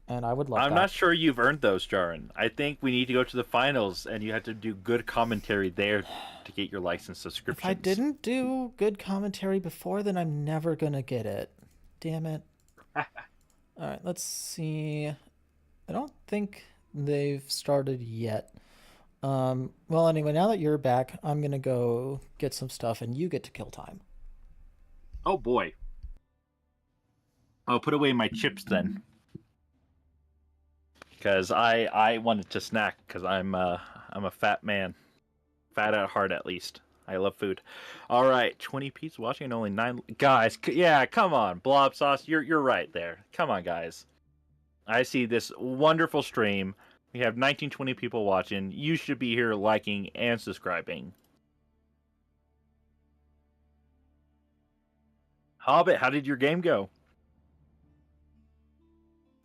and I would love I'm that. not sure you've earned those, Jaren. I think we need to go to the finals and you have to do good commentary there to get your license If I subscriptions. didn't do good commentary before, then I'm never gonna get it. Damn it. All right, let's see. I don't think they've started yet. Well, anyway, now that you're back, I'm gonna go get some stuff, and you get to kill time. Oh boy. I'll put away my chips then. Because I wanted to snack because I'm a fat man. Fat at heart, at least. I love food. All right, 20 people watching and only 9 guys. Yeah, come on, Blob Sauce. You're right there. Come on, guys. I see this wonderful stream. We have 19, 20 people watching. You should be here liking and subscribing. Hobbit, how did your game go?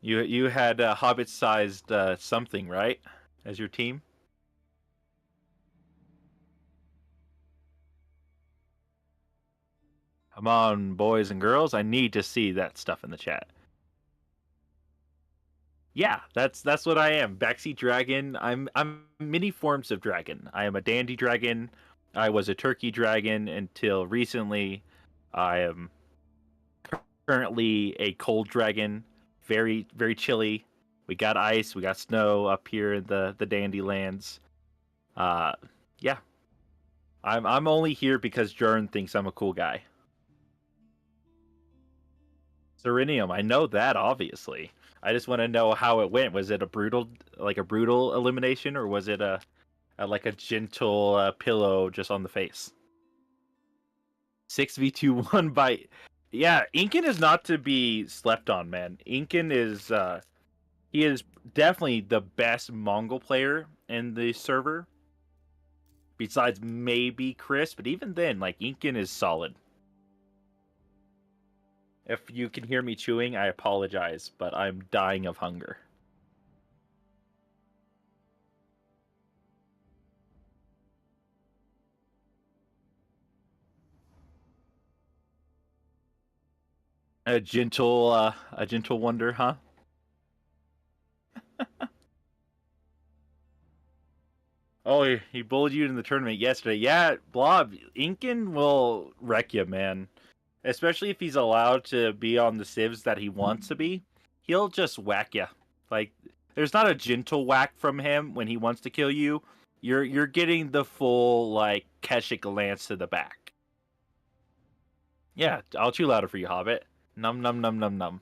You had Hobbit-sized something, right? As your team? Come on, boys and girls. I need to see that stuff in the chat. Yeah, that's what I am. Backseat dragon. I'm many forms of dragon. I am a dandy dragon. I was a turkey dragon until recently. I am currently a cold dragon. Very very chilly. We got ice. We got snow up here in the dandy lands. Yeah. I'm only here because Jern thinks I'm a cool guy. Serenium, I know that obviously. I just want to know how it went. Was it a brutal elimination, or was it a like a gentle pillow just on the face? 6v2 one by. Yeah, Incan is not to be slept on, man. Incan is he is definitely the best Mongol player in the server. Besides maybe Chris, but even then, like, Incan is solid. If you can hear me chewing, I apologize, but I'm dying of hunger. A gentle wonder, huh? Oh, he bullied you in the tournament yesterday. Yeah, Blob, Inkin will wreck you, man. Especially if he's allowed to be on the civs that he wants to be. He'll just whack you. Like, there's not a gentle whack from him when he wants to kill you. You're getting the full, like, Keshik lance to the back. Yeah, I'll chew louder for you, Hobbit. Num num num num num.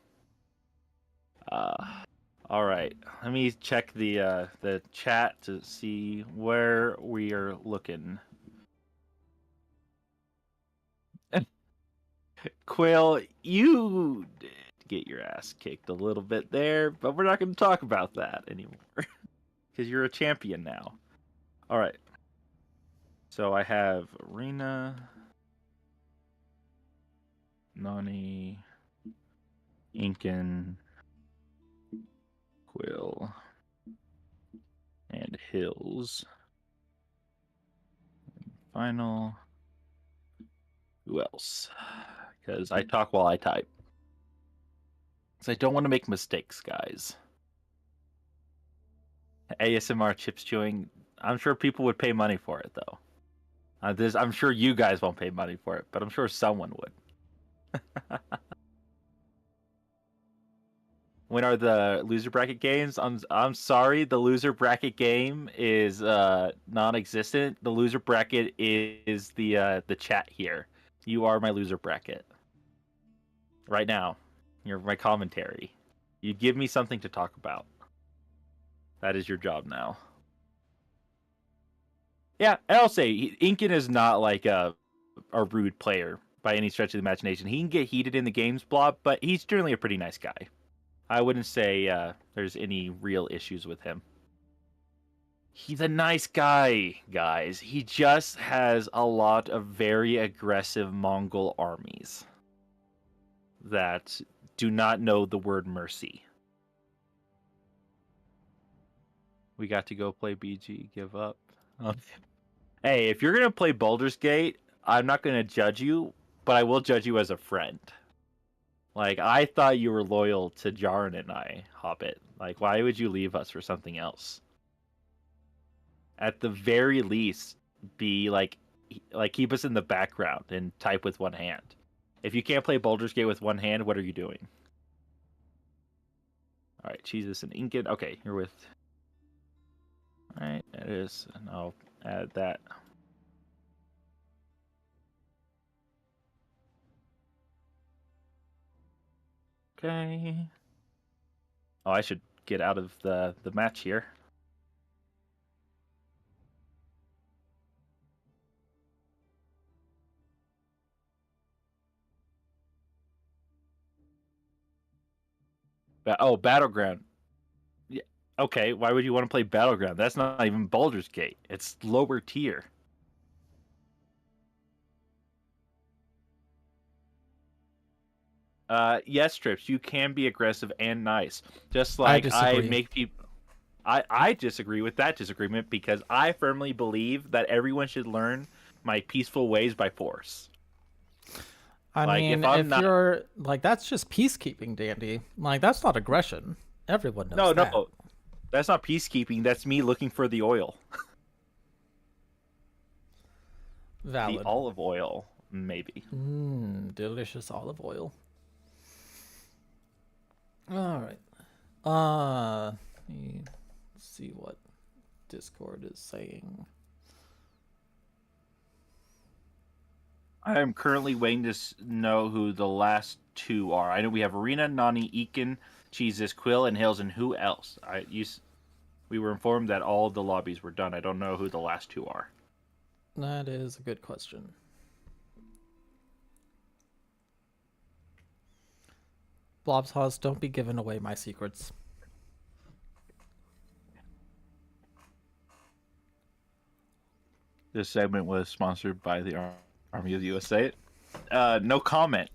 All right. Let me check the chat to see where we are looking. Quill, you did get your ass kicked a little bit there, but we're not going to talk about that anymore because you're a champion now. All right. So I have Arena, Nani, Incan, Quill, and Hills. Final. Who else? Because I talk while I type. Because I don't want to make mistakes, guys. ASMR chips chewing. I'm sure people would pay money for it, though. I'm sure you guys won't pay money for it, but I'm sure someone would. When are the loser bracket games? I'm sorry, the loser bracket game is non-existent. The loser bracket is the chat here. You are my loser bracket. Right now. You're my commentary. You give me something to talk about. That is your job now. Yeah, I'll say Inkin is not like a rude player by any stretch of the imagination. He can get heated in the games, Blob, but he's generally a pretty nice guy. I wouldn't say there's any real issues with him. He's a nice guy, guys. He just has a lot of very aggressive Mongol armies that do not know the word mercy. We got to go play BG, give up. Hey, if you're going to play Baldur's Gate, I'm not going to judge you, but I will judge you as a friend. Like, I thought you were loyal to Jaren and I, Hobbit. Like, why would you leave us for something else? At the very least, be like keep us in the background and type with one hand. If you can't play Baldur's Gate with one hand, what are you doing? All right, Jesus and Incan. Okay, you're with. All right, that is, and I'll add that. Okay. Oh, I should get out of the match here. Oh, Battleground. Yeah. Okay, why would you want to play Battleground? That's not even Baldur's Gate. It's lower tier. Yes, Trips, you can be aggressive and nice. Just like I make people. I disagree with that disagreement because I firmly believe that everyone should learn my peaceful ways by force. I mean, if you're like, that's just peacekeeping, Dandy. Like, that's not aggression. Everyone knows that. No, that's not peacekeeping. That's me looking for the oil. Valid. The olive oil, maybe. Delicious olive oil. All right. Let me see what Discord is saying. I am currently waiting to know who the last two are. I know we have Arena, Nani, Eakin, Jesus, Quill, and Hills, and who else? We were informed that all the lobbies were done. I don't know who the last two are. That is a good question. Blob's Haws, don't be giving away my secrets. This segment was sponsored by the Army of the USA. No comment.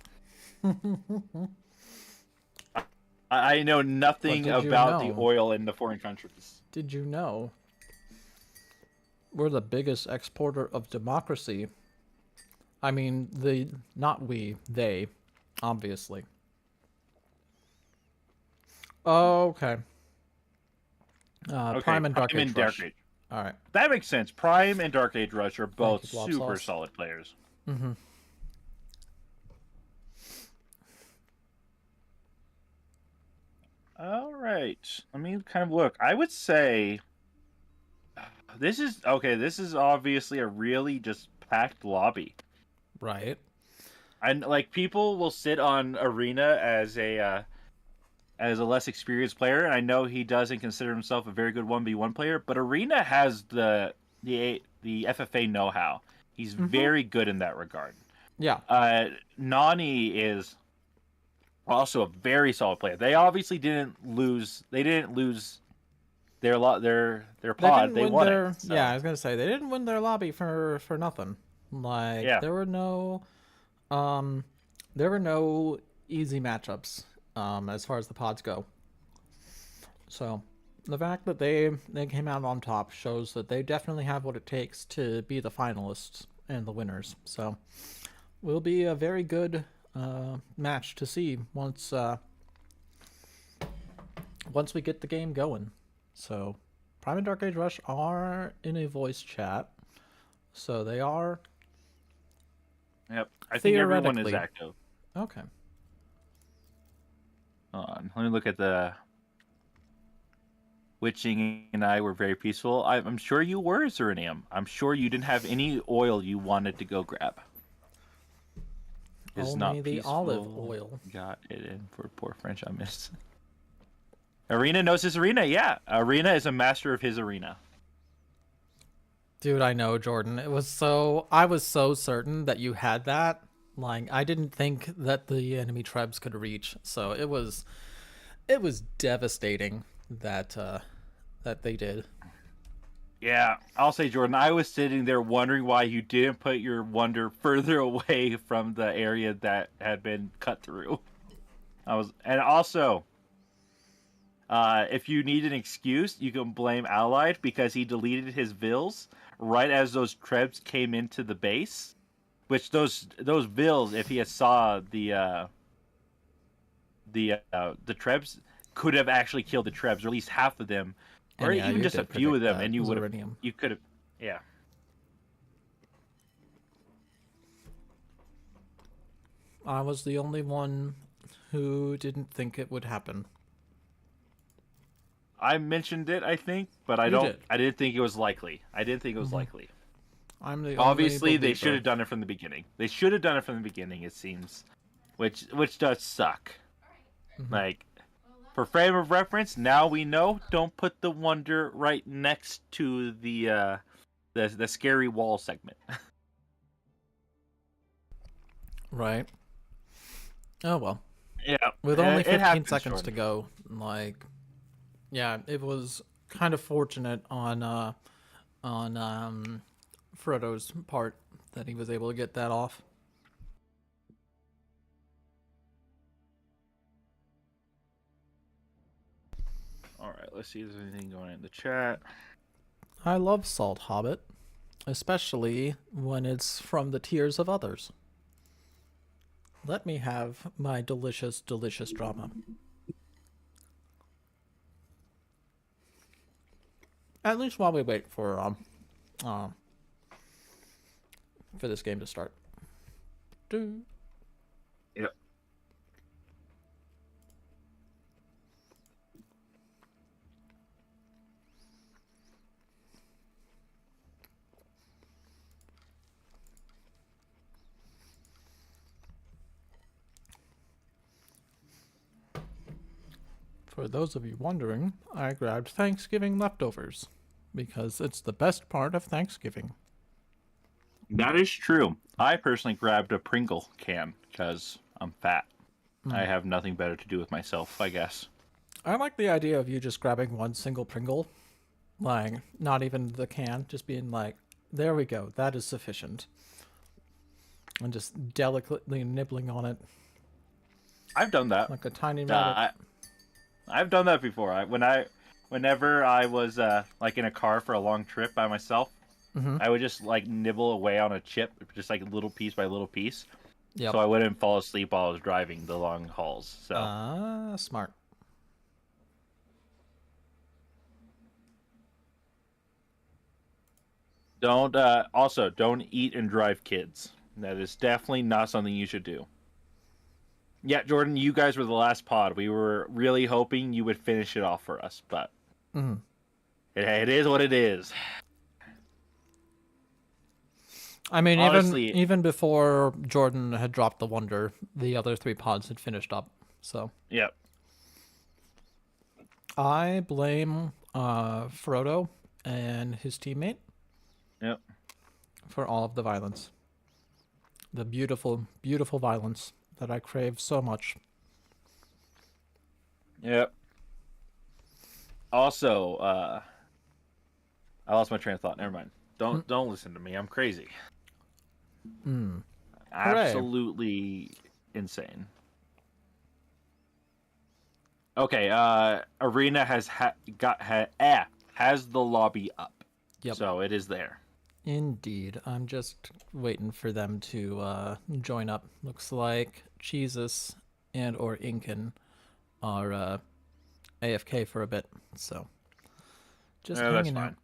I know nothing about the oil in the foreign countries. Did you know we're the biggest exporter of democracy? I mean, not we, they, obviously. Okay. Okay, Prime and Dark Prime Age and Dark Rush. Age. All right. That makes sense. Prime and Dark Age Rush are Thank both you, Blob super Sauce. solid players. Mm-hmm. All right. Let me kind of look. I would say this is okay. This is obviously a really just packed lobby. Right. And like people will sit on Arena as a less experienced player, and I know he doesn't consider himself a very good 1v1 player, but Arena has the FFA know-how. He's very good in that regard. Yeah. Nani is also a very solid player. They obviously didn't lose. They didn't lose their pod. They won it. So. Yeah, I was gonna say they didn't win their lobby for nothing. Like Yeah. there were no easy matchups as far as the pods go. So the fact that they came out on top shows that they definitely have what it takes to be the finalists and the winners. So will be a very good match to see once we get the game going. So Prime and Dark Age Rush are in a voice chat, so they are. Yep, I think everyone is Theoretically. active. Okay. Hold on, let me look at the. Witching and I were very peaceful. I'm sure you were, Zeranium. I'm sure you didn't have any oil you wanted to go grab. It's Only not the peaceful. olive oil. Got it in for poor French I missed. Arena knows his arena, yeah. Arena is a master of his arena. Dude, I know, Jordan. I was so certain that you had that. Like, I didn't think that the enemy tribes could reach. So it was devastating that that they did. Yeah, I'll say, Jordan, I was sitting there wondering why you didn't put your wonder further away from the area that had been cut through. And also, if you need an excuse, you can blame Allied because he deleted his vills right as those trebs came into the base. Which those vills, if he had saw the trebs, could have actually killed the trebs, or at least half of them, or And yeah, even you just a did few of predict them, that. and Zeranium. you could have, yeah. I was the only one who didn't think it would happen. I mentioned it, I think, but I didn't think it was likely. I didn't think it was likely. I'm the Obviously, only they should believer. have done it from the beginning. They should have done it from the beginning. It seems, which does suck. Like, for frame of reference, now we know. Don't put the wonder right next to the scary wall segment. Right. Oh well. Yeah. With only 15 happens, seconds to Jordan. go, like, yeah, it was kind of fortunate on Frodo's part that he was able to get that off. All right, let's see if there's anything going in the chat. I love Salt Hobbit, especially when it's from the tears of others. Let me have my delicious, delicious drama. At least while we wait for this game to start. Do. Yep. For those of you wondering, I grabbed Thanksgiving leftovers because it's the best part of Thanksgiving. That is true. I personally grabbed a Pringle can because I'm fat. I have nothing better to do with myself, I guess. I like the idea of you just grabbing one single Pringle, like not even the can, just being like, there we go, that is sufficient. And just delicately nibbling on it I've done that. like a tiny rabbit. I've done that before. Whenever I was like in a car for a long trip by myself, I would just like nibble away on a chip, just like little piece by little piece. Yep. So I wouldn't fall asleep while I was driving the long hauls. So Smart. Don't also don't eat and drive kids. That is definitely not something you should do. Yeah, Jordan, you guys were the last pod. We were really hoping you would finish it off for us, but Mhm. it is what it is. I mean, Honestly, even before Jordan had dropped the wonder, the other 3 pods had finished up. So yep. I blame Frodo and his teammate Yep. for all of the violence, the beautiful, beautiful violence that I crave so much. Yep. Also, I lost my train of thought. Never mind. Don't listen to me. I'm crazy. Hooray. Absolutely insane. Okay, Arena has the lobby up. Yep. So it is there. Indeed. I'm just waiting for them to join up. Looks like Jesus and or Incan are AFK for a bit. So just Yeah, that's hanging fine.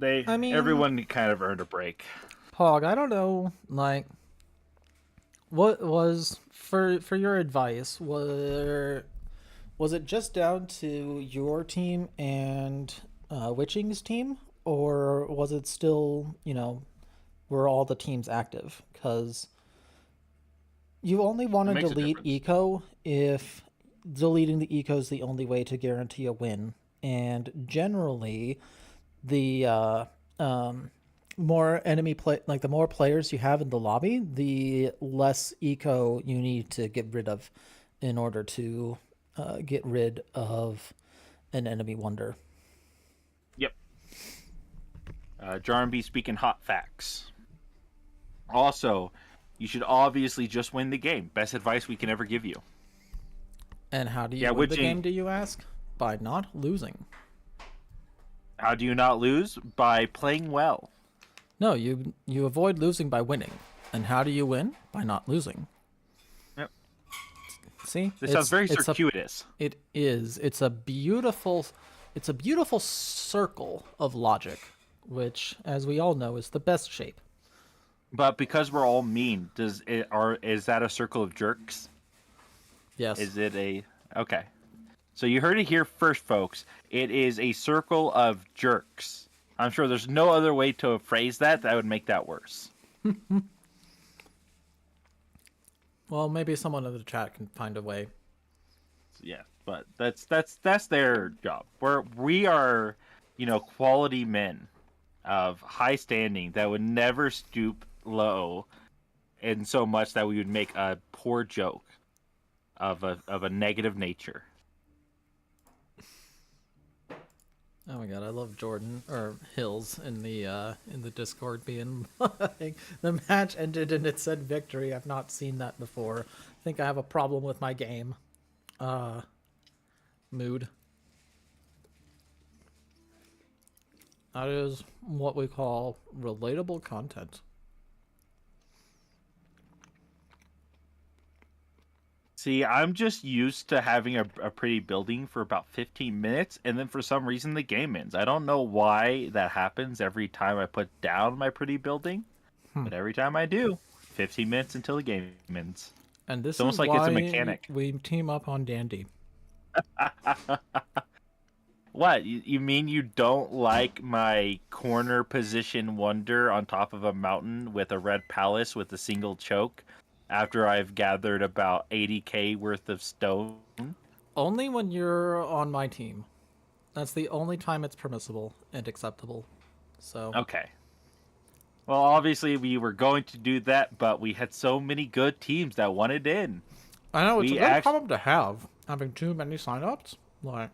out. I mean, Everyone kind of earned a break. Pog, I don't know, like what was for your advice, was it just down to your team and Witching's team, or was it still, were all the teams active? Because you only want It to makes a delete difference. eco if deleting the eco is the only way to guarantee a win. And generally, the more enemy play, like the more players you have in the lobby, the less eco you need to get rid of in order to get rid of an enemy wonder. Yep. Jarnby speaking hot facts. Also, you should obviously just win the game. Best advice we can ever give you. And how do you Yeah, win the witching. game, do you ask? By not losing. How do you not lose? By playing well. No, you avoid losing by winning. And how do you win? By not losing. Yep. See? This sounds very circuitous. It is. It's a beautiful circle of logic, which, as we all know, is the best shape. But because we're all mean, is that a circle of jerks? Yes. Is it a okay? So you heard it here first, folks. It is a circle of jerks. I'm sure there's no other way to phrase that would make that worse. Well, maybe someone in the chat can find a way. Yeah, but that's their job. We are, quality men of high standing that would never stoop low, in so much that we would make a poor joke of a negative nature. Oh my god, I love Jordan or Hills in the Discord being like, the match ended and it said victory. I've not seen that before. I think I have a problem with my game. Mood. That is what we call relatable content. See, I'm just used to having a pretty building for about 15 minutes, and then for some reason the game ends. I don't know why that happens every time I put down my pretty building, but every time I do, 15 minutes until the game ends. And this It's almost is like why it's a mechanic. we team up on Dandy. What? You mean you don't like my corner position wonder on top of a mountain with a red palace with a single choke after I've gathered about 80k worth of stone? Only when you're on my team. That's the only time it's permissible and acceptable. So Okay. Well, obviously we were going to do that, but we had so many good teams that wanted in. I know it's a We good problem to have, having too many signups. Like,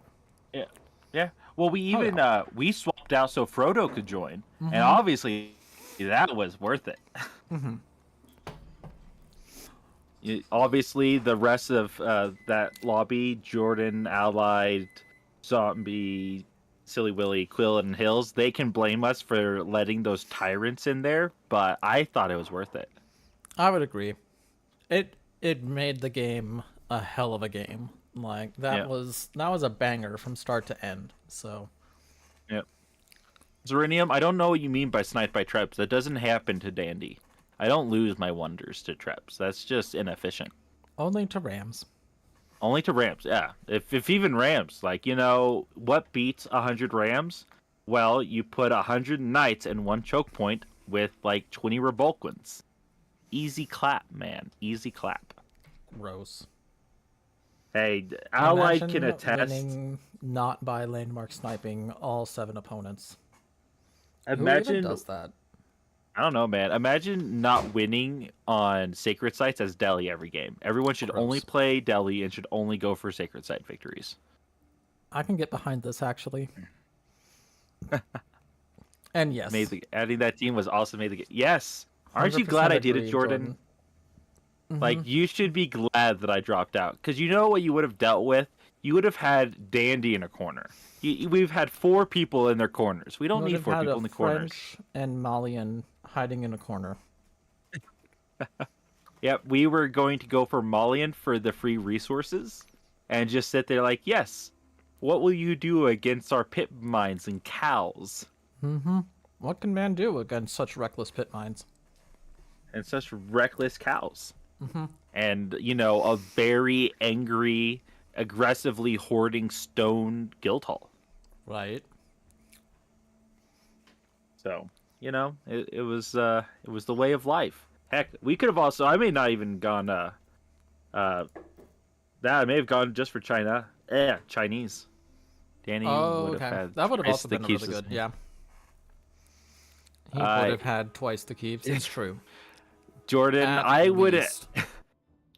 Yeah, yeah. Well, we even we swapped out so Frodo could join, and obviously that was worth it. Obviously, the rest of that lobby, Jordan, Allied, Zombie, Silly Willy, Quill, and Hills, they can blame us for letting those tyrants in there, but I thought it was worth it. I would agree. It made the game a hell of a game. Like that Yeah. was a banger from start to end. So Yep. Zerinium, I don't know what you mean by sniped by Treps. That doesn't happen to Dandy. I don't lose my wonders to Treps. That's just inefficient. Only to Rams. Only to Rams, yeah. If even Rams, like, you know, what beats 100 Rams? Well, you put 100 Knights and 1 choke point with, like, 20 Revolquins. Easy clap, man. Easy clap. Gross. Hey, Ally Imagine can attest. winning not by landmark sniping all 7 opponents. Imagine, Who even does that? I don't know, man. Imagine not winning on Sacred Sites as Delhi every game. Everyone should only play Delhi and should only go for Sacred Site victories. I can get behind this, actually. And yes. Adding that team was also made the game. Yes. Aren't you glad I did it, Jordan? Like, you should be glad that I dropped out. Because you know what you would have dealt with? You would have had Dandy in a corner. We've had 4 people in their corners. We don't need 4 people in the corners. French and Malian hiding in a corner. Yep, we were going to go for Malian for the free resources. And just sit there like, yes, what will you do against our pit mines and cows? What can man do against such reckless pit mines? And such reckless cows. And, you know, a very angry, aggressively hoarding stone guild hall. Right. So, you know, it was the way of life. Heck, we could have also, I may not even gone, I may have gone just for China. Yeah, Chinese. Danny would have had that would have also been really keeps good, yeah. He would have had twice the keeps, it's true. Jordan, I would have...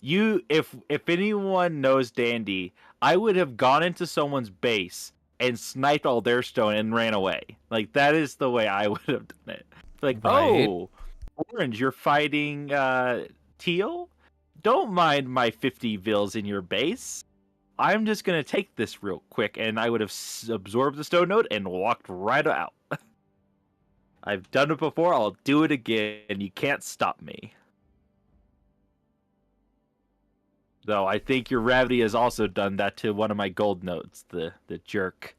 if anyone knows Dandy, I would have gone into someone's base and sniped all their stone and ran away. Like, that is the way I would have done it. Like, right. Oh, Orange, you're fighting Teal? Don't mind my 50 vills in your base. I'm just going to take this real quick, and I would have absorbed the stone node and walked right out. I've done it before, I'll do it again, and you can't stop me. Though I think your Ravity has also done that to one of my gold nodes, the jerk.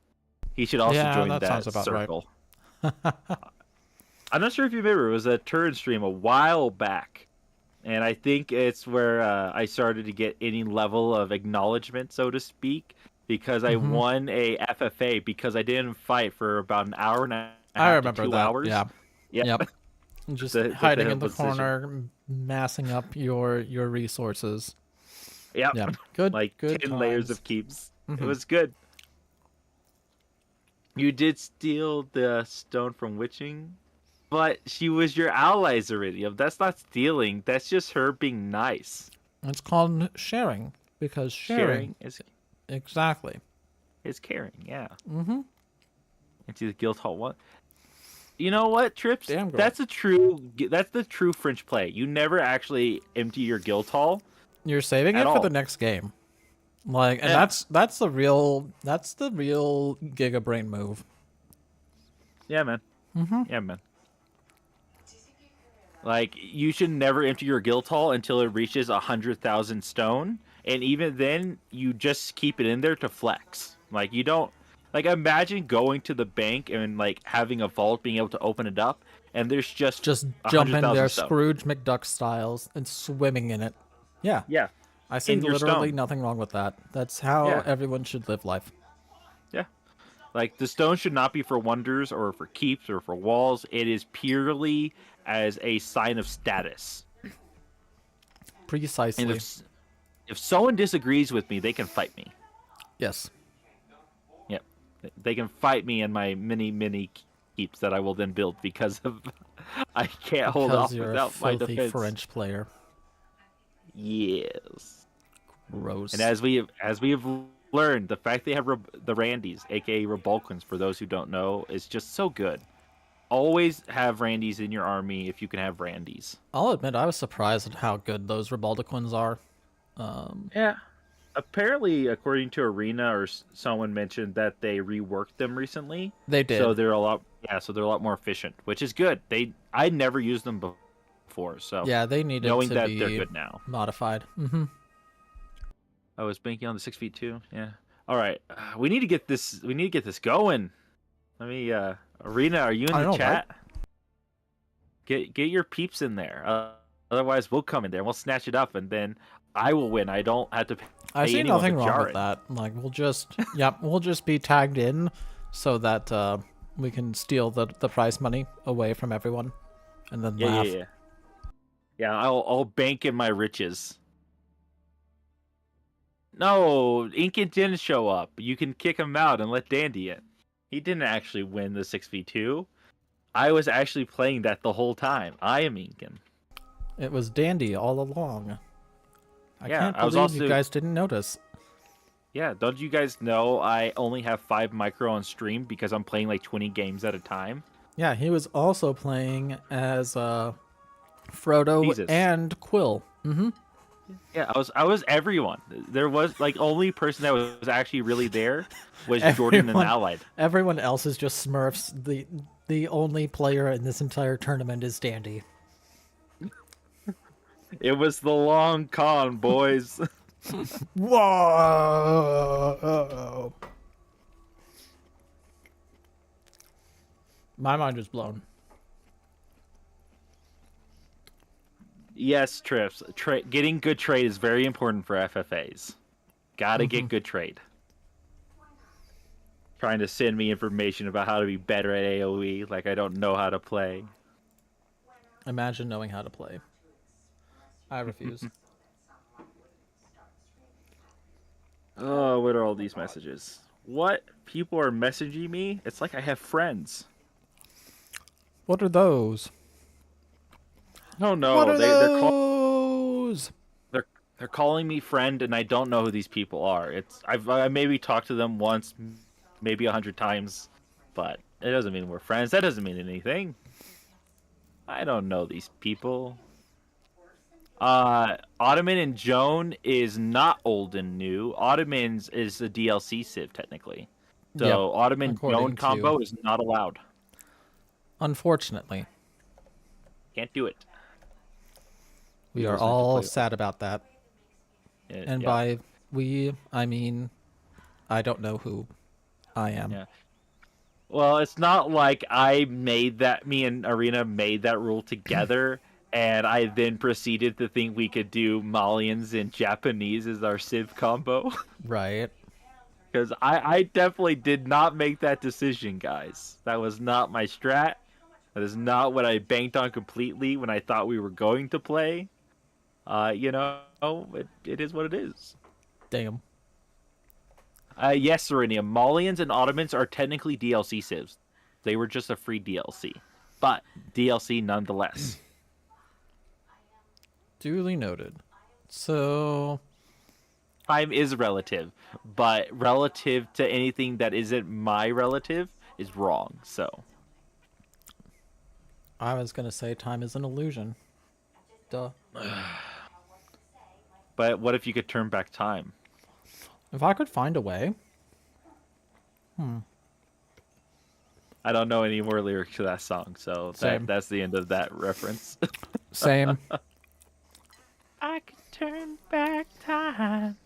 He should also join that circle. Right. I'm not sure if you remember, it was a turn stream a while back. And I think it's where I started to get any level of acknowledgement, so to speak, because I won a FFA because I didn't fight for about an hour and a half. I remember 2 that. hours. Yeah. Yep. Just hiding in the corner, massing up your resources. Yep. Yeah. Good. Like good 10 times. layers of keeps. It was good. You did steal the stone from Witching, but she was your ally, Zeridium. That's not stealing. That's just her being nice. It's called sharing, because sharing is exactly. Is caring, yeah. Into the guild hall one. You know what, Trips? Damn girl. That's the true French play. You never actually empty your guild hall. You're saving it for the next game. Like, and that's the real Giga Brain move. Yeah, man. Yeah, man. Like, you should never empty your guild hall until it reaches 100,000 stone, and even then, you just keep it in there to flex. Like, you don't... Like, imagine going to the bank and, like, having a vault, being able to open it up, and there's just jumping there Scrooge McDuck styles and swimming in it. Yeah. Yeah. I see literally nothing wrong with that. That's how everyone should live life. Yeah. Like, the stone should not be for wonders or for keeps or for walls. It is purely as a sign of status. Precisely. And if someone disagrees with me, they can fight me. Yes. Yep. They can fight me in my mini keeps that I will then build because of I can't hold off without my defense. You're a filthy French player. Yes. Gross. And as we have learned, the fact they have the Randys, aka Revolquins, for those who don't know, is just so good. Always have Randys in your army if you can have Randys. I'll admit, I was surprised at how good those Rebaldequins are. Yeah. Apparently, according to Arena, or someone mentioned that they reworked them recently. They did. So they're a lot more efficient, which is good. I never used them before, so yeah, they needed knowing to that be they're good now. Modified. I was banking on the 6 feet too. Yeah. All right, we need to get this. We need to get this going. Let me. Arena, are you in I the know, chat? Get your peeps in there. Otherwise, we'll come in there and we'll snatch it up, and then I will win. I don't have to pay I see anyone nothing but wrong with Jaren. that. Like, we'll just be tagged in so that we can steal the prize money away from everyone, and then laugh. Yeah. Yeah, I'll bank in my riches. No, Inkin didn't show up. You can kick him out and let Dandy in. He didn't actually win the 6v2. I was actually playing that the whole time. I am Inkin. It was Dandy all along. I Yeah, can't I was believe you also- guys didn't notice. Yeah, don't you guys know I only have 5 micro on stream because I'm playing like 20 games at a time? Yeah, he was also playing as Frodo Jesus. and Quill. Mm-hmm. Yeah, I was everyone. There was like only person that was actually really there was Jordan and Allied. Everyone else is just Smurfs. The only player in this entire tournament is Dandy. It was the long con, boys. Whoa! My mind is blown. Yes, Trips. Getting good trade is very important for FFAs. Gotta get good trade. Trying to send me information about how to be better at AoE, like I don't know how to play. Imagine knowing how to play. I refuse. Oh, what are all these messages? What? People are messaging me? It's like I have friends. What are those? No, What are they're those? they're calling me friend, and I don't know who these people are. I maybe talked to them once, maybe 100 times, but it doesn't mean we're friends. That doesn't mean anything. I don't know these people. Ottoman and Joan is not old and new. Ottoman's is a DLC civ technically, so Yep, Ottoman according Joan to- combo is not allowed. Unfortunately, Can't do it. we He are doesn't have to all play- sad about that. And yeah. by we, I mean, I don't know who I am. Yeah. Well, it's not like I made that. Me and Arena made that rule together, and I then proceeded to think we could do Malians and Japanese as our civ combo. Right. Because I definitely did not make that decision, guys. That was not my strat. That is not what I banked on completely when I thought we were going to play. You know, it is what it is. Damn. Yes, Serenia, Malians and Ottomans are technically DLC civs. They were just a free DLC. But DLC nonetheless. Duly noted. So, Time is relative, but relative to anything that isn't my relative is wrong, so. I was gonna say time is an illusion. Duh. But what if you could turn back time? If I could find a way. I don't know any more lyrics to that song, so Same. that's the end of that reference. Same. I could turn back time.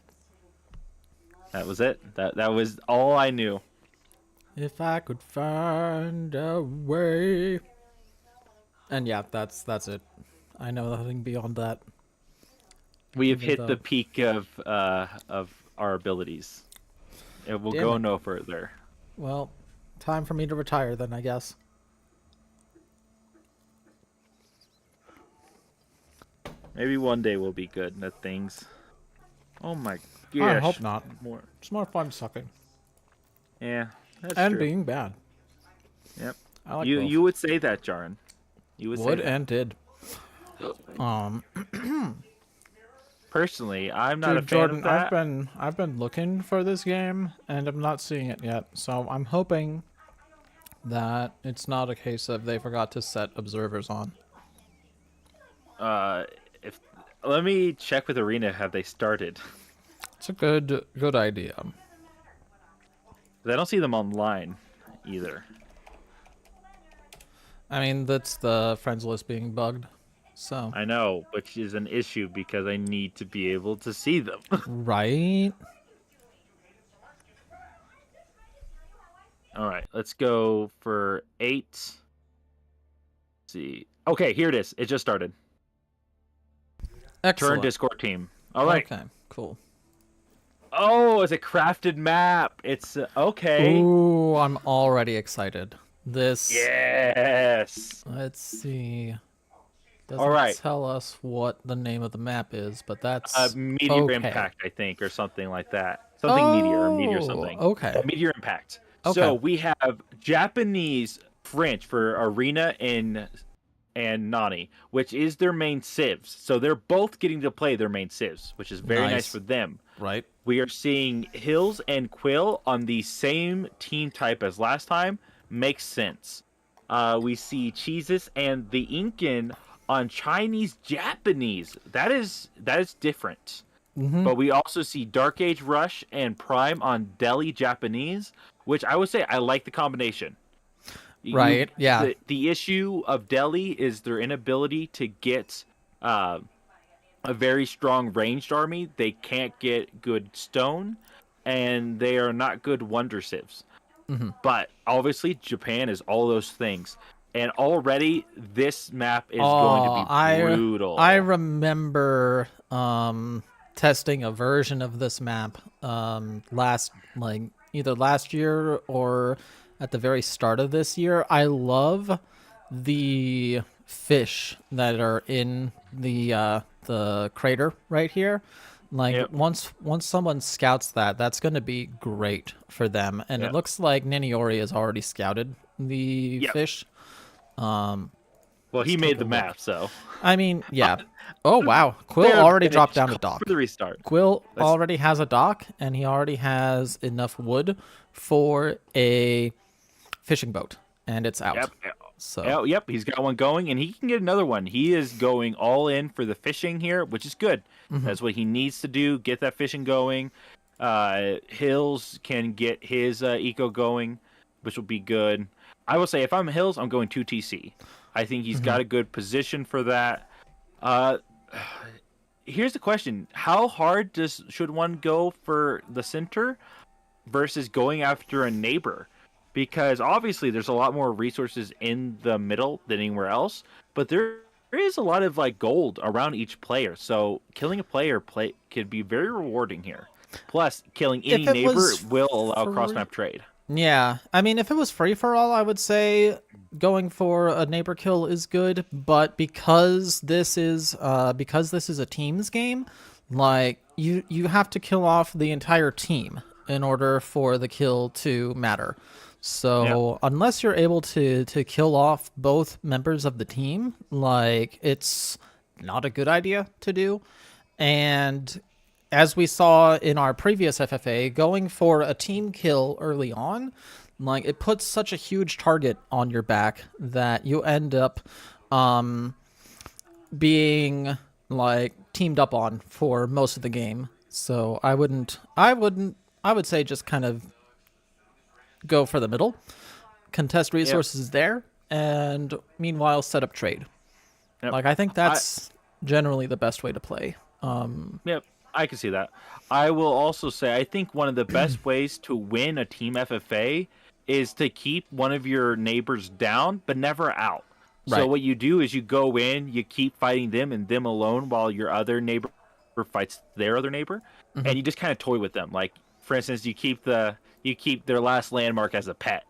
That was it. That was all I knew. If I could find a way. And yeah, that's it. I know nothing beyond that. We have Even hit though- the peak of our abilities. It will Damn go it. no further. Well, time for me to retire then, I guess. Maybe one day we'll be good at things. Oh my gosh. I hope not. More. It's more fun sucking. Yeah, that's And true. being bad. Yep. I like you both. you would say that, Jaren. You would, Would say that. and did. Personally, I'm not Dude, a fan Jordan, of that. I've been looking for this game and I'm not seeing it yet. So I'm hoping that it's not a case of they forgot to set observers on. If let me check with Arena. Have they started? It's a good idea. 'Cause I don't see them online either. I mean, that's the friends list being bugged. So, I know, which is an issue because I need to be able to see them. right? All right, let's go for 8. Let's see. Okay, here it is. It just started. Excellent. Turn Discord team. All right. Okay, cool. Oh, it's a crafted map. It's okay. Ooh, I'm already excited. This. Yes. Let's see. Doesn't All right. tell us what the name of the map is, but that's Meteor okay. Impact, I think, or something like that. Something meteor something. Okay. Meteor Impact. Okay. So we have Japanese French for Arena and Nani, which is their main civs. So they're both getting to play their main civs, which is very nice for them. Right. We are seeing Hills and Quill on the same team type as last time. Makes sense. We see Cheeses and the Incan on Chinese Japanese. That is different. Mm-hmm. But we also see Dark Age Rush and Prime on Delhi Japanese, which I would say I like the combination. Right. Yeah. The issue of Delhi is their inability to get a very strong ranged army. They can't get good stone, and they are not good wonder civs. Mm-hmm. But obviously, Japan is all those things. And already, this map is going to be brutal. I remember testing a version of this map either last year or at the very start of this year. I love the fish that are in the crater right here. Like, Yep. once someone scouts that, that's going to be great for them. And Yep. it looks like Niniori has already scouted the fish. Well, he made the map, so. I mean, yeah. Oh, wow. Quill already dropped down a dock. For the restart. Quill already has a dock, and he already has enough wood for a fishing boat, and it's out. Yep. So. Yep, he's got one going, and he can get another one. He is going all in for the fishing here, which is good. Mm-hmm. That's what he needs to do, get that fishing going. Hills can get his eco going, which will be good. I will say, if I'm Hills, I'm going 2 TC. I think he's got a good position for that. Here's the question. How hard should one go for the center versus going after a neighbor? Because obviously there's a lot more resources in the middle than anywhere else, but there is a lot of like gold around each player. So killing a player could be very rewarding here. Plus, killing any neighbor will allow cross-map trade. Yeah, I mean, if it was free for all, I would say going for a neighbor kill is good. But because this is a teams game, like you have to kill off the entire team in order for the kill to matter. So unless you're able to kill off both members of the team, like, it's not a good idea to do. And as we saw in our previous FFA, going for a team kill early on, like, it puts such a huge target on your back that you end up being like teamed up on for most of the game. So I would say just kind of go for the middle, contest resources there, and meanwhile set up trade. Like, I think that's generally the best way to play. Yep, I can see that. I will also say, I think one of the best ways to win a team FFA is to keep one of your neighbors down, but never out. Right. So what you do is you go in, you keep fighting them and them alone while your other neighbor fights their other neighbor, and you just kind of toy with them. Like, for instance, you keep their last landmark as a pet.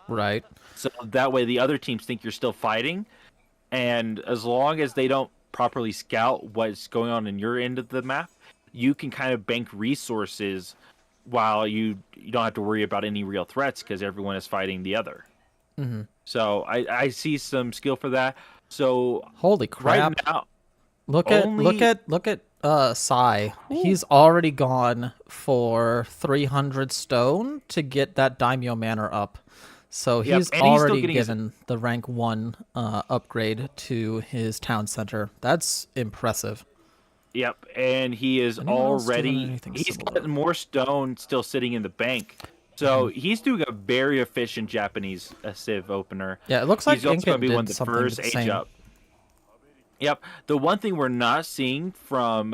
Right. So that way the other teams think you're still fighting, and as long as they don't properly scout what's going on in your end of the map, you can kind of bank resources while you don't have to worry about any real threats because everyone is fighting the other. Mm-hmm. So I see some skill for that. So holy crap! Right now, look at Sai. He's already gone for 300 stone to get that daimyo manor up. So he's already given the rank 1 upgrade to his town center. That's impressive. Yep, and he is he's got more stone still sitting in the bank. So he's doing a very efficient Japanese civ opener. Yeah, it looks like he's also going to be one of the something first age up. Yep. The one thing we're not seeing from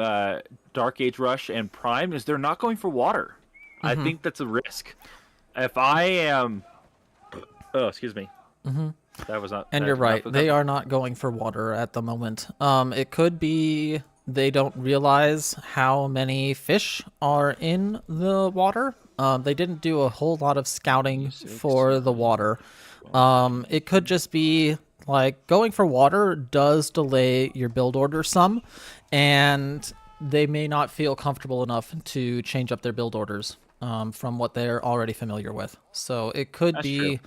Dark Age Rush and Prime is they're not going for water. I think that's a risk. If I am Oh, excuse me. That was not. And you're right. They are not going for water at the moment. It could be they don't realize how many fish are in the water. They didn't do a whole lot of scouting for the water. It could just be like going for water does delay your build order some, and they may not feel comfortable enough to change up their build orders from what they're already familiar with. So it could be...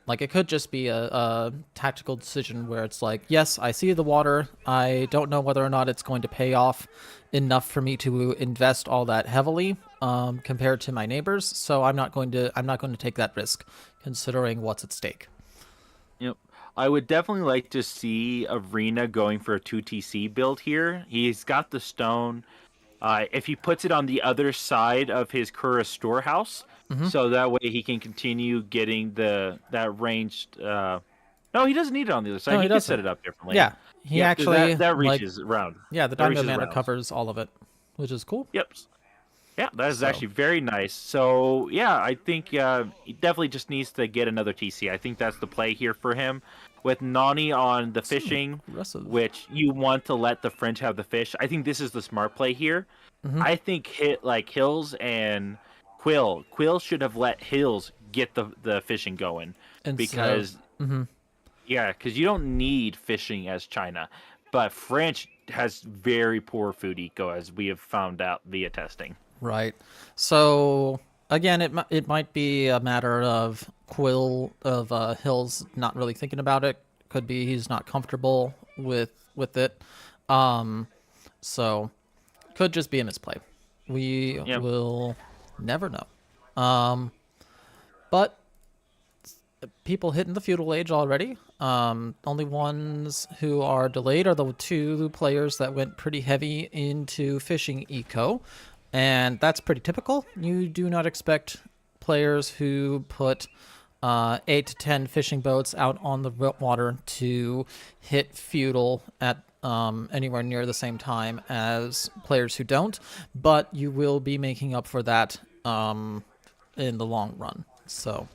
Like, it could just be a tactical decision where it's like, yes, I see the water. I don't know whether or not it's going to pay off enough for me to invest all that heavily compared to my neighbors. So I'm not going to take that risk, considering what's at stake. Yep. I would definitely like to see Arena going for a 2TC build here. He's got the stone. If he puts it on the other side of his Kura storehouse, so that way he can continue getting that ranged. No, he doesn't need it on the other side. No, he can set it up differently. Yeah, he actually that reaches around. Yeah, the Diamond Mana covers all of it, which is cool. Yep. Yeah, that is actually very nice. So yeah, I think he definitely just needs to get another TC. I think that's the play here for him. With Nani on the fishing, which you want to let the French have the fish. I think this is the smart play here. I think Hills and Quill should have let Hills get the fishing going. And because because you don't need fishing as China. But French has very poor food eco, as we have found out via testing. Right. So again, it might be a matter of Hills not really thinking about it. Could be he's not comfortable with it. So could just be a misplay. We will never know. But people hitting the feudal age already. Only ones who are delayed are the two players that went pretty heavy into fishing eco. And that's pretty typical. You do not expect players who put 8 to 10 fishing boats out on the water to hit feudal at anywhere near the same time as players who don't, but you will be making up for that in the long run. So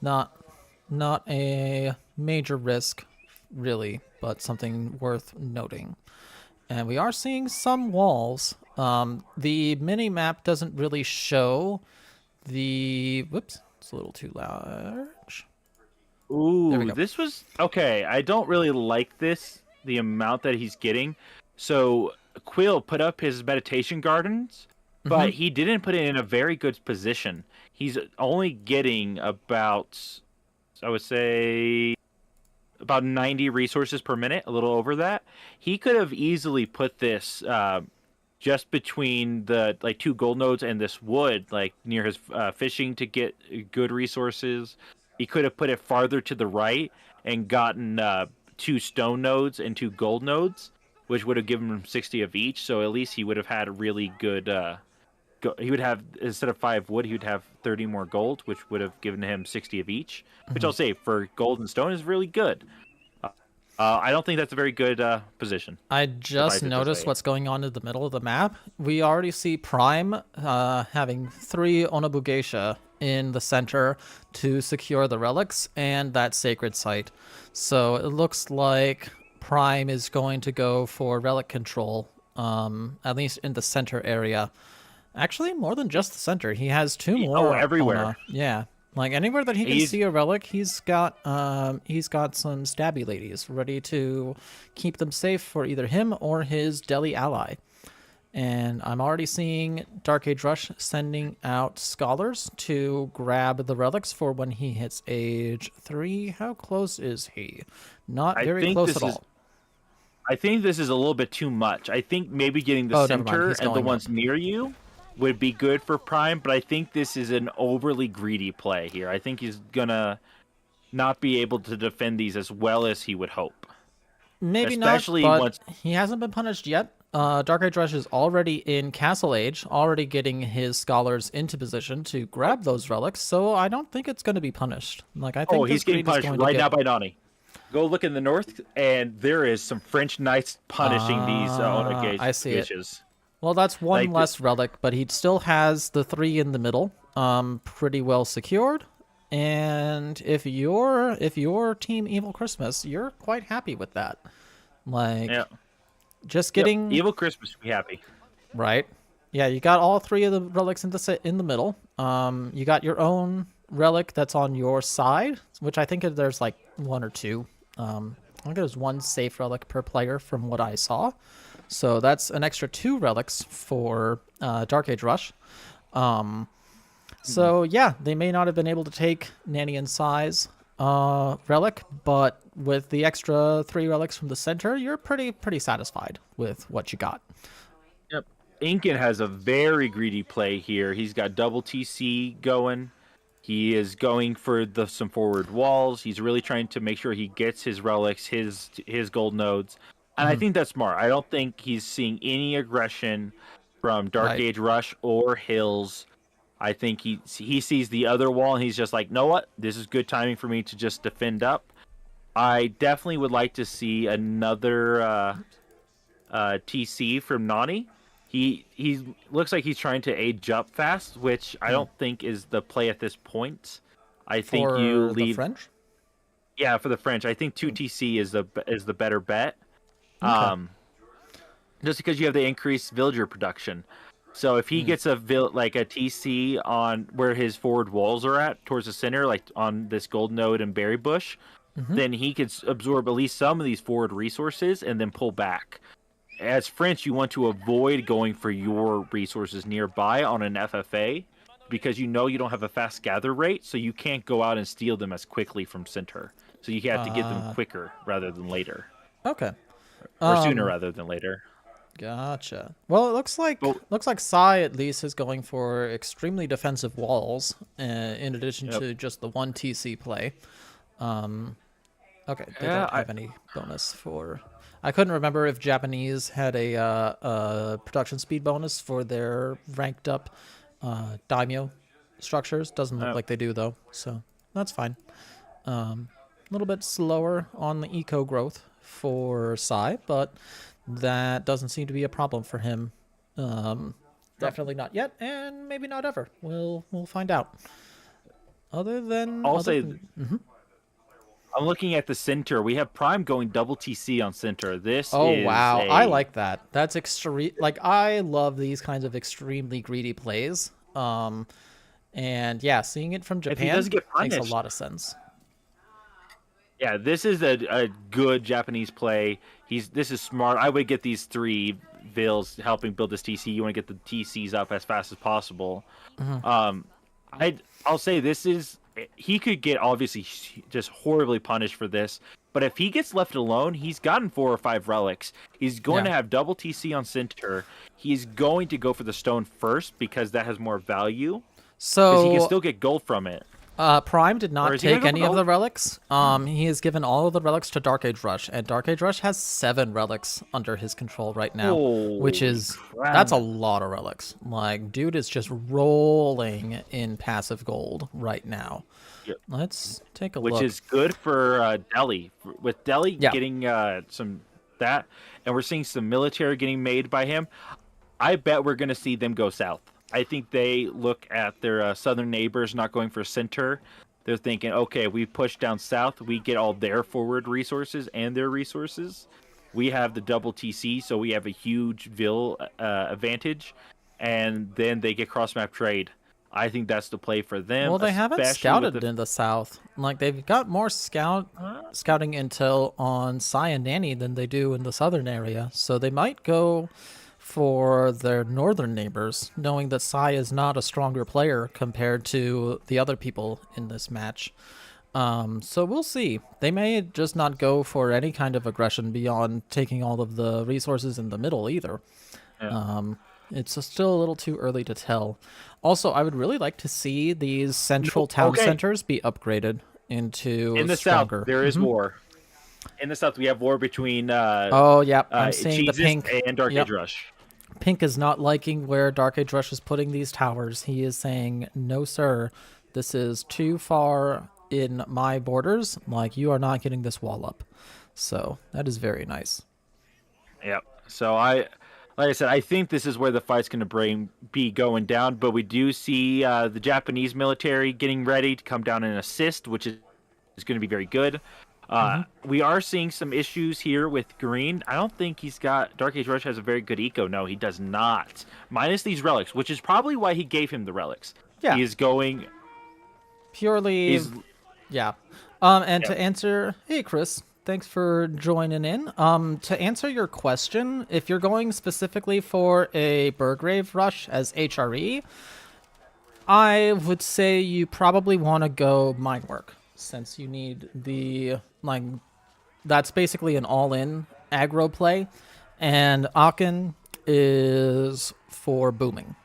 not a major risk really, but something worth noting. And we are seeing some walls. The mini map doesn't really show the... Whoops, it's a little too large. Ooh, this was... Okay, I don't really like this, the amount that he's getting. So Quill put up his meditation gardens, but he didn't put it in a very good position. He's only getting about, I would say... about 90 resources per minute, a little over that. He could have easily put this just between the 2 gold nodes and this wood, near his fishing to get good resources. He could have put it farther to the right and gotten 2 stone nodes and 2 gold nodes, which would have given him 60 of each. So at least he would have had a really good. He would have, instead of 5 wood, he would have 30 more gold, which would have given him 60 of each, which I'll say for gold and stone is really good. I don't think that's a very good position. I just noticed what's going on in the middle of the map. We already see Prime having 3 Onobu Geisha in the center to secure the relics and that sacred site. So it looks like Prime is going to go for relic control, at least in the center area. Actually, more than just the center. He has 2 more. Oh, everywhere. Yeah. Like anywhere that he can see a relic, he's got some stabby ladies ready to keep them safe for either him or his Delhi ally. And I'm already seeing Dark Age Rush sending out scholars to grab the relics for when he hits age 3. How close is he? Not very close at all. I think this is a little bit too much. I think maybe getting the center and the ones near you would be good for Prime, but I think this is an overly greedy play here. I think he's gonna not be able to defend these as well as he would hope. Maybe especially not, but he hasn't been punished yet. Dark Age Rush is already in Castle Age, already getting his scholars into position to grab those relics, so I don't think it's going to be punished. I think he's getting punished right now by Nani. Go look in the north, and there is some French knights punishing these I see it. Well, that's one less relic, but he still has the 3 in the middle, pretty well secured. And if you're Team Evil Christmas, you're quite happy with that. Like, Yeah. just Yep. getting Evil Christmas, be happy. right. Yeah, you got all three of the relics in the middle. You got your own relic that's on your side, which I think there's like one or two. I think there's one safe relic per player from what I saw. So that's an extra 2 relics for Dark Age Rush. So yeah, they may not have been able to take Nanny and Sai's relic, but with the extra 3 relics from the center, you're pretty satisfied with what you got. Yep. Incan has a very greedy play here. He's got double TC going. He is going for some forward walls. He's really trying to make sure he gets his relics, his gold nodes. And I think that's smart. I don't think he's seeing any aggression from Dark Age Rush or Hills. I think he sees the other wall and he's just like, know what? This is good timing for me to just defend up. I definitely would like to see another TC from Nani. He looks like he's trying to age up fast, which I don't think is the play at this point. I think you leave the French. Yeah, for the French, I think 2TC is the better bet. Okay. Just because you have the increased villager production. So if he gets a TC on where his forward walls are at towards the center, like on this gold node and berry bush, then he could absorb at least some of these forward resources and then pull back. As French, you want to avoid going for your resources nearby on an FFA because you know you don't have a fast gather rate, so you can't go out and steal them as quickly from center. So you have to get them quicker rather than later. Okay. Or sooner rather than later. Gotcha. Well, it looks like Sai at least is going for extremely defensive walls, in addition to just the one TC play. Okay, they don't have any bonus for. I couldn't remember if Japanese had a production speed bonus for their ranked up daimyo structures. Doesn't look like they do though, so that's fine. A little bit slower on the eco growth for Sai, but that doesn't seem to be a problem for him. Definitely not yet, and maybe not ever. We'll find out. I'm looking at the center. We have Prime going double TC on center. Wow, I like that. That's extreme. Like, I love these kinds of extremely greedy plays. And yeah, seeing it from Japan makes a lot of sense. Yeah, this is a good Japanese play. This is smart. I would get these 3 vills helping build this TC. You want to get the TCs up as fast as possible. I'll say he could get obviously just horribly punished for this, but if he gets left alone, he's gotten 4 or 5 relics. He's going to have double TC on center. He's going to go for the stone first because that has more value. So because he can still get gold from it. Prime did not take any of the relics. He has given all of the relics to Dark Age Rush, and Dark Age Rush has 7 relics under his control right now, which is that's a lot of relics. Like, dude is just rolling in passive gold right now. Yep. Let's take a look. Which is good for Delhi. With Delhi getting some that, and we're seeing some military getting made by him. I bet we're going to see them go south. I think they look at their southern neighbors not going for center. They're thinking, okay, we push down south, we get all their forward resources and their resources. We have the double TC, so we have a huge Vil advantage, and then they get cross-map trade. I think that's the play for them. Well, they haven't scouted in the south. Like, they've got more scouting intel on Sai and Nanny than they do in the southern area, so they might go for their northern neighbors, knowing that Sai is not a stronger player compared to the other people in this match. So we'll see. They may just not go for any kind of aggression beyond taking all of the resources in the middle either. Yeah. It's still a little too early to tell. Also, I would really like to see these central town centers be upgraded into in the stronger. South, there is war. In the South, we have war between I'm seeing the Pink and Dark Age Rush. Pink is not liking where Dark Age Rush is putting these towers. He is saying, no, sir, this is too far in my borders. Like, you are not getting this wall up. So that is very nice. Yep. So I like I said, I think this is where the fight's going to be going down. But we do see the Japanese military getting ready to come down and assist, which is going to be very good. We are seeing some issues here with Green. I don't think he's got... Dark Age Rush has a very good eco. No, he does not. Minus these relics, which is probably why he gave him the relics. Yeah. He is going... Purely... Yeah. And to answer... Hey, Chris. Thanks for joining in. To answer your question, if you're going specifically for a Burgrave Rush as HRE, I would say you probably want to go Mine Work, since you need the... like, that's basically an all-in aggro play, and Aachen is for booming.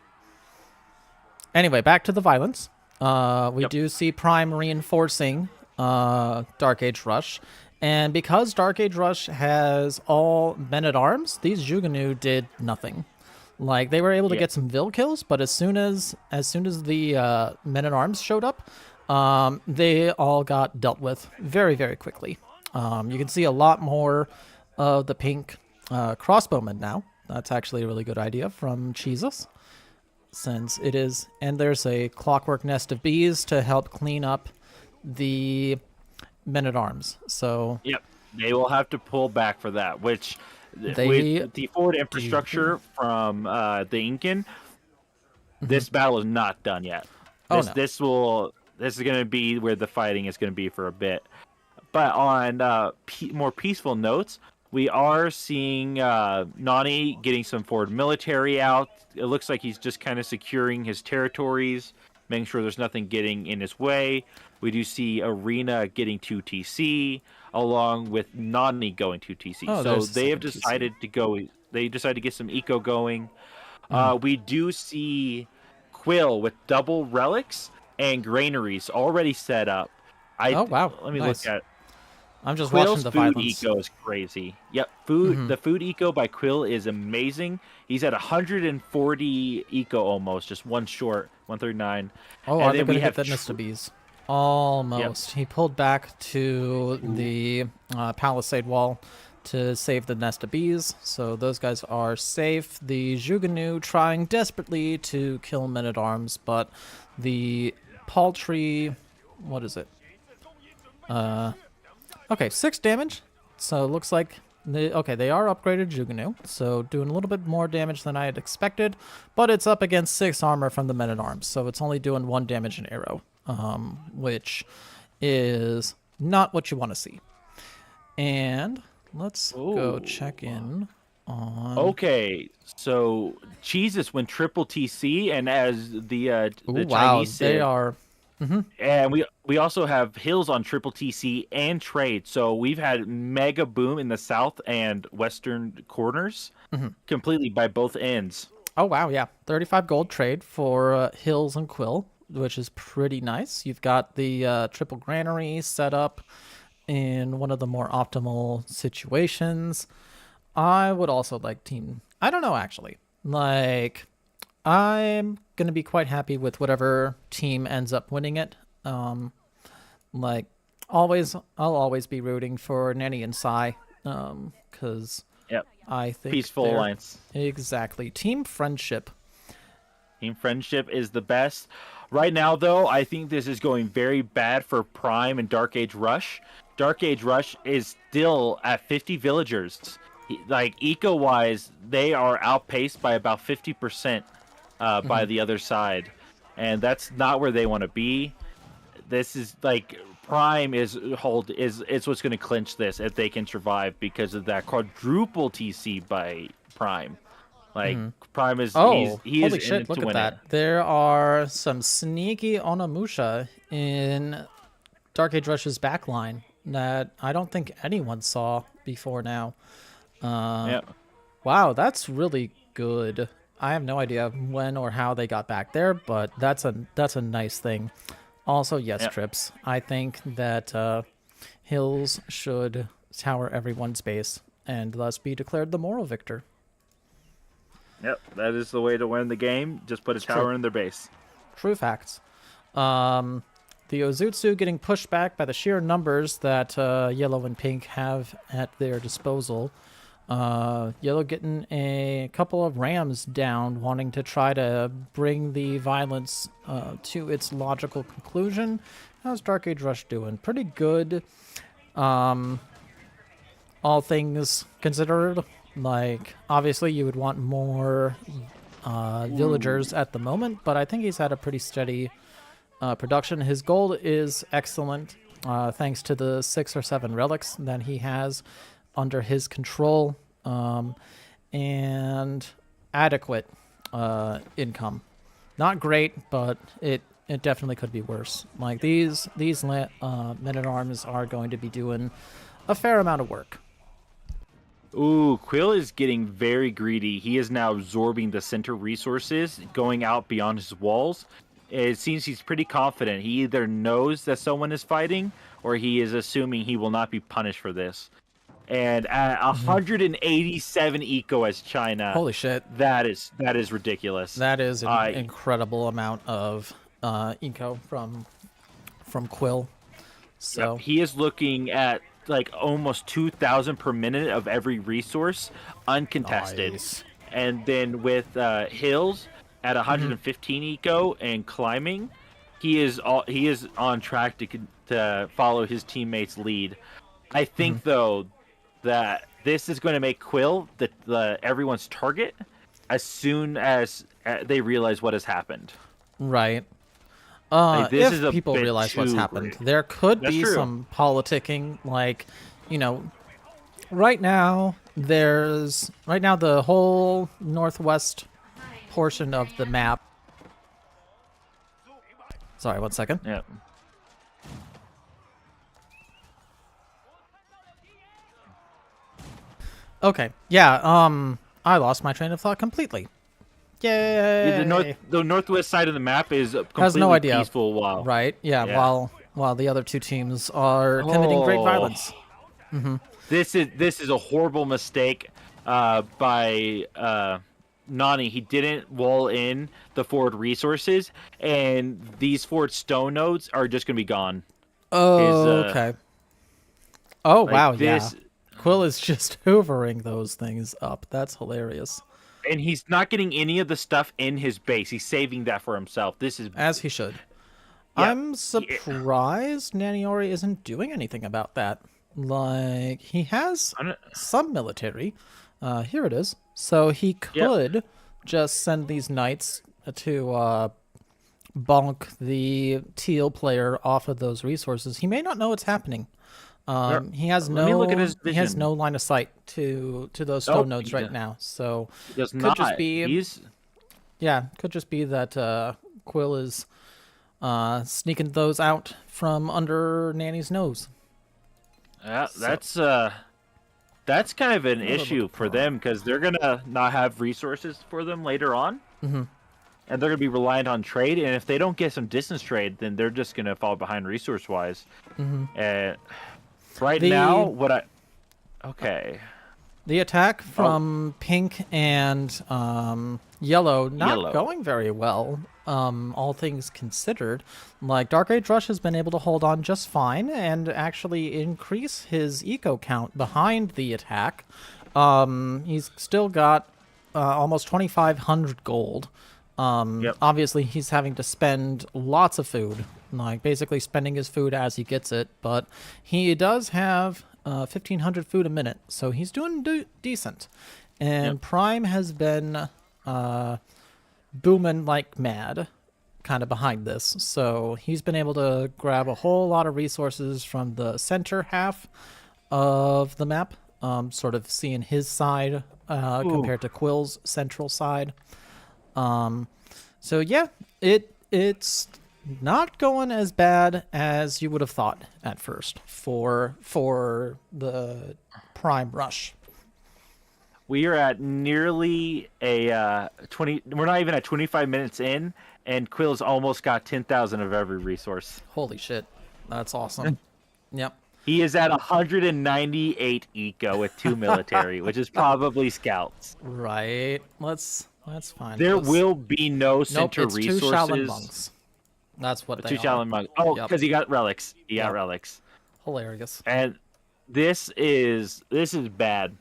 Anyway, back to the violence. We do see Prime reinforcing Dark Age Rush, and because Dark Age Rush has all men-at-arms, these Jugunu did nothing. Like, they were able to get some Vil kills, but as soon as the men-at-arms showed up, they all got dealt with very, very quickly. You can see a lot more of the pink crossbowmen now. That's actually a really good idea from Jesus, since it is... And there's a clockwork nest of bees to help clean up the men-at-arms. So... Yep, they will have to pull back for that, which... with the forward infrastructure from the Incan, this battle is not done yet. This is going to be where the fighting is going to be for a bit. But on more peaceful notes, we are seeing Nani getting some forward military out. It looks like he's just kind of securing his territories, making sure there's nothing getting in his way. We do see Arena getting 2 TC, along with Nani going 2 TC. So they have decided to go. They decided to get some eco going. We do see Quill with double relics and granaries already set up. Wow! Let me look at. I'm just Quill's watching the food violence. eco is crazy. Yep, the food eco by Quill is amazing. He's at 140 eco almost, just one short, 139. Oh, are they going to hit that Mr. Bees? Almost. Yep. He pulled back to the palisade wall to save the nest of bees, so those guys are safe. The Jugunu trying desperately to kill men-at-arms, but the paltry... what is it? Okay, 6 damage. So it looks like... they are upgraded Jugunu, so doing a little bit more damage than I had expected, but it's up against 6 armor from the men-at-arms, so it's only doing 1 damage an arrow, which is not what you want to see. And let's go check in on... Okay, so Jesus went triple TC, and as the wow, Chinese said... they are... And we also have Hills on triple TC and trade. So we've had mega boom in the south and western corners, completely by both ends. Oh wow, yeah, 35 gold trade for Hills and Quill, which is pretty nice. You've got the triple granary set up in one of the more optimal situations. I would also like team... I don't know, actually. Like... I'm going to be quite happy with whatever team ends up winning it. Like, I'll always be rooting for Nanny and Sai, because I think peaceful alliance. Exactly. Team Friendship. Team Friendship is the best. Right now, though, I think this is going very bad for Prime and Dark Age Rush. Dark Age Rush is still at 50 villagers. Like, eco-wise, they are outpaced by about 50%. By the other side, and that's not where they want to be. This is like Prime is what's going to clinch this if they can survive because of that quadruple TC by Prime. Like Prime is he is holy shit! Look at that. There are some sneaky Onimusha in Dark Age Rush's backline that I don't think anyone saw before now. Wow, that's really good. I have no idea when or how they got back there, but that's a nice thing. Also, yes, Trips. I think that Hills should tower everyone's base and thus be declared the moral victor. Yep, that is the way to win the game. Just put a tower in their base. True facts. The Ozutsu getting pushed back by the sheer numbers that Yellow and Pink have at their disposal. Yellow getting a couple of rams down, wanting to try to bring the violence to its logical conclusion. How's Dark Age Rush doing? Pretty good. All things considered. Like, obviously you would want more villagers at the moment, but I think he's had a pretty steady production. His gold is excellent, thanks to the 6 or 7 relics that he has under his control, and adequate income. Not great, but it definitely could be worse. Like, these men-at-arms are going to be doing a fair amount of work. Ooh, Quill is getting very greedy. He is now absorbing the center resources, going out beyond his walls. It seems he's pretty confident. He either knows that someone is fighting, or he is assuming he will not be punished for this. And at 187 eco as China. Holy shit. That is ridiculous. That is an incredible amount of eco from Quill. So yep, he is looking at like almost 2,000 per minute of every resource uncontested. Nice. And then with hills at 115 eco and climbing, he is on track to follow his teammates' lead. I think though that this is going to make Quill the everyone's target as soon as they realize what has happened. Right. Like, if people realize what's happened, there could be true. some politicking. Like, you know, right now the whole northwest portion of the map. Sorry, 1 second. Yeah. Okay. Yeah. I lost my train of thought completely. Yay! The northwest side of the map is completely has no idea. peaceful. Wow. Right. Yeah. While the other two teams are committing great violence. This is a horrible mistake by Nani. He didn't wall in the forward resources, and these forward stone nodes are just gonna be gone. Oh, okay. Oh, like wow, this, yeah. Quill is just hoovering those things up. That's hilarious. And he's not getting any of the stuff in his base. He's saving that for himself. This is as he should. Yeah. I'm surprised Naniori isn't doing anything about that. Like, he has some military. Here it is. So he could just send these knights to bonk the teal player off of those resources. He may not know what's happening. He has no line of sight to those stone nodes right now. So does could not. just be could just be that Quill is sneaking those out from under Nanny's nose. Yeah, that's kind of an issue for them because they're gonna not have resources for them later on, and they're gonna be reliant on trade. And if they don't get some distance trade, then they're just gonna fall behind resource wise. The attack from pink and yellow not going very well, all things considered. Like, Dark Age Rush has been able to hold on just fine and actually increase his eco count behind the attack. He's still got almost 2,500 gold. Obviously, he's having to spend lots of food, like basically spending his food as he gets it, but he does have 1,500 food a minute, so he's doing decent. And Prime has been booming like mad kind of behind this, so he's been able to grab a whole lot of resources from the center half of the map, sort of seeing his side compared to Quill's central side. So yeah, it's not going as bad as you would have thought at first for the Prime Rush. We are at nearly a 20. We're not even at 25 minutes in, and Quill's almost got 10,000 of every resource. Holy shit, that's awesome. Yep. He is at 198 eco with 2 military, which is probably scouts. Right. Let's find. There will be no center resources. 2 Shaolin monks. That's what they 2 Shaolin monks. Oh, because he got relics. He got relics. Hilarious. And this is bad.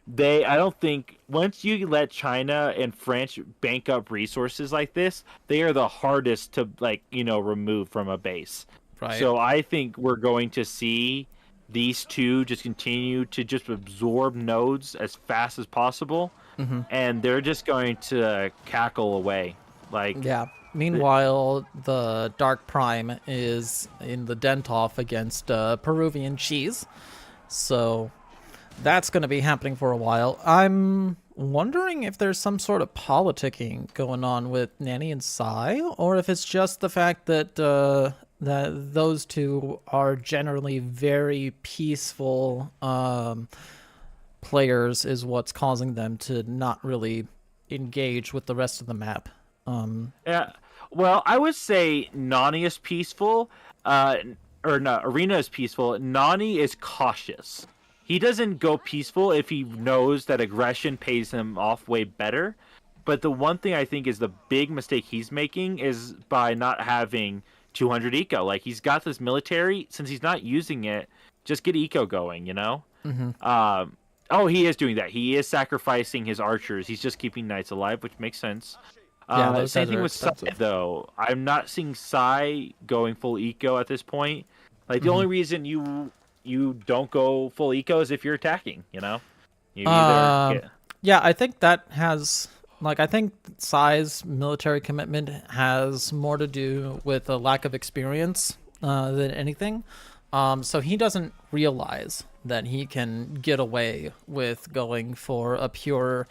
I don't think once you let China and France bank up resources like this, they are the hardest to remove from a base. Right. So I think we're going to see these two just continue to just absorb nodes as fast as possible, and they're just going to cackle away. Yeah. Meanwhile, the Dark Prime is in the dent-off against Peruvian cheese. So that's going to be happening for a while. I'm wondering if there's some sort of politicking going on with Nanny and Sai, or if it's just the fact that that those two are generally very peaceful players is what's causing them to not really engage with the rest of the map. Yeah. Well, I would say Nani is peaceful, or no, Arena is peaceful. Nani is cautious. He doesn't go peaceful if he knows that aggression pays him off way better. But the one thing I think is the big mistake he's making is by not having 200 eco. Like, he's got this military, since he's not using it, just get eco going, you know? Oh, he is doing that. He is sacrificing his archers. He's just keeping knights alive, which makes sense. Yeah, same thing with Sai, though. I'm not seeing Sai going full eco at this point. Like, the only reason you don't go full eco is if you're attacking, you know? You either Yeah, I think that has... Like, I think Sai's military commitment has more to do with a lack of experience than anything. So he doesn't realize that he can get away with going for a pure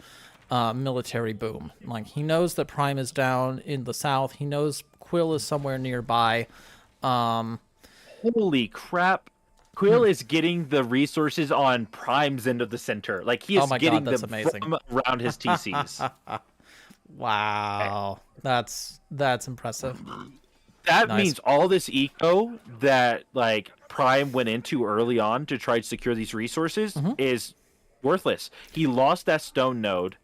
military boom. Like, he knows that Prime is down in the south. He knows Quill is somewhere nearby. Holy crap. Quill is getting the resources on Prime's end of the center. Like, he is getting them from around his TCs. Wow. That's impressive. That means all this eco that, like, Prime went into early on to try to secure these resources is worthless. He lost that stone node.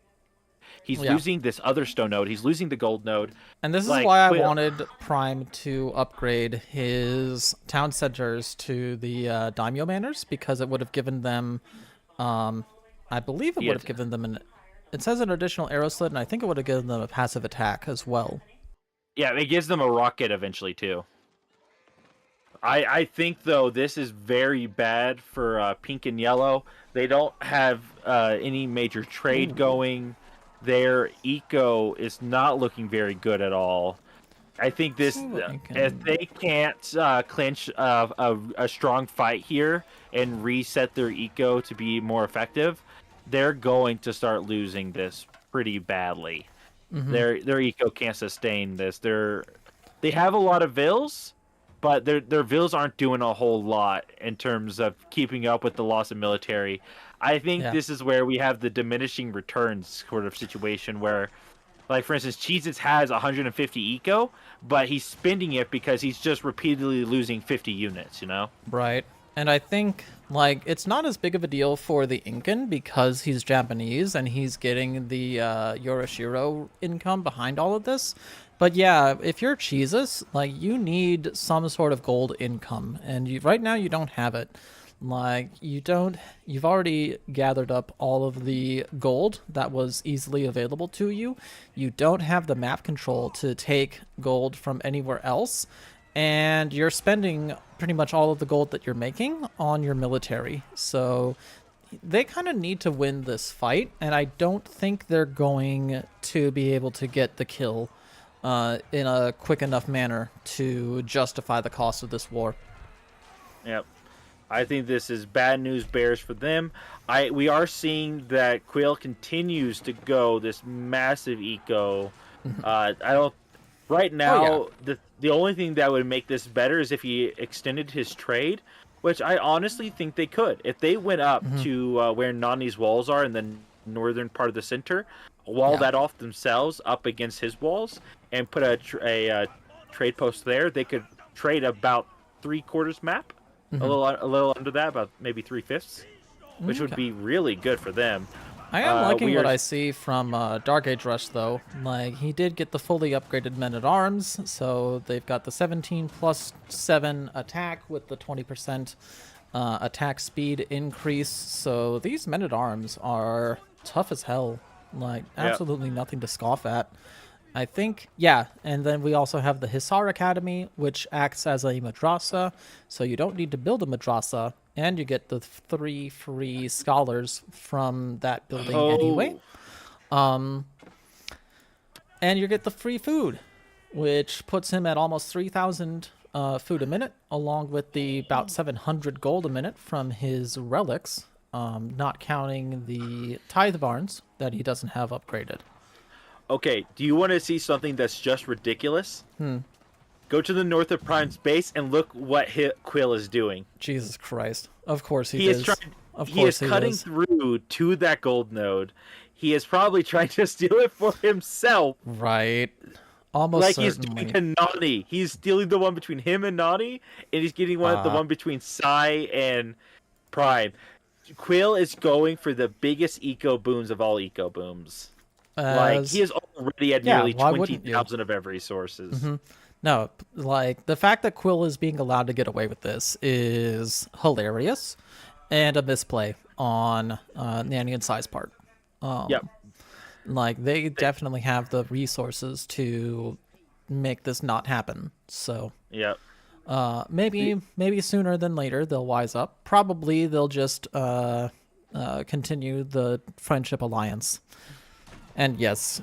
He's losing this other stone node. He's losing the gold node. And this is why I wanted Prime to upgrade his town centers to the daimyo manors, because it would have given them, I believe it would have given them it says an additional arrow slit, and I think it would have given them a passive attack as well. Yeah, it gives them a rocket eventually, too. I think, though, this is very bad for pink and yellow. They don't have any major trade going. Their eco is not looking very good at all. I think this, if they can't clinch a strong fight here and reset their eco to be more effective, they're going to start losing this pretty badly. Their eco can't sustain this. They have a lot of vills, but their vills aren't doing a whole lot in terms of keeping up with the loss of military. I think this is where we have the diminishing returns sort of situation where, like, for instance, Cheez-Its has 150 eco, but he's spending it because he's just repeatedly losing 50 units, you know? Right. And I think, like, it's not as big of a deal for the Incan because he's Japanese and he's getting the Yorishiro income behind all of this. But yeah, if you're Cheez-Its, like, you need some sort of gold income. And right now you don't have it. Like, you've already gathered up all of the gold that was easily available to you. You don't have the map control to take gold from anywhere else. And you're spending pretty much all of the gold that you're making on your military. So they kind of need to win this fight. And I don't think they're going to be able to get the kill in a quick enough manner to justify the cost of this war. Yep. I think this is bad news bears for them. We are seeing that Quill continues to go this massive eco. Right now, the only thing that would make this better is if he extended his trade, which I honestly think they could. If they went up to where Nani's walls are in the northern part of the center, wall that off themselves up against his walls, and put a trade post there, they could trade about 3/4 map. A little under that, about maybe 3/5, which would be really good for them. I am liking what I see from Dark Age Rush, though. Like, he did get the fully upgraded Men-at-Arms, so they've got the 17+7 attack with the 20% attack speed increase. So these men-at-arms are tough as hell. Like, absolutely nothing to scoff at. I think, yeah, and then we also have the Hisar Academy, which acts as a madrasa, so you don't need to build a madrasa, and you get the 3 free scholars from that building anyway. And you get the free food, which puts him at almost 3,000 food a minute, along with the about 700 gold a minute from his relics, not counting the tithe barns that he doesn't have upgraded. Okay, do you want to see something that's just ridiculous? Go to the north of Prime's base and look what Quill is doing. Jesus Christ. Of course he is. He is cutting through to that gold node. He is probably trying to steal it for himself. Right. Almost like certainly. He's doing to Nani. He's stealing the one between him and Nani, and he's getting the one between Sai and Prime. Quill is going for the biggest eco booms of all eco booms. Like, he is already at nearly 20,000 of every resources. No, like, the fact that Quill is being allowed to get away with this is hilarious and a misplay on Nanny and Sai's part. Like, they definitely have the resources to make this not happen. So, maybe sooner than later they'll wise up. Probably they'll just continue the friendship alliance. And yes,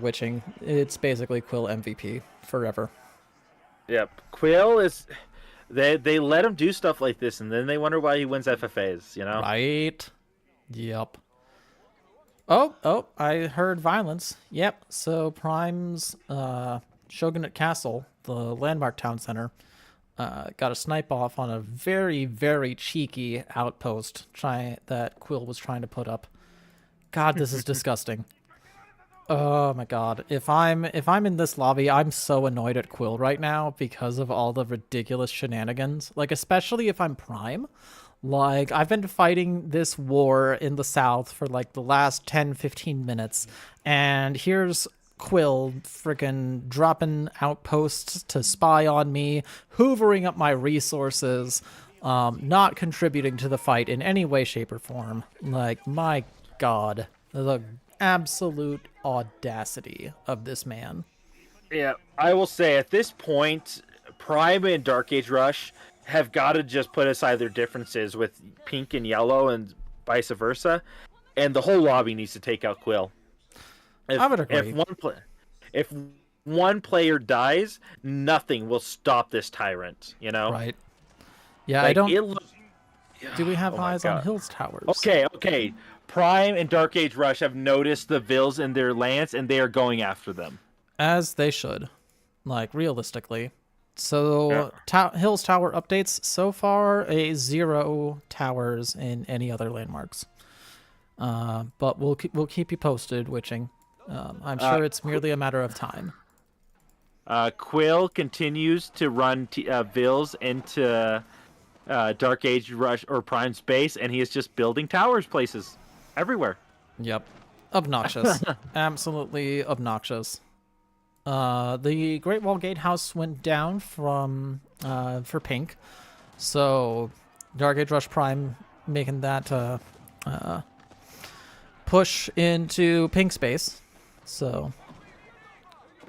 witching, it's basically Quill MVP forever. Yep, Quill is... They let him do stuff like this, and then they wonder why he wins FFAs, you know? Right. Yep. Oh, I heard violence. Yep, so Prime's Shogunate Castle, the landmark town center, got a snipe off on a very, very cheeky outpost that Quill was trying to put up. God, this is disgusting. Oh my god. If I'm in this lobby, I'm so annoyed at Quill right now because of all the ridiculous shenanigans. Like, especially if I'm Prime. Like, I've been fighting this war in the south for like the last 10-15 minutes, and here's Quill freaking dropping outposts to spy on me, hoovering up my resources, not contributing to the fight in any way, shape, or form. Like, my god. The absolute audacity of this man. Yeah, I will say at this point, Prime and Dark Age Rush have got to just put aside their differences with pink and yellow and vice versa, and the whole lobby needs to take out Quill. I would agree. If one player dies, nothing will stop this tyrant, you know? Right. Yeah, like, do we have eyes on Hill's towers? Okay. Prime and Dark Age Rush have noticed the Vills in their lands, and they are going after them. As they should. Like, realistically. So, Hill's Tower updates. So far, 0 towers in any other landmarks. But we'll keep you posted, Witching. I'm sure it's merely a matter of time. Quill continues to run Vills into Dark Age Rush or Prime space, and he is just building towers places everywhere. Yep. Obnoxious. Absolutely obnoxious. The Great Wall Gatehouse went down for pink, so Dark Age Rush Prime making that push into pink space. So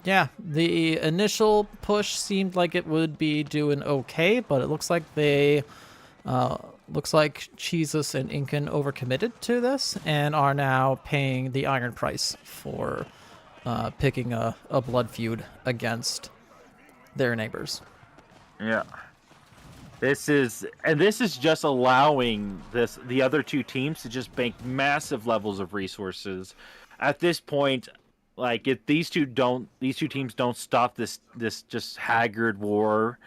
yeah, the initial push seemed like it would be doing okay, but it looks like Jesus and Incan overcommitted to this and are now paying the iron price for picking a blood feud against their neighbors. Yeah. This is just allowing the other two teams to just bank massive levels of resources. At this point, like, if these two teams don't stop this just haggard war,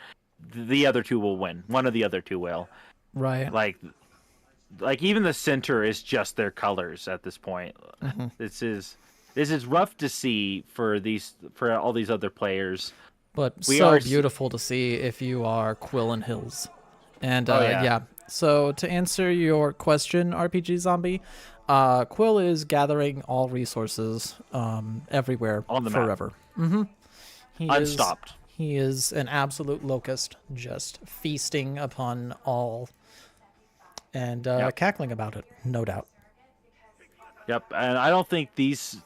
the other two will win. One of the other two will. Right. Like even the center is just their colors at this point. Mm-hmm. This is rough to see for all these other players. But so beautiful to see if you are Quill and Hills. And yeah. So to answer your question, RPG Zombie, Quill is gathering all resources everywhere on the forever. Map. Mm-hmm. Unstopped. He is an absolute locust, just feasting upon all and Yep. cackling about it, no doubt. Yep, and I don't think these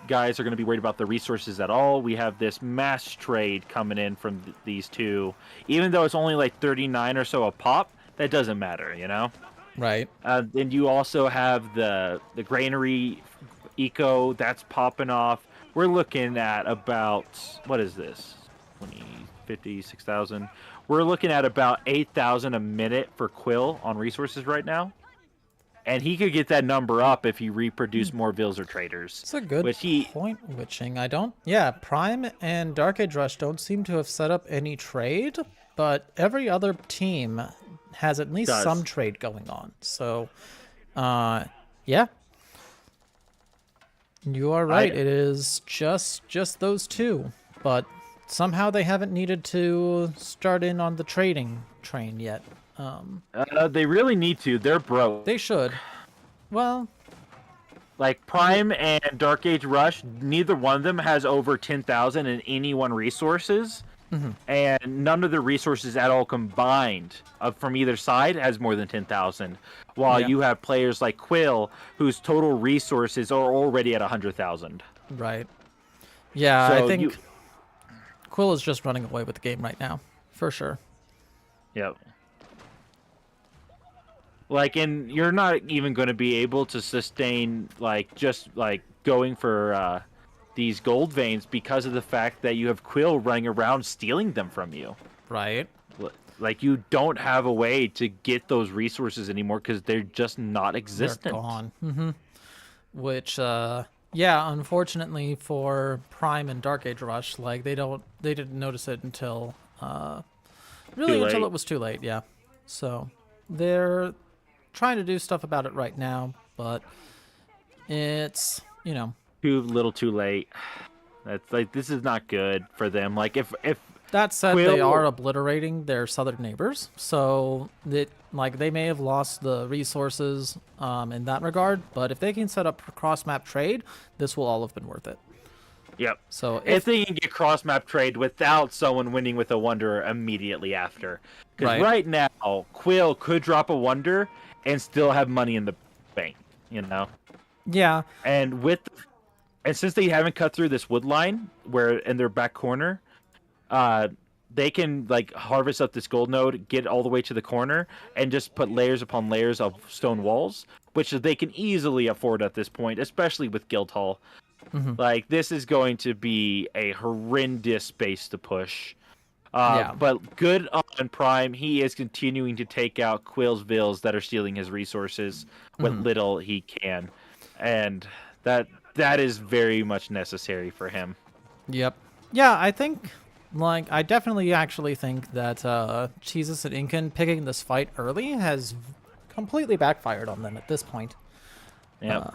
guys are going to be worried about the resources at all. We have this mass trade coming in from these two. Even though it's only like 39 or so a pop, that doesn't matter, you know? Right. Then you also have the granary eco that's popping off. We're looking at about, what is this? 20, 50, 6,000. We're looking at about 8,000 a minute for Quill on resources right now. And he could get that number up if he reproduced more Vilzer traders. It's a good which he, point, Witching. I don't... Yeah, Prime and Dark Age Rush don't seem to have set up any trade, but every other team has at least Does. some trade going on. So, yeah. You are right. It is just those two. But somehow they haven't needed to start in on the trading train yet. they really need to. They're broke. They should. Well, Like Prime and Dark Age Rush, neither one of them has over 10,000 in any one resources, and none of the resources at all combined from either side has more than 10,000. While Yeah. you have players like Quill, whose total resources are already at 100,000. right. Yeah, So I think Quill is just running away with the game right now, for sure. Yep. Like, and you're not even going to be able to sustain, like, just, like, going for these gold veins because of the fact that you have Quill running around stealing them from you. Right. Like, you don't have a way to get those resources anymore because they're just not existent. They're gone. Which, yeah, unfortunately for Prime and Dark Age Rush, like, they didn't notice it until, really until it was too late, yeah. So, they're trying to do stuff about it right now, but it's, you know, Too little, too late. That's like, this is not good for them. Like, if that said, Quill... they are obliterating their southern neighbors, so they may have lost the resources in that regard, but if they can set up cross-map trade, this will all have been worth it. Yep. So if they can get cross-map trade without someone winning with a Wonder immediately after. Because right now, Quill could drop a Wonder and still have money in the bank, you know? Yeah. And since they haven't cut through this wood line where in their back corner, they can like harvest up this gold node, get all the way to the corner, and just put layers upon layers of stone walls, which they can easily afford at this point, especially with Guildhall. Like, this is going to be a horrendous base to push. But good on Prime, he is continuing to take out Quill's Vills that are stealing his resources with little he can. And that is very much necessary for him. Yep. Yeah, I think, like, I definitely actually think that Jesus and Incan picking this fight early has completely backfired on them at this point. Yeah.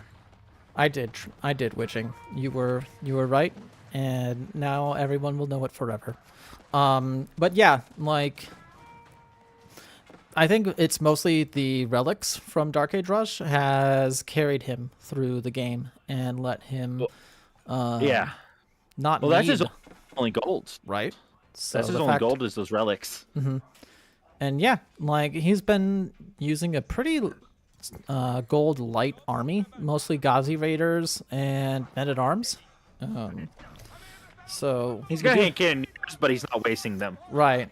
I did Witching. You were right, and now everyone will know it forever. But yeah, like, I think it's mostly the relics from Dark Age Rush has carried him through the game and let him not that's his only gold. Right. So that's his only gold is those relics. And yeah, like, he's been using a pretty gold light army, mostly Ghazi Raiders and Men-at-Arms. So he's got hand cannoneers, but he's not wasting them. Right.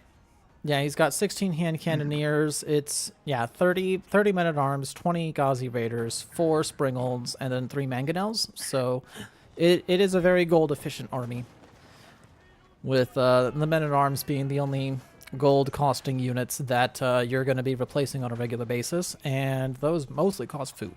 Yeah, he's got 16 hand cannoneers. It's 30 Men-at-Arms, 20 Ghazi Raiders, 4 Springolds, and then 3 Mangonels. So it is a very gold efficient army, with the Men-at-Arms being the only gold costing units that you're going to be replacing on a regular basis, and those mostly cost food.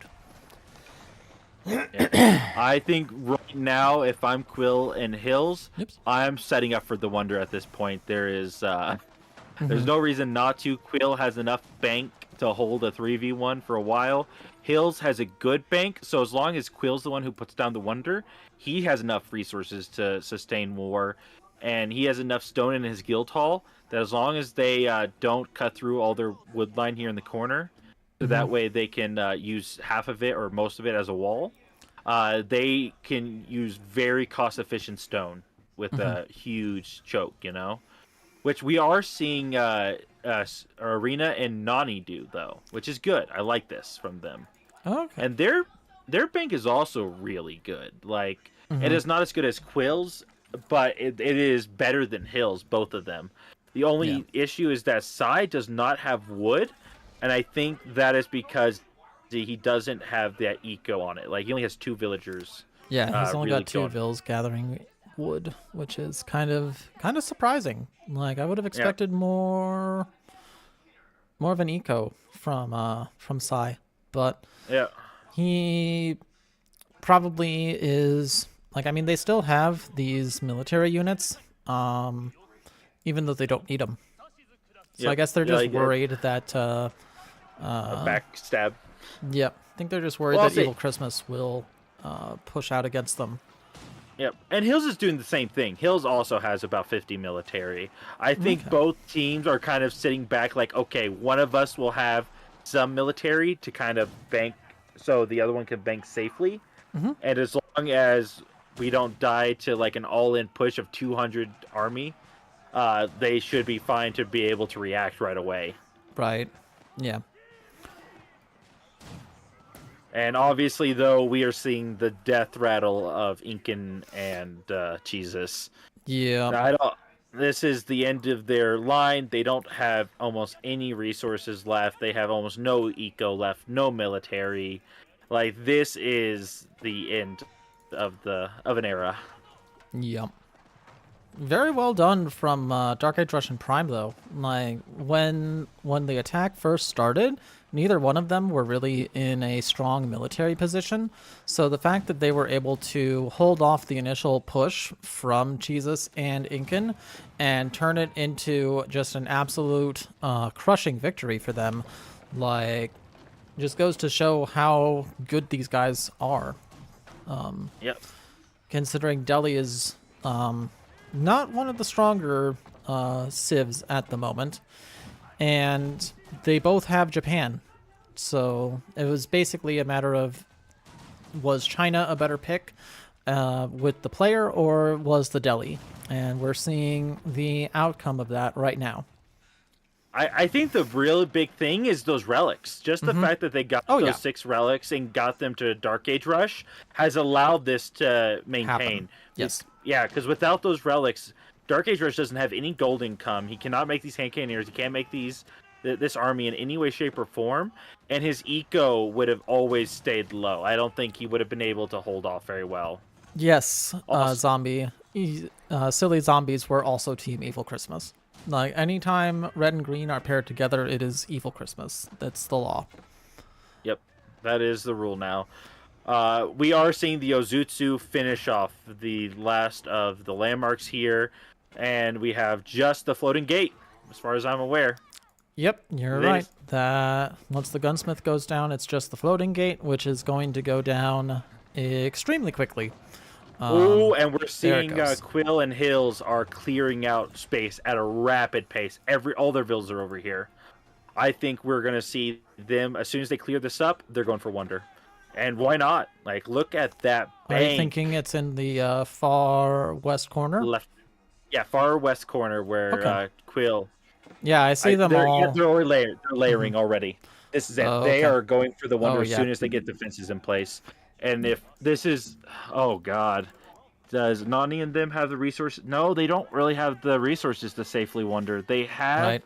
I think right now, if I'm Quill and Hills, I'm setting up for the Wonder at this point. There is there's no reason not to. Quill has enough bank to hold a 3v1 for a while. Hills has a good bank, so as long as Quill's the one who puts down the Wonder, he has enough resources to sustain war, and he has enough stone in his guild hall that as long as they don't cut through all their wood line here in the corner, so that way they can use half of it or most of it as a wall, they can use very cost-efficient stone with a huge choke, you know? which we are seeing Arena and Nani do though, which is good. I like this from them. Okay. And their bank is also really good. Like it is not as good as Quill's, but it is better than Hill's, both of them. The only issue is that Sai does not have wood, and I think that is because he doesn't have that eco on it. Like he only has 2 villagers. Yeah, he's only really got 2 vills gathering wood, which is kind of surprising. Like I would have expected more of an eco from Sai, but Yeah. he probably is like, I mean, they still have these military units, even though they don't need them. So I guess they're just worried that backstab. Yep, I think they're just worried that Evil Christmas will push out against them. Yep, and Hills is doing the same thing. Hills also has about 50 military. I think both teams are kind of sitting back like, okay, one of us will have some military to kind of bank so the other one can bank safely. And as long as we don't die to like an all-in push of 200 army, they should be fine to be able to react right away. Right, yeah. And obviously, though, we are seeing the death rattle of Incan and Jesus. Yeah. Now, this is the end of their line. They don't have almost any resources left. They have almost no eco left, no military. Like, this is the end of an era. Yep. Very well done from Dark Age Russian Prime, though. Like, when the attack first started, neither one of them were really in a strong military position. So the fact that they were able to hold off the initial push from Jesus and Incan and turn it into just an absolute crushing victory for them, like, just goes to show how good these guys are. Yep. Considering Delhi is not one of the stronger civs at the moment, and they both have Japan, so it was basically a matter of, was China a better pick with the player, or was the Delhi? And we're seeing the outcome of that right now. I think the real big thing is those relics. Just the fact that they got those 6 relics and got them to Dark Age Rush has allowed this to maintain. Happen. Yes. Yeah, because without those relics, Dark Age Rush doesn't have any gold income. He cannot make these hand cannoneers. He can't make this army in any way, shape, or form. And his eco would have always stayed low. I don't think he would have been able to hold off very well. Yes, silly zombies were also Team Evil Christmas. Like, anytime red and green are paired together, it is Evil Christmas. That's the law. Yep, that is the rule now. We are seeing the Ozutsu finish off the last of the landmarks here, and we have just the floating gate, as far as I'm aware. Yep, you're right. That once the gunsmith goes down, it's just the floating gate, which is going to go down extremely quickly. And we're seeing Quill and Hills are clearing out space at a rapid pace. All their villas are over here. I think we're going to see them, as soon as they clear this up, they're going for Wonder. And why not? Like, look at that bank. Are you thinking it's in the far west corner? Left. Yeah, far west corner where Quill. Yeah, I see them all. Yeah, they're layering already. This is it. They are going for the Wonder as soon as they get defenses in place. And if this is... Oh, God. Does Nani and them have the resources? No, they don't really have the resources to safely Wonder. They have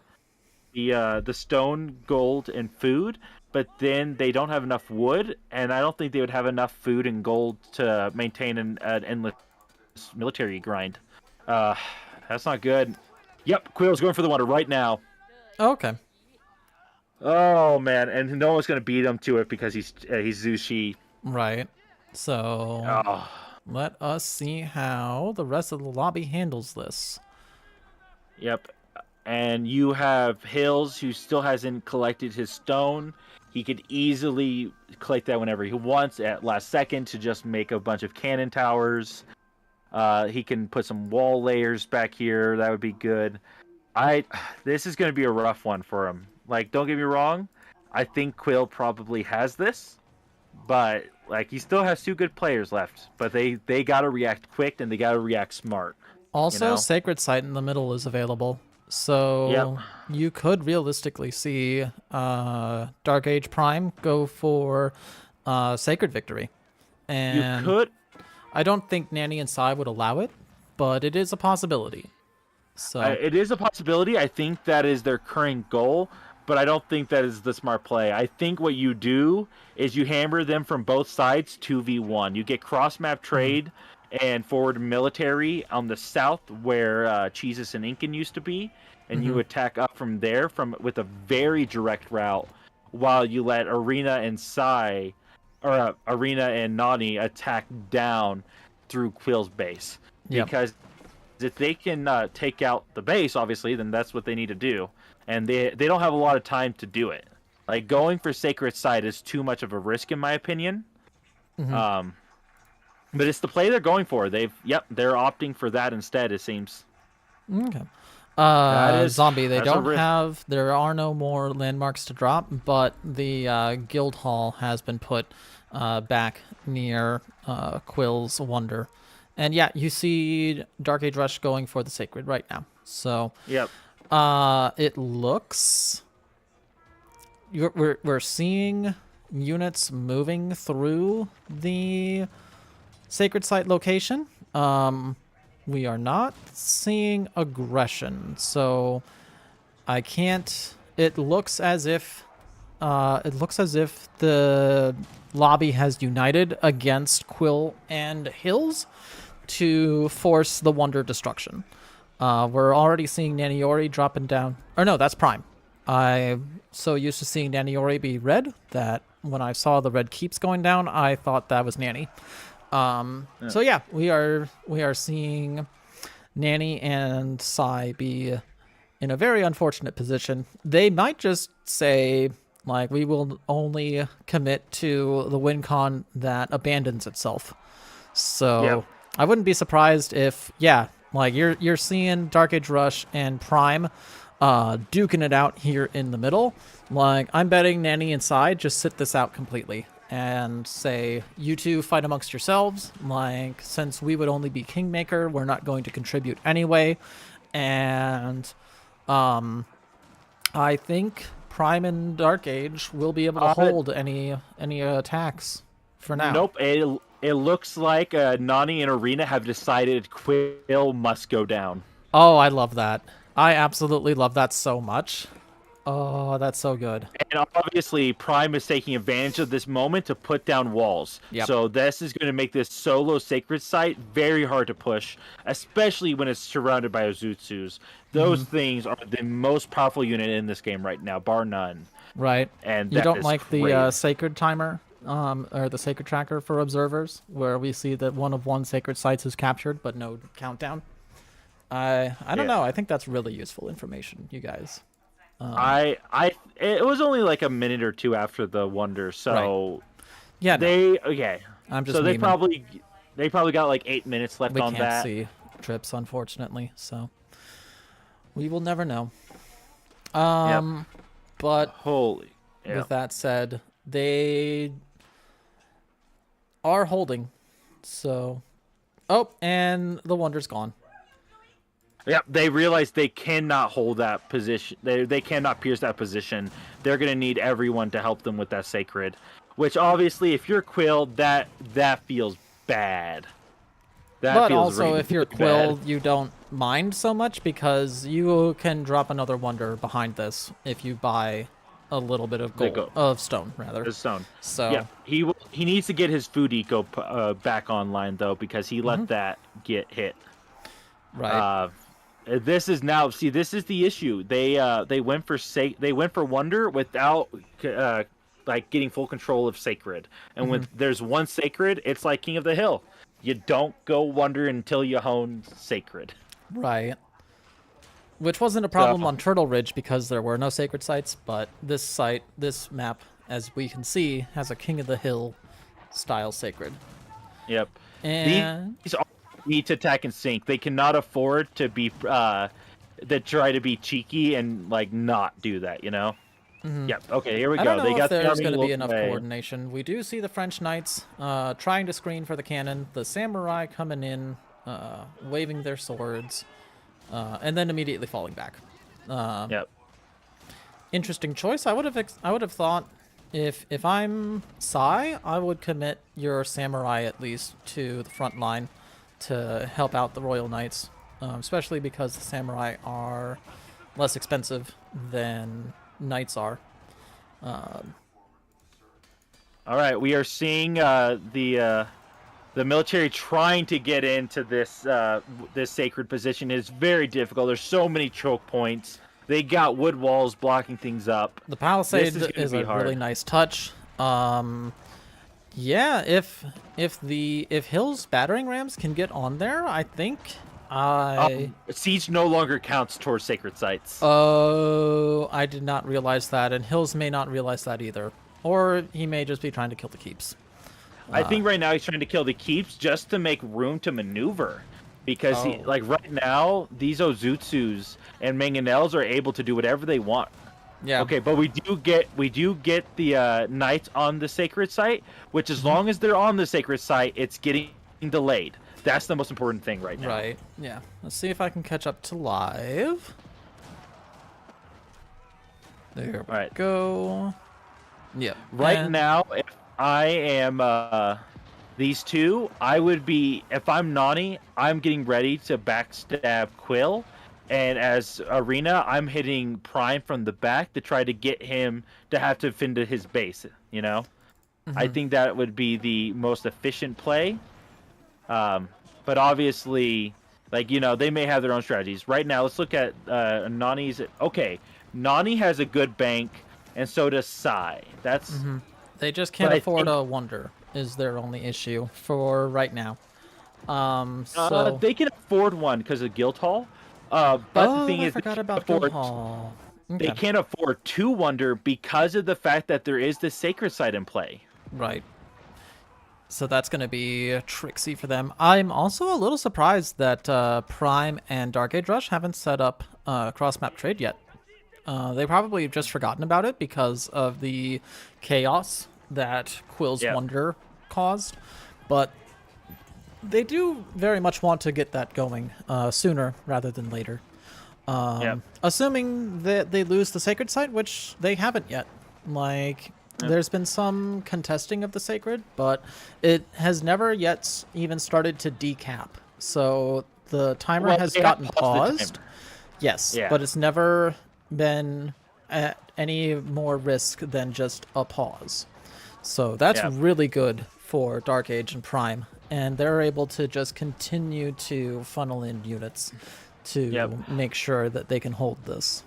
the stone, gold, and food, but then they don't have enough wood, and I don't think they would have enough food and gold to maintain an endless military grind. That's not good. Yep, Quill's going for the Wonder right now. Okay. Oh, man, and no one's going to beat him to it because he's Zushi. Right. So let us see how the rest of the lobby handles this. Yep. And you have Hills, who still hasn't collected his stone. He could easily collect that whenever he wants at last second to just make a bunch of cannon towers. He can put some wall layers back here. That would be good. This is going to be a rough one for him. Like, don't get me wrong. I think Quill probably has this. But, like, he still has 2 good players left. But they got to react quick and they got to react smart. Also, Sacred Site in the middle is available. So you could realistically see Dark Age Prime go for Sacred Victory. And You could. I don't think Nanny and Sai would allow it, but it is a possibility. So It is a possibility. I think that is their current goal, but I don't think that is the smart play. I think what you do is you hammer them from both sides 2v1. You get cross-map trade and forward military on the south where Cheesus and Incan used to be, and you attack up from there with a very direct route, while you let Arena and Sai, or Arena and Nani attack down through Quill's base. Yep. Because if they can take out the base, obviously, then that's what they need to do. And they don't have a lot of time to do it. Like, going for Sacred Site is too much of a risk, in my opinion. But it's the play they're going for. They're opting for that instead, it seems. okay. Is, Zombie, there are no more landmarks to drop, but the guild hall has been put back near Quill's Wonder. And yeah, you see Dark Age Rush going for the Sacred right now. So it looks we're seeing units moving through the Sacred Site location. We are not seeing aggression, so I can't. It looks as if the lobby has united against Quill and Hills to force the Wonder destruction. We're already seeing Naniori dropping down. Or no, that's Prime. I'm so used to seeing Naniori be red that when I saw the red keeps going down, I thought that was Nanny. So yeah, we are seeing Nanny and Sai be in a very unfortunate position. They might just say, like, we will only commit to the win con that abandons itself. So I wouldn't be surprised if, like you're seeing Dark Age Rush and Prime duking it out here in the middle. Like, I'm betting Nanny and Sai just sit this out completely and say, you two fight amongst yourselves. Like, since we would only be Kingmaker, we're not going to contribute anyway. And I think Prime and Dark Age will be able to hold any attacks for now. Nope. It looks like Nani and Arena have decided Quill must go down. Oh, I love that. I absolutely love that so much. Oh, that's so good. And obviously, Prime is taking advantage of this moment to put down walls. Yep. So this is going to make this solo Sacred Site very hard to push, especially when it's surrounded by Ozutsus. Those things are the most powerful unit in this game right now, bar none. Right. And you don't like the Sacred Timer, or the Sacred Tracker for observers, where we see that one of one Sacred Sites is captured, but no countdown? I don't know. I think that's really useful information, you guys. It was only like a minute or two after the Wonder, so right. Yeah, I'm just so they probably got like 8 minutes left on that. We can't see trips, unfortunately, so we will never know. But with that said, they are holding. So, and the Wonder's gone. Yep, they realize they cannot hold that position. They cannot pierce that position. They're going to need everyone to help them with that Sacred. Which, obviously, if you're Quill, that feels bad. But also, really if you're Quill, you don't mind so much because you can drop another Wonder behind this if you buy a little bit of stone, rather. Stone. So yeah, he needs to get his food eco back online, though, because he let that get hit. Right. This is the issue. They went for Wonder without like getting full control of Sacred. And when there's one Sacred, it's like King of the Hill. You don't go Wonder until you hone Sacred. Right. Which wasn't a problem on Turtle Ridge because there were no Sacred Sites, but this map, as we can see, has a King of the Hill style Sacred. Yep. And these need to attack and sync. They cannot afford to be try to be cheeky and like not do that, you know? Yep. Okay, here we go. I don't know if there's going to be enough coordination. We do see the French Knights trying to screen for the cannon, the Samurai coming in, waving their swords, and then immediately falling back. Yep. Interesting choice. I would have thought if I'm Sai, I would commit your samurai at least to the front line to help out the Royal Knights, especially because the samurai are less expensive than knights are. All right, we are seeing the military trying to get into this this sacred position is very difficult. There's so many choke points. They got wood walls blocking things up. The palisade is a hard. really nice touch. Yeah, if Hill's battering rams can get on there, I think siege no longer counts towards sacred sites. Oh, I did not realize that, and Hills may not realize that either. Or he may just be trying to kill the keeps. I think right now he's trying to kill the keeps just to make room to maneuver. Because right now, these Ozutsus and Mangonels are able to do whatever they want. Yeah. Okay, but we do get the knights on the sacred site, which as long as they're on the sacred site, it's getting delayed. That's the most important thing right now. Right. Yeah. Let's see if I can catch up to live. There we go. Yep. Right now, if I am these two, I would be, if I'm Nani, I'm getting ready to backstab Quill. And as Arena, I'm hitting Prime from the back to try to get him to have to defend his base, you know? I think that would be the most efficient play. But obviously, like, you know, they may have their own strategies. Right now, let's look at Nani's. Okay, Nani has a good bank, and so does Sai. That's... They just can't afford a wonder, is their only issue for right now. So they can afford one because of Guildhall. But the thing is, forgot about Guildhall. They can't afford 2 wonder because of the fact that there is this sacred site in play. Right. So that's going to be tricksy for them. I'm also a little surprised that Prime and Dark Age Rush haven't set up cross-map trade yet. They probably have just forgotten about it because of the chaos that Quill's Wonder caused. But they do very much want to get that going sooner rather than later. Assuming that they lose the sacred site, which they haven't yet. Like... There's been some contesting of the sacred, but it has never yet even started to decap. So the timer has gotten paused. Yes, but it's never been at any more risk than just a pause. So that's really good for Dark Age and Prime, and they're able to just continue to funnel in units to make sure that they can hold this.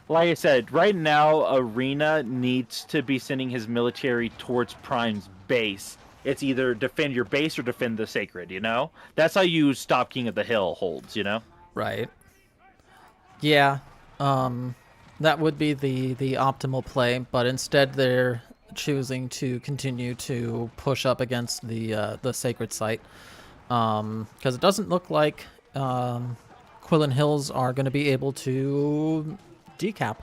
Like I said, right now, Arena needs to be sending his military towards Prime's base. It's either defend your base or defend the sacred, you know? That's how you stop King of the Hill holds, you know? Right. Yeah. That would be the optimal play, but instead they're choosing to continue to push up against the sacred site. Because it doesn't look like Quillen Hills are going to be able to... decap.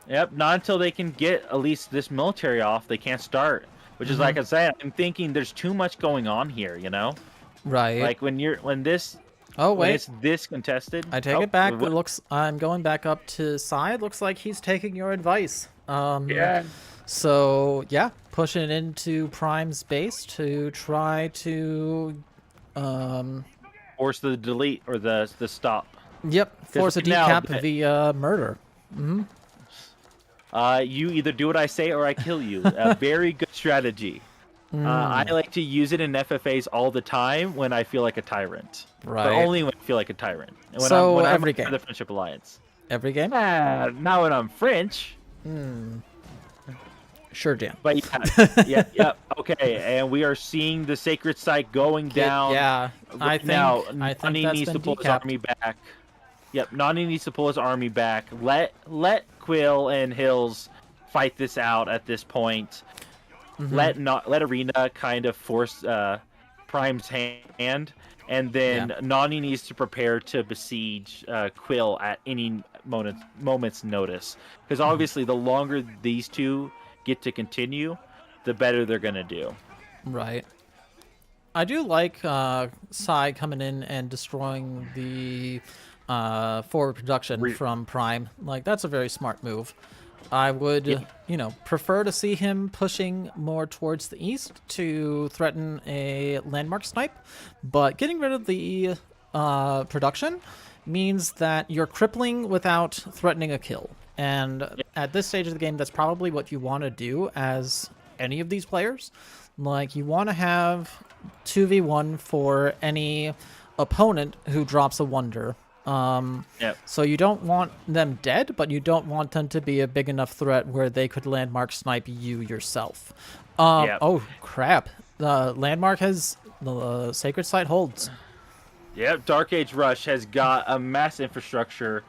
Yep, not until they can get at least this military off, they can't start. Which is like I said, I'm thinking there's too much going on here, you know? Right. Like when it's this contested. I take it back. I'm going back up to Sai. It looks like he's taking your advice. So yeah, pushing into Prime's base to try to force the delete or the stop. Yep, force a decap via murder. You either do what I say or I kill you. A very good strategy. I like to use it in FFAs all the time when I feel like a tyrant. Right. But only when I feel like a tyrant. And when every I'm game. The Friendship Alliance. Every game? Not when I'm French. Sure, Dan. But yeah. Okay, and we are seeing the sacred site going down. Yeah, I think Nani that's needs been to pull decapped. his army back. Yep, Nani needs to pull his army back. Let Quill and Hills fight this out at this point. Let Arena kind of force Prime's hand, and then Nani needs to prepare to besiege Quill at any moment's notice. Because obviously, the longer these two get to continue, the better they're gonna do. Right. I do like Psy coming in and destroying the forward production from Prime. Like, that's a very smart move. I would, you know, prefer to see him pushing more towards the east to threaten a landmark snipe, but getting rid of the production means that you're crippling without threatening a kill. And at this stage of the game, that's probably what you want to do as any of these players. Like, you want to have 2v1 for any opponent who drops a wonder. So you don't want them dead, but you don't want them to be a big enough threat where they could landmark snipe you yourself. Oh, crap. The landmark has... the sacred site holds. Yep, Dark Age Rush has got a mass infrastructure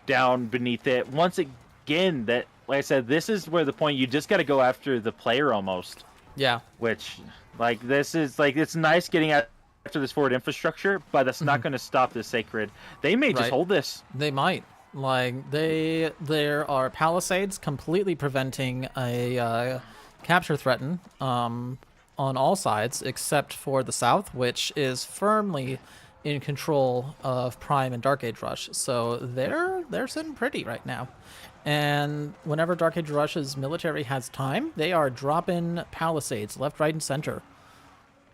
down beneath it. Once again, that, like I said, this is where the point, you just got to go after the player almost. Yeah. Which, like, this is, like, it's nice getting after this forward infrastructure, but that's not going to stop the Sacred. They may just hold this. They might. Like, there are palisades completely preventing a capture threaten on all sides, except for the south, which is firmly in control of Prime and Dark Age Rush. So they're sitting pretty right now. And whenever Dark Age Rush's military has time, they are dropping palisades left, right, and center.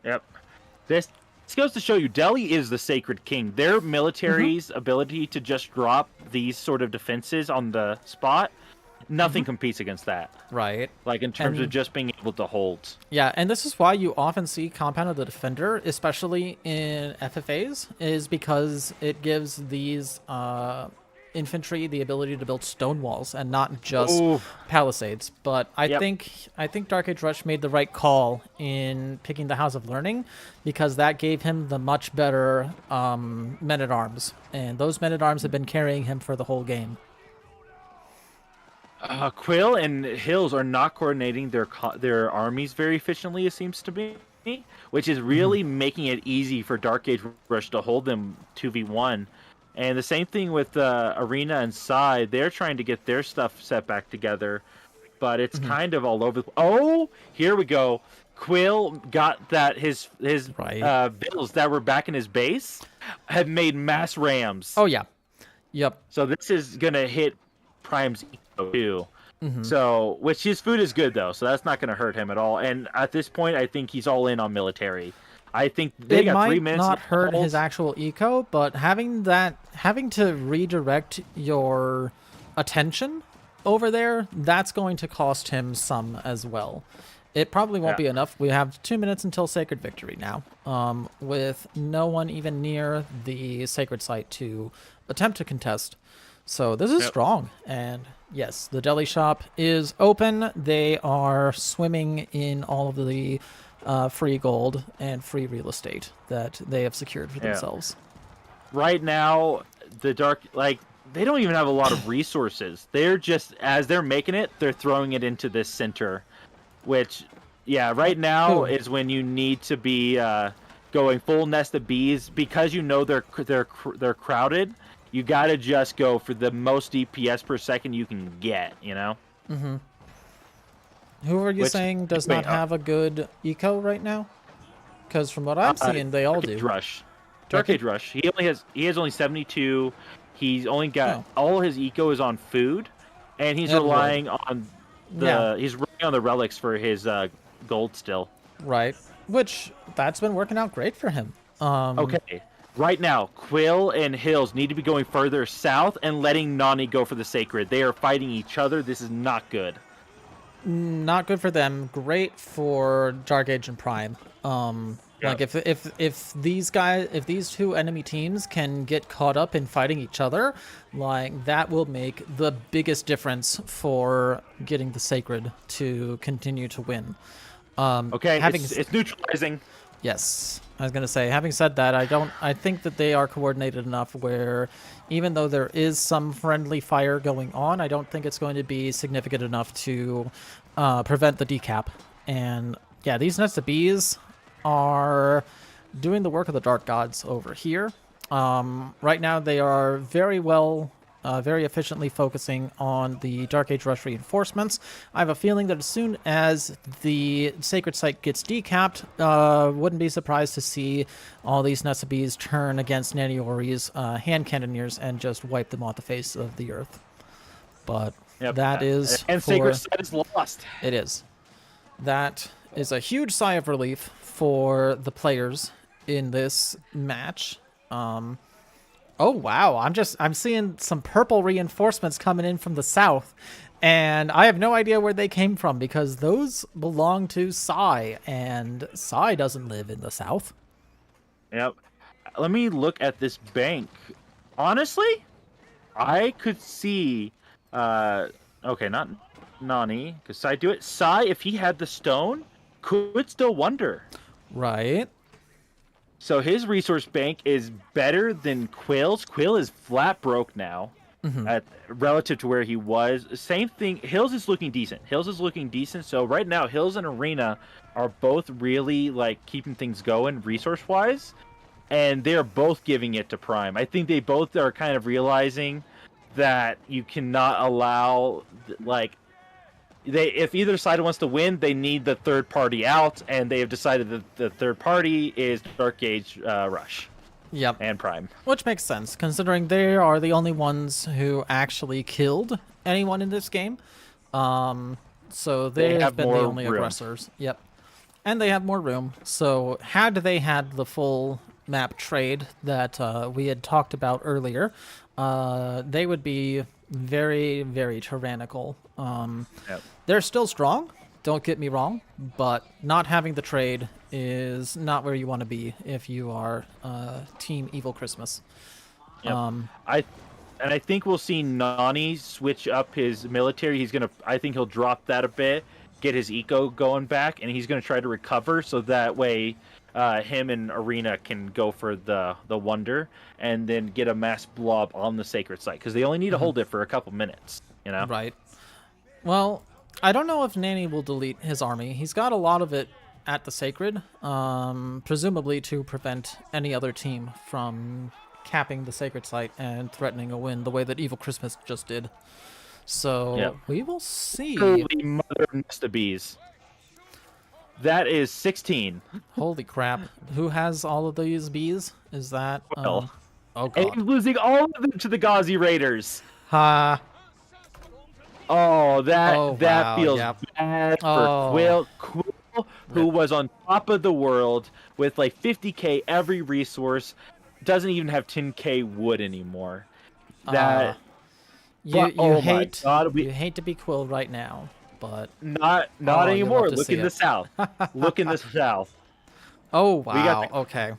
Yep. This goes to show you, Delhi is the Sacred King. Their military's ability to just drop these sort of defenses on the spot, nothing competes against that. Right. Like, in terms of just being able to hold. Yeah, and this is why you often see Compound of the Defender, especially in FFAs, is because it gives these infantry the ability to build stone walls and not just palisades. But I think Dark Age Rush made the right call in picking the House of Learning, because that gave him the much better men-at-arms, and those men-at-arms have been carrying him for the whole game. Quill and Hills are not coordinating their armies very efficiently, it seems to be, which is really making it easy for Dark Age Rush to hold them 2v1. And the same thing with Arena and Psy. They're trying to get their stuff set back together, but it's kind of all over. Oh, here we go. Quill got that his bills that were back in his base have made mass rams. Oh, yeah. Yep. So this is going to hit Prime's eco too. So, which his food is good though, so that's not going to hurt him at all. And at this point, I think he's all in on military. I think they got 3 minutes. It might not hurt his actual eco, but having to redirect your attention over there, that's going to cost him some as well. It probably won't be enough. We have 2 minutes until Sacred Victory now, with no one even near the Sacred Site to attempt to contest. So this is strong. And yes, the deli shop is open. They are swimming in all of the free gold and free real estate that they have secured for themselves. Right now, the Dark, like, they don't even have a lot of resources. They're just, as they're making it, they're throwing it into this center, which, right now is when you need to be going full nest of bees, because you know they're crowded. You gotta just go for the most DPS per second you can get, you know? Who are you saying does not have a good eco right now? Because from what I'm seeing, they all do. Dark Age Rush. He has only 72. He's only got all his eco is on food, and he's relying on the relics for his gold still. Right. Which that's been working out great for him. Okay. Right now, Quill and Hills need to be going further south and letting Nani go for the Sacred. They are fighting each other. This is not good. Not good for them. Great for Dark Age and Prime. Like if these two enemy teams can get caught up in fighting each other, like that will make the biggest difference for getting the Sacred to continue to win. It's neutralizing. Yes, I was gonna say. Having said that, I think that they are coordinated enough where, even though there is some friendly fire going on, I don't think it's going to be significant enough to prevent the decap. And yeah, these Nest of Bees are doing the work of the Dark Gods over here. Right now, they are very well very efficiently focusing on the Dark Age Rush reinforcements. I have a feeling that as soon as the Sacred Site gets decapped, wouldn't be surprised to see all these Nessabes turn against Naniori's hand cannoneers and just wipe them off the face of the earth. But that is... And Sacred Site is lost. It is. That is a huge sigh of relief for the players in this match. Oh wow, I'm seeing some purple reinforcements coming in from the south, and I have no idea where they came from because those belong to Sai, and Sai doesn't live in the south. Yep. Let me look at this bank. Honestly, I could see okay, not Nani, because Sai do it. Sai, if he had the stone, could still wonder. Right. So his resource bank is better than Quill's. Quill is flat broke now, relative to where he was. Same thing. Hills is looking decent. So right now, Hills and Arena are both really like keeping things going resource-wise, and they're both giving it to Prime. I think they both are kind of realizing that you cannot allow if either side wants to win, they need the third party out, and they have decided that the third party is Dark Age Rush. Yep. And Prime. Which makes sense, considering they are the only ones who actually killed anyone in this game. So they have been the only aggressors. Yep. And they have more room. So had they had the full map trade that we had talked about earlier, they would be very, very tyrannical. They're still strong, don't get me wrong, but not having the trade is not where you want to be if you are Team Evil Christmas. Yep. I think we'll see Nani switch up his military. I think he'll drop that a bit, get his eco going back, and he's gonna try to recover so that way him and Arena can go for the wonder and then get a mass blob on the Sacred Site because they only need to hold it for a couple minutes, you know? Right. Well, I don't know if Nani will delete his army. He's got a lot of it at the Sacred, presumably to prevent any other team from capping the Sacred Site and threatening a win the way that Evil Christmas just did. So we will see. Holy mother of Mr. Bees. That is 16. Holy crap. Who has all of these bees? Is that... Well, oh, God. and he's losing all of them to the Ghazi Raiders. Ha. Oh, that feels bad for Quill. Quill, who was on top of the world with like 50k every resource, doesn't even have 10k wood anymore. You hate to be Quill right now, but not anymore. Look in the south. Look in the south. Oh wow. Okay.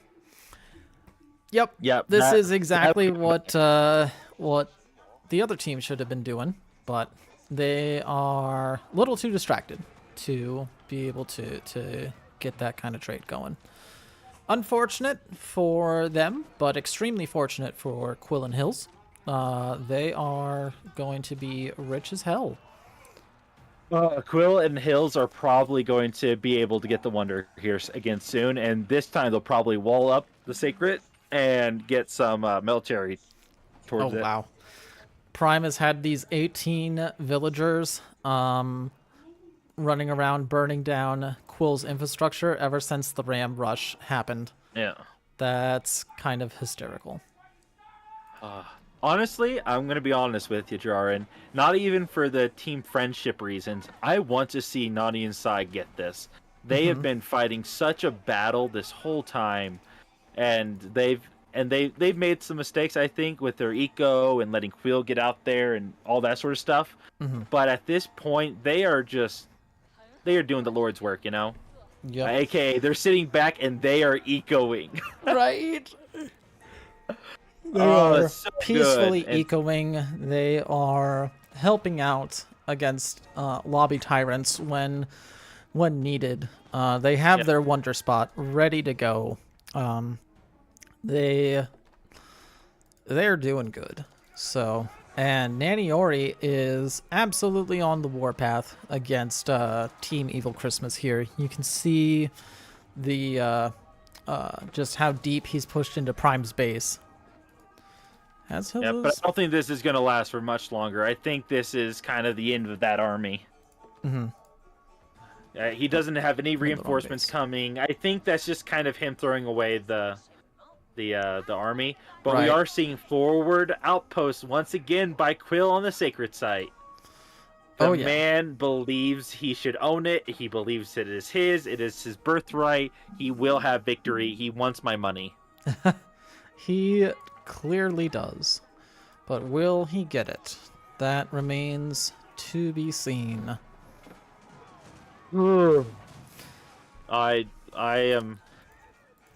Yep. This is exactly what the other team should have been doing, but they are a little too distracted to be able to get that kind of trade going. Unfortunate for them, but extremely fortunate for Quill and Hills. They are going to be rich as hell. Quill and Hills are probably going to be able to get the wonder here again soon, and this time they'll probably wall up the Sacred and get some military towards it. Oh, wow. Prime has had these 18 villagers running around burning down Quill's infrastructure ever since the Ram Rush happened. Yeah. That's kind of hysterical. Honestly, I'm going to be honest with you, Jaren. Not even for the team friendship reasons. I want to see Nani and Sai get this. They have been fighting such a battle this whole time, and they've made some mistakes, I think, with their eco and letting Quill get out there and all that sort of stuff. But at this point, they are doing the Lord's work, you know? Yeah. AKA, they're sitting back and they are ecoing. Right. They are so peacefully ecoing. They are helping out against lobby tyrants when needed. They have their wonder spot ready to go. They're doing good. So, and Naniori is absolutely on the warpath against Team Evil Christmas here. You can see the just how deep he's pushed into Prime's base. Has Yeah, but I don't think this is going to last for much longer. I think this is kind of the end of that army. He doesn't have any reinforcements coming. I think that's just kind of him throwing away the army. But we are seeing forward outposts once again by Quill on the sacred site. The man believes he should own it. He believes it is his. It is his birthright. He will have victory. He wants my money. He clearly does. But will he get it? That remains to be seen. I am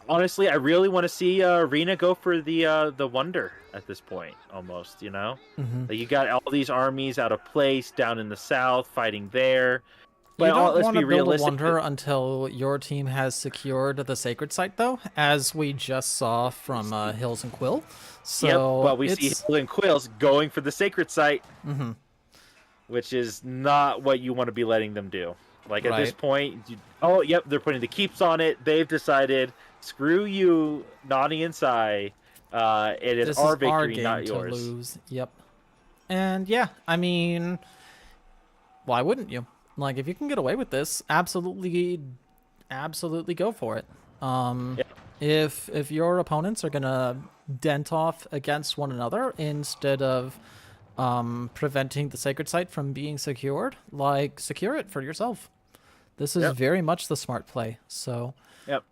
honestly, I really want to see Arena go for the wonder at this point. Almost, you know, you got all these armies out of place down in the south fighting there. But you don't let's want be to build realistic. a wonder until your team has secured the sacred site, though, as we just saw from Hills and Quill. So but we see Hills and Quills going for the sacred site, which is not what you want to be letting them do. Like at this point, they're putting the keeps on it. They've decided, screw you, Nani and Sai. It is our victory, not yours. To lose. Yep. And yeah, I mean, why wouldn't you? Like, if you can get away with this, absolutely go for it. If your opponents are gonna dent off against one another instead of preventing the sacred site from being secured, like, secure it for yourself. This is very much the smart play. So. Yep.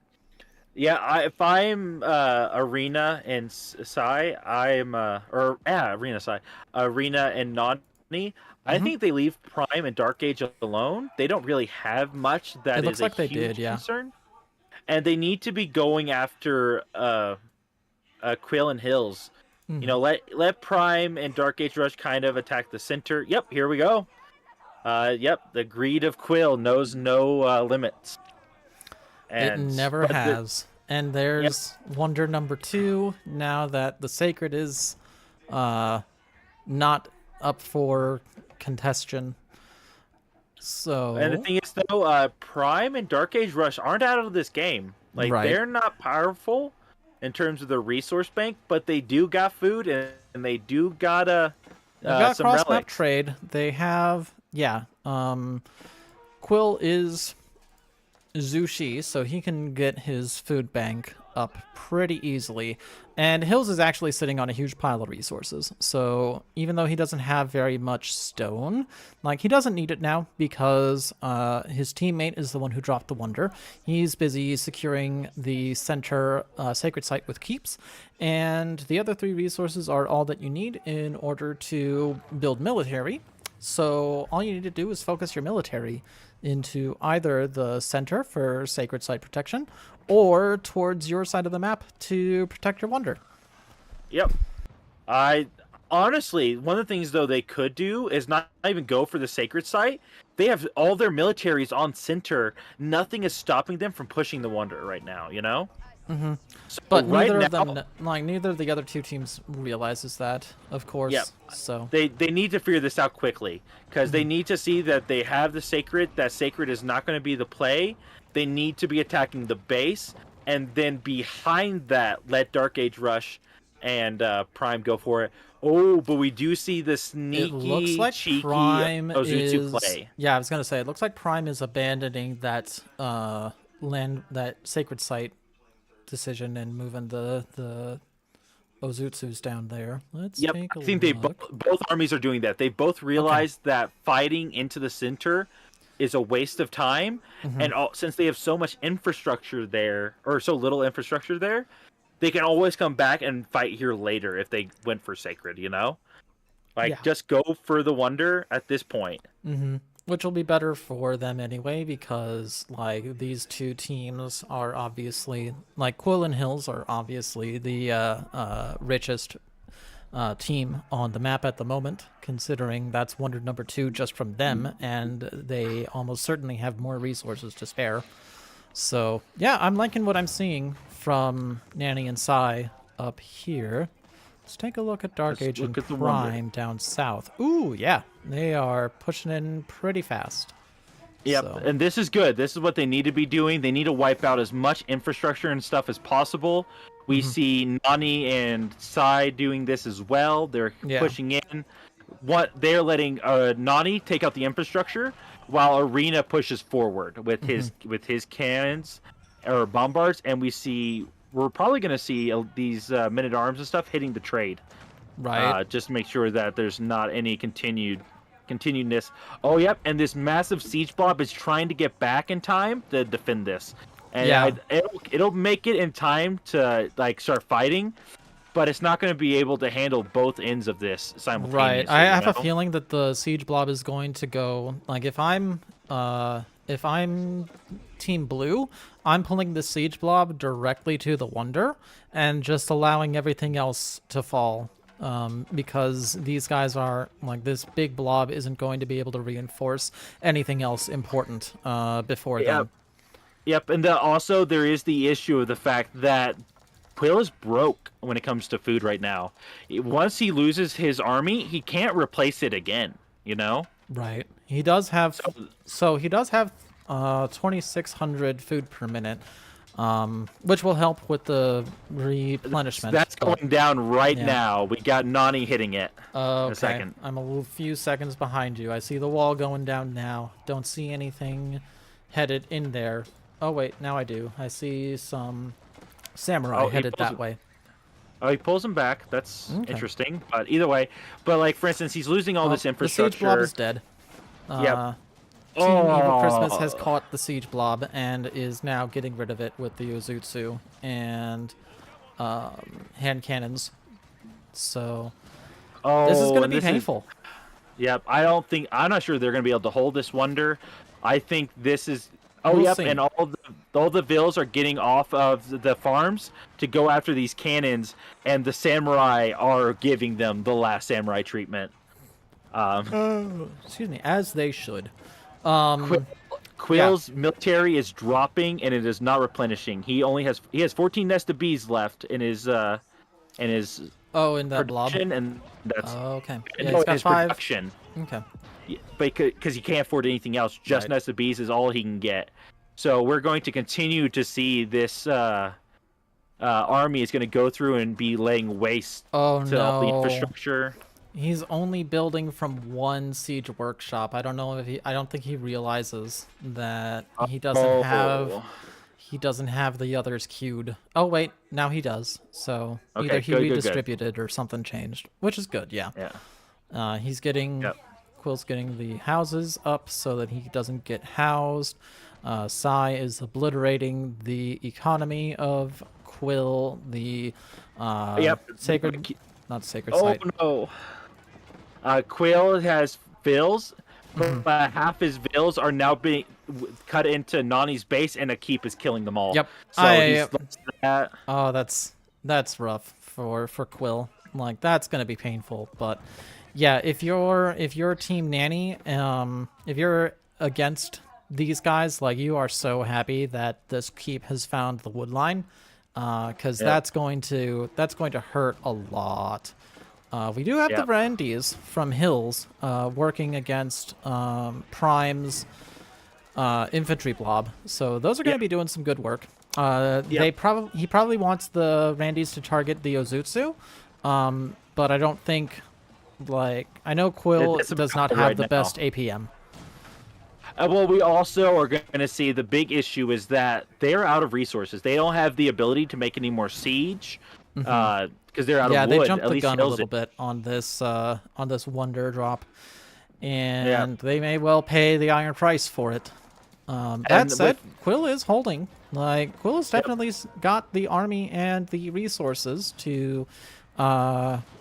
Yeah, if I'm Arena and Sai, Arena Sai, Arena and Nani. I think they leave Prime and Dark Age alone. They don't really have much that is a huge concern. And they need to be going after Quill and Hills. You know, let Prime and Dark Age Rush kind of attack the center. Yep, here we go. The greed of Quill knows no limits. And it never has. And there's wonder number 2, now that the Sacred is not up for contestation. So, and the thing is, though, Prime and Dark Age Rush aren't out of this game. Like, they're not powerful in terms of the resource bank, but they do got food, and they do got some cross-map relics. trade. They have, Quill is Zushi, so he can get his food bank up pretty easily. And Hills is actually sitting on a huge pile of resources. So even though he doesn't have very much stone, like, he doesn't need it now because his teammate is the one who dropped the wonder. He's busy securing the center sacred site with keeps. And the other 3 resources are all that you need in order to build military. So all you need to do is focus your military into either the center for sacred site protection or towards your side of the map to protect your wonder. Yep. Honestly, one of the things, though, they could do is not even go for the sacred site. They have all their militaries on center. Nothing is stopping them from pushing the wonder right now, you know? So but neither of them, neither of the other 2 teams realizes that, of course. Yep. So they need to figure this out quickly because they need to see that they have the sacred. That sacred is not going to be the play. They need to be attacking the base, and then behind that, let Dark Age Rush and Prime go for it. Oh, but we do see the sneaky, it looks like cheeky Prime Ozutsu play. Yeah, I was gonna say it looks like Prime is abandoning that that sacred site decision and moving the Ozutsus down there. Let's take a look. I think both armies are doing that. They both realize that fighting into the center is a waste of time, and since they have so much infrastructure there, or so little infrastructure there, they can always come back and fight here later if they went for sacred, you know? Like, just go for the wonder at this point. Which will be better for them anyway, because, like, these 2 teams are obviously, like, Quill and Hills are obviously the richest team on the map at the moment, considering that's wonder number 2 just from them, and they almost certainly have more resources to spare. So, yeah, I'm liking what I'm seeing from Nani and Sai up here. Let's take a look at Dark Age and Prime down south. Ooh, yeah. They are pushing in pretty fast. Yep, and this is good. This is what they need to be doing. They need to wipe out as much infrastructure and stuff as possible. We see Nani and Sai doing this as well. They're pushing in. They're letting Nani take out the infrastructure, while Arena pushes forward with his cannons or bombards, and we're probably going to see these men at arms and stuff hitting the trade. Right. Just to make sure that there's not any continuedness. Oh, yep. And this massive siege blob is trying to get back in time to defend this. And it'll make it in time to like start fighting, but it's not going to be able to handle both ends of this simultaneously. Right. I have a feeling that the siege blob is going to go like if I'm Team Blue, I'm pulling the siege blob directly to the Wonder and just allowing everything else to fall. Because these guys are like this big blob isn't going to be able to reinforce anything else important before them. Yep, and also there is the issue of the fact that Quill is broke when it comes to food right now. Once he loses his army, he can't replace it again, you know? Right. He does have so he does have 2,600 food per minute. Which will help with the replenishment. That's going down right now. We got Nani hitting it. Okay. A second. I'm a few seconds behind you. I see the wall going down now. Don't see anything headed in there. Oh, wait. Now I do. I see some samurai headed that way. Oh, he pulls him back. That's interesting. But either way. But, like, for instance, he's losing all this infrastructure. The siege blob is dead. Yep. Team Evil Christmas has caught the siege blob and is now getting rid of it with the Ozutsu and hand cannons. So this is going to be painful. Yep. I'm not sure they're going to be able to hold this Wonder. I think this is. See. And all the vills are getting off of the farms to go after these cannons, and the samurai are giving them the last samurai treatment. Excuse me, as they should. Quill's military is dropping, and it is not replenishing. He has 14 nested bees left in his in that blob, and that's okay. Yeah, he's got his 5. Production. Okay. Because he can't afford anything else. Just nested bees is all he can get. So we're going to continue to see this army is going to go through and be laying waste to all the infrastructure. He's only building from one siege workshop. I don't know if I don't think he realizes that he doesn't have the others queued. Oh wait, now he does. So either he redistributed or something changed, which is good. Yeah. He's getting Quill's getting the houses up so that he doesn't get housed. Sai is obliterating the economy of Quill. The sacred, not sacred site. Oh no. Quill has vills, but half his vills are now being cut into Nani's base, and a keep is killing them all. Yep. So oh, that's rough for Quill. Like that's gonna be painful. But yeah, if you're Team Nanny, if you're against these guys, like you are so happy that this keep has found the wood line, because that's going to hurt a lot. We do have the Randies from Hills working against Prime's infantry blob, so those are going to be doing some good work. He probably wants the Randies to target the Ozutsu, but I don't think I know Quill does not have the best APM. Well, we also are going to see the big issue is that they're out of resources. They don't have the ability to make any more siege. Because they're out of wood. Yeah, they jumped the gun a little bit on this Wonder drop, and they may well pay the iron price for it. That said, Quill is holding. Quill has definitely got the army and the resources to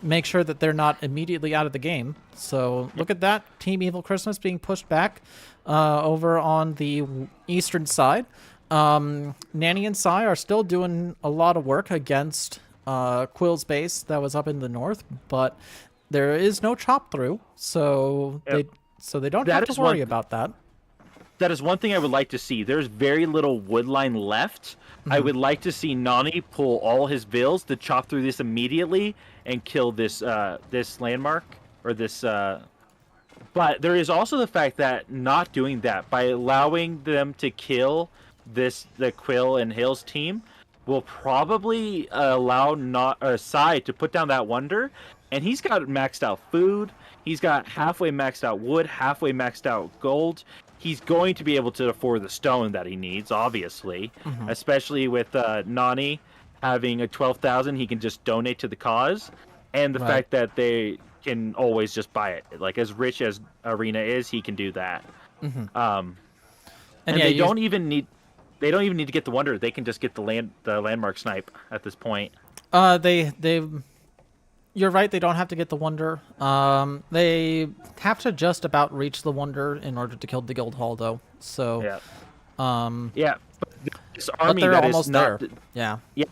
make sure that they're not immediately out of the game. So look at that, Team Evil Christmas being pushed back over on the eastern side. Nanny and Sai are still doing a lot of work against Quill's base that was up in the north, but there is no chop through, so they don't have to worry about that. That is one thing I would like to see. There's very little wood line left. I would like to see Nani pull all his vills to chop through this immediately and kill this this landmark or this. But there is also the fact that not doing that by allowing them to kill the Quill and Hills team will probably allow Sai to put down that wonder, and he's got maxed out food. He's got halfway maxed out wood, halfway maxed out gold. He's going to be able to afford the stone that he needs, obviously, especially with Nani having a 12,000. He can just donate to the cause, and the fact that they can always just buy it. Like, as rich as Arena is, he can do that. And they don't even need to get the wonder. They can just get the landmark snipe at this point. You're right. They don't have to get the wonder. They have to just about reach the wonder in order to kill the guild hall, though. So But this army they're that almost is not there. Yeah.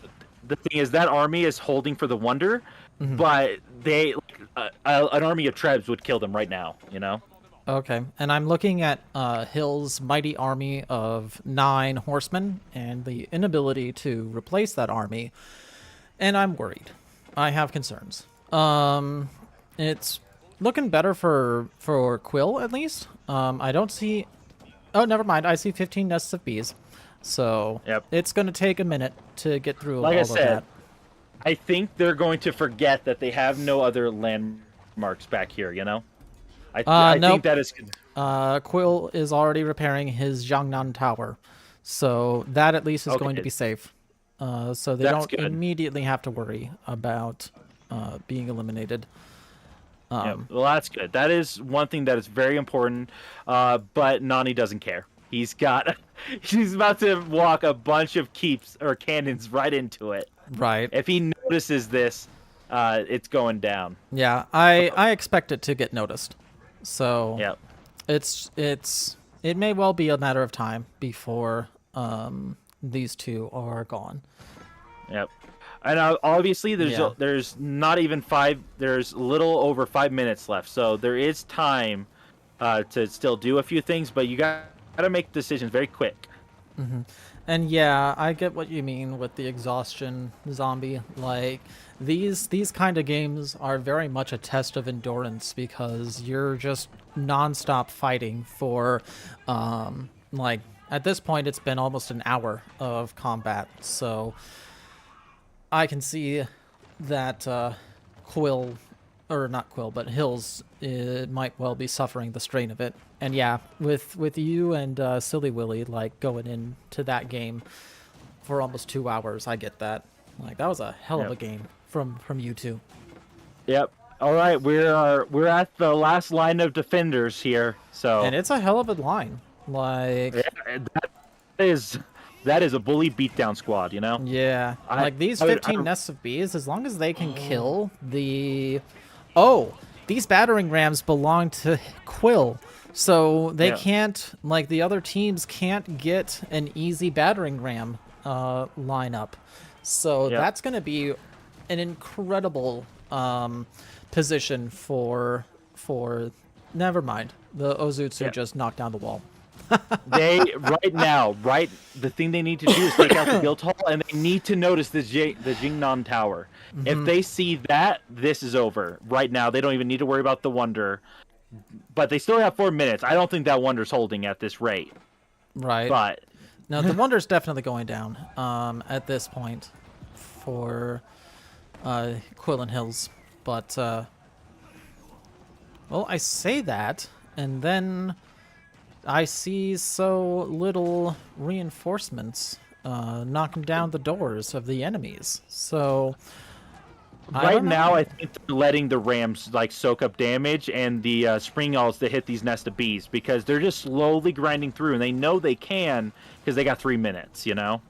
The thing is, that army is holding for the wonder, but they an army of Trebs would kill them right now. You know. Okay, and I'm looking at Hill's mighty army of 9 horsemen and the inability to replace that army, and I'm worried. I have concerns. It's looking better for Quill, at least. I don't see... Oh, never mind. I see 15 nests of bees. So it's going to take a minute to get through all of that. I think they're going to forget that they have no other landmarks back here, you know? I think that is... Quill is already repairing his Jiangnan Tower. So that at least is going to be safe. So they don't immediately have to worry about being eliminated. Well, that's good. That is one thing that is very important. But Nani doesn't care. He's about to walk a bunch of keeps or cannons right into it. Right. If he notices this, it's going down. Yeah, I expect it to get noticed. So it may well be a matter of time before these two are gone. Yep. And obviously there's not even there's a little over 5 minutes left, so there is time to still do a few things, but you gotta make decisions very quick. And yeah, I get what you mean with the exhaustion zombie. Like, these kind of games are very much a test of endurance because you're just nonstop fighting for, like, at this point it's been almost an hour of combat. So I can see that Hills might well be suffering the strain of it. And yeah, with you and Silly Willy like going into that game for almost 2 hours, I get that. Like, that was a hell of a game from you two. Yep. All right, we're at the last line of defenders here. So and it's a hell of a line. Like, that is a bully beatdown squad, you know? Yeah. Like, these 15 nests of bees, as long as they can kill the... Oh, these battering rams belong to Quill. So they can't, like, the other teams can't get an easy battering ram lineup. So that's going to be an incredible position for... Never mind. The Ozutsu just knocked down the wall. The thing they need to do is take out the guild hall, and they need to notice the Jingnan Tower. If they see that, this is over. Right now, they don't even need to worry about the wonder. But they still have 4 minutes. I don't think that wonder's holding at this rate. Right. But no, the wonder's definitely going down at this point for Quill and Hills. But, well, I say that, and then I see so little reinforcements knocking down the doors of the enemies. So right now, I think they're letting the rams like soak up damage and the spring owls to hit these nest of bees because they're just slowly grinding through, and they know they can because they got 3 minutes. You know,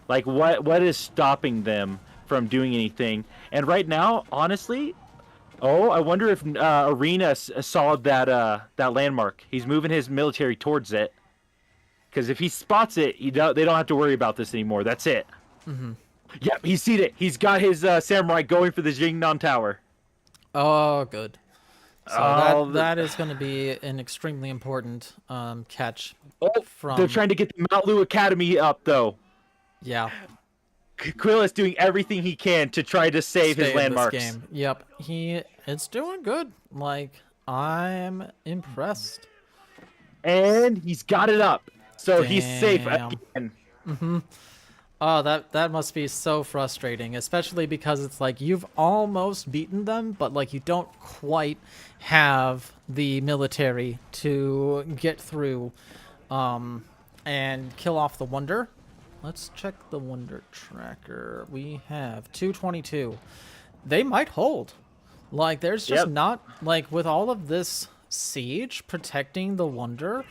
like what is stopping them from doing anything? And right now, honestly. Oh, I wonder if Arena saw that landmark. He's moving his military towards it. Because if he spots it, they don't have to worry about this anymore. That's it. Yep, he's seen it. He's got his samurai going for the Jingnan Tower. Oh, good. So that is going to be an extremely important catch. They're trying to get the Mount Lu Academy up, though. Yeah. Quill is doing everything he can to try to save his landmarks. This game. Yep, it's doing good. Like, I'm impressed. And he's got it up, so he's safe again. Oh, that must be so frustrating, especially because it's like you've almost beaten them, but like you don't quite have the military to get through and kill off the Wonder. Let's check the Wonder tracker. We have 222. They might hold. Like, there's just not, like, with all of this siege protecting the Wonder,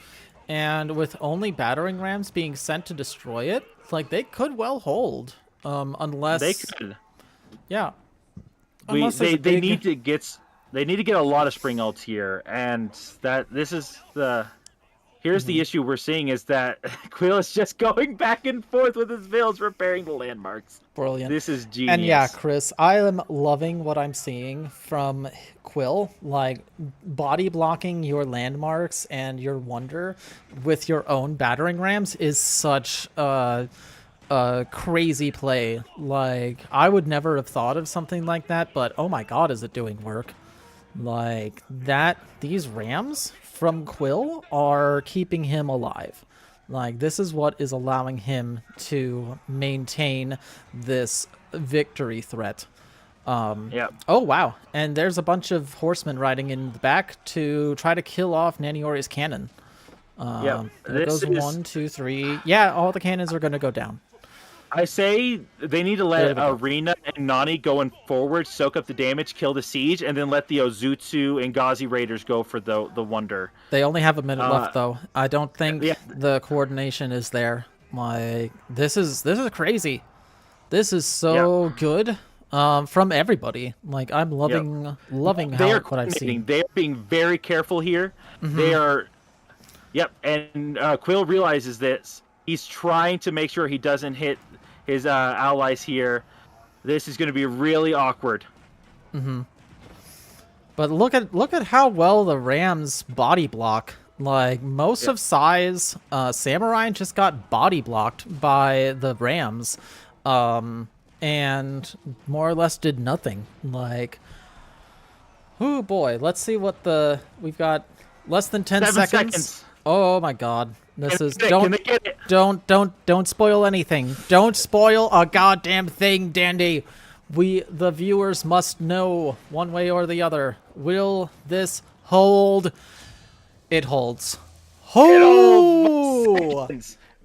and with only battering rams being sent to destroy it, like, they could well hold. Unless... They could. Yeah. They need to get a lot of spring ults here, and here's the issue we're seeing is that Quill is just going back and forth with his builds, repairing the landmarks. Brilliant. This is genius. And yeah, Chris, I am loving what I'm seeing from Quill. Like, body blocking your landmarks and your Wonder with your own battering rams is such a crazy play. Like, I would never have thought of something like that, but oh my god, is it doing work. Like, these rams from Quill are keeping him alive. Like, this is what is allowing him to maintain this victory threat. Oh, wow. And there's a bunch of horsemen riding in the back to try to kill off Naniori's cannon. There goes 1, 2, 3. Yeah, all the cannons are going to go down. I say they need to let Arena and Nani go in forward, soak up the damage, kill the siege, and then let the Ozutsu and Ghazi Raiders go for the Wonder. They only have a minute left, though. I don't think the coordination is there. Like, this is crazy. This is so good from everybody. Like, I'm loving what I've seen. They are being very careful here. They are, and Quill realizes this. He's trying to make sure he doesn't hit his allies here. This is going to be really awkward. But look at how well the Rams body block. Like, most of Sai's Samurai just got body blocked by the Rams, and more or less did nothing. Like, oh boy, let's see what we've got. Less than 10 seconds. Oh my god. This is don't spoil anything. Don't spoil a goddamn thing, Dandy. The viewers must know one way or the other. Will this hold? It holds. Oh!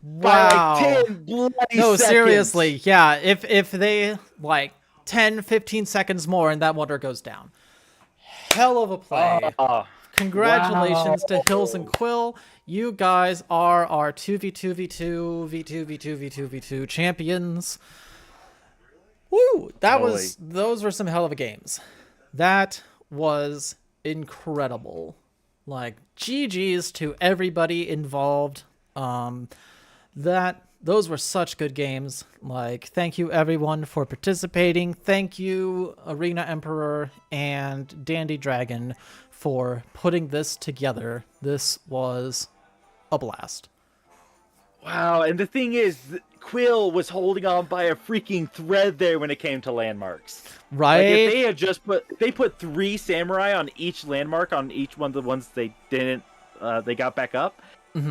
Wow. Like 10 bloody seconds. Seriously. Yeah, if they like 10, 15 seconds more and that Wonder goes down. Hell of a play. Congratulations to Hills and Quill. You guys are our 2v2v2v2v2v2v2 champions. Woo! Those were some hell of a games. That was incredible. Like, GG's to everybody involved. Those were such good games. Like, thank you everyone for participating. Thank you ArenaEmperor and DandyDragon for putting this together. This was a blast. Wow, and the thing is, Quill was holding on by a freaking thread there when it came to landmarks. Right? Like, if they had they put 3 samurai on each landmark, on each one of the ones they didn't, they got back up,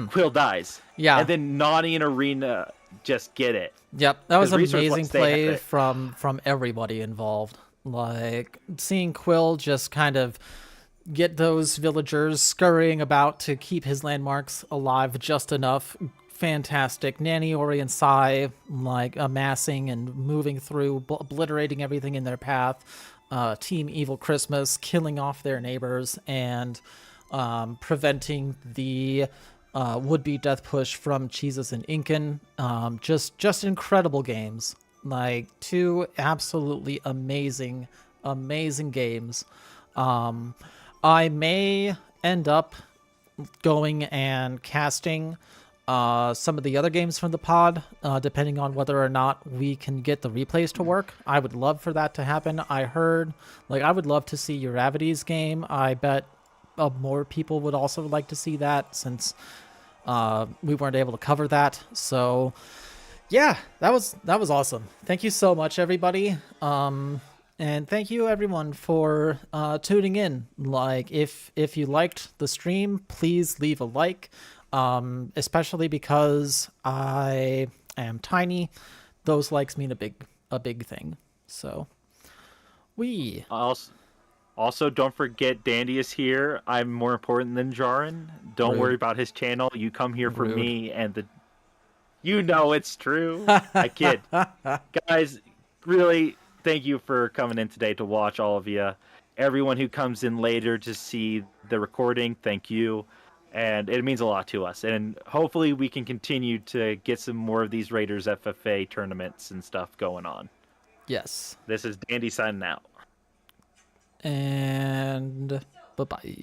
Quill dies. Yeah. And then Nani and Arena just get it. Yep, that was amazing play from everybody involved. Like, seeing Quill just kind of get those villagers scurrying about to keep his landmarks alive just enough. Fantastic. Naniori and Sai, like, amassing and moving through, obliterating everything in their path. Team Evil Christmas killing off their neighbors and preventing the would-be death push from Jesus and Incan. Just incredible games. Like, 2 absolutely amazing games. I may end up going and casting some of the other games from the pod, depending on whether or not we can get the replays to work. I would love for that to happen. I would love to see your Ravities game. I bet more people would also like to see that, since we weren't able to cover that. So yeah, that was awesome. Thank you so much, everybody. And thank you everyone for tuning in. Like, if you liked the stream, please leave a like, especially because I am tiny. those likes mean a big thing. So we Also, don't forget Dandy is here. I'm more important than Jarin. Don't Rude. worry about his channel. You come here for Rude. me and the. You know it's true. I kid. Guys, really, thank you for coming in today to watch, all of you. Everyone who comes in later to see the recording, thank you. And it means a lot to us. And hopefully we can continue to get some more of these Raiders FFA tournaments and stuff going on. Yes. This is Dandy signing out. And bye-bye.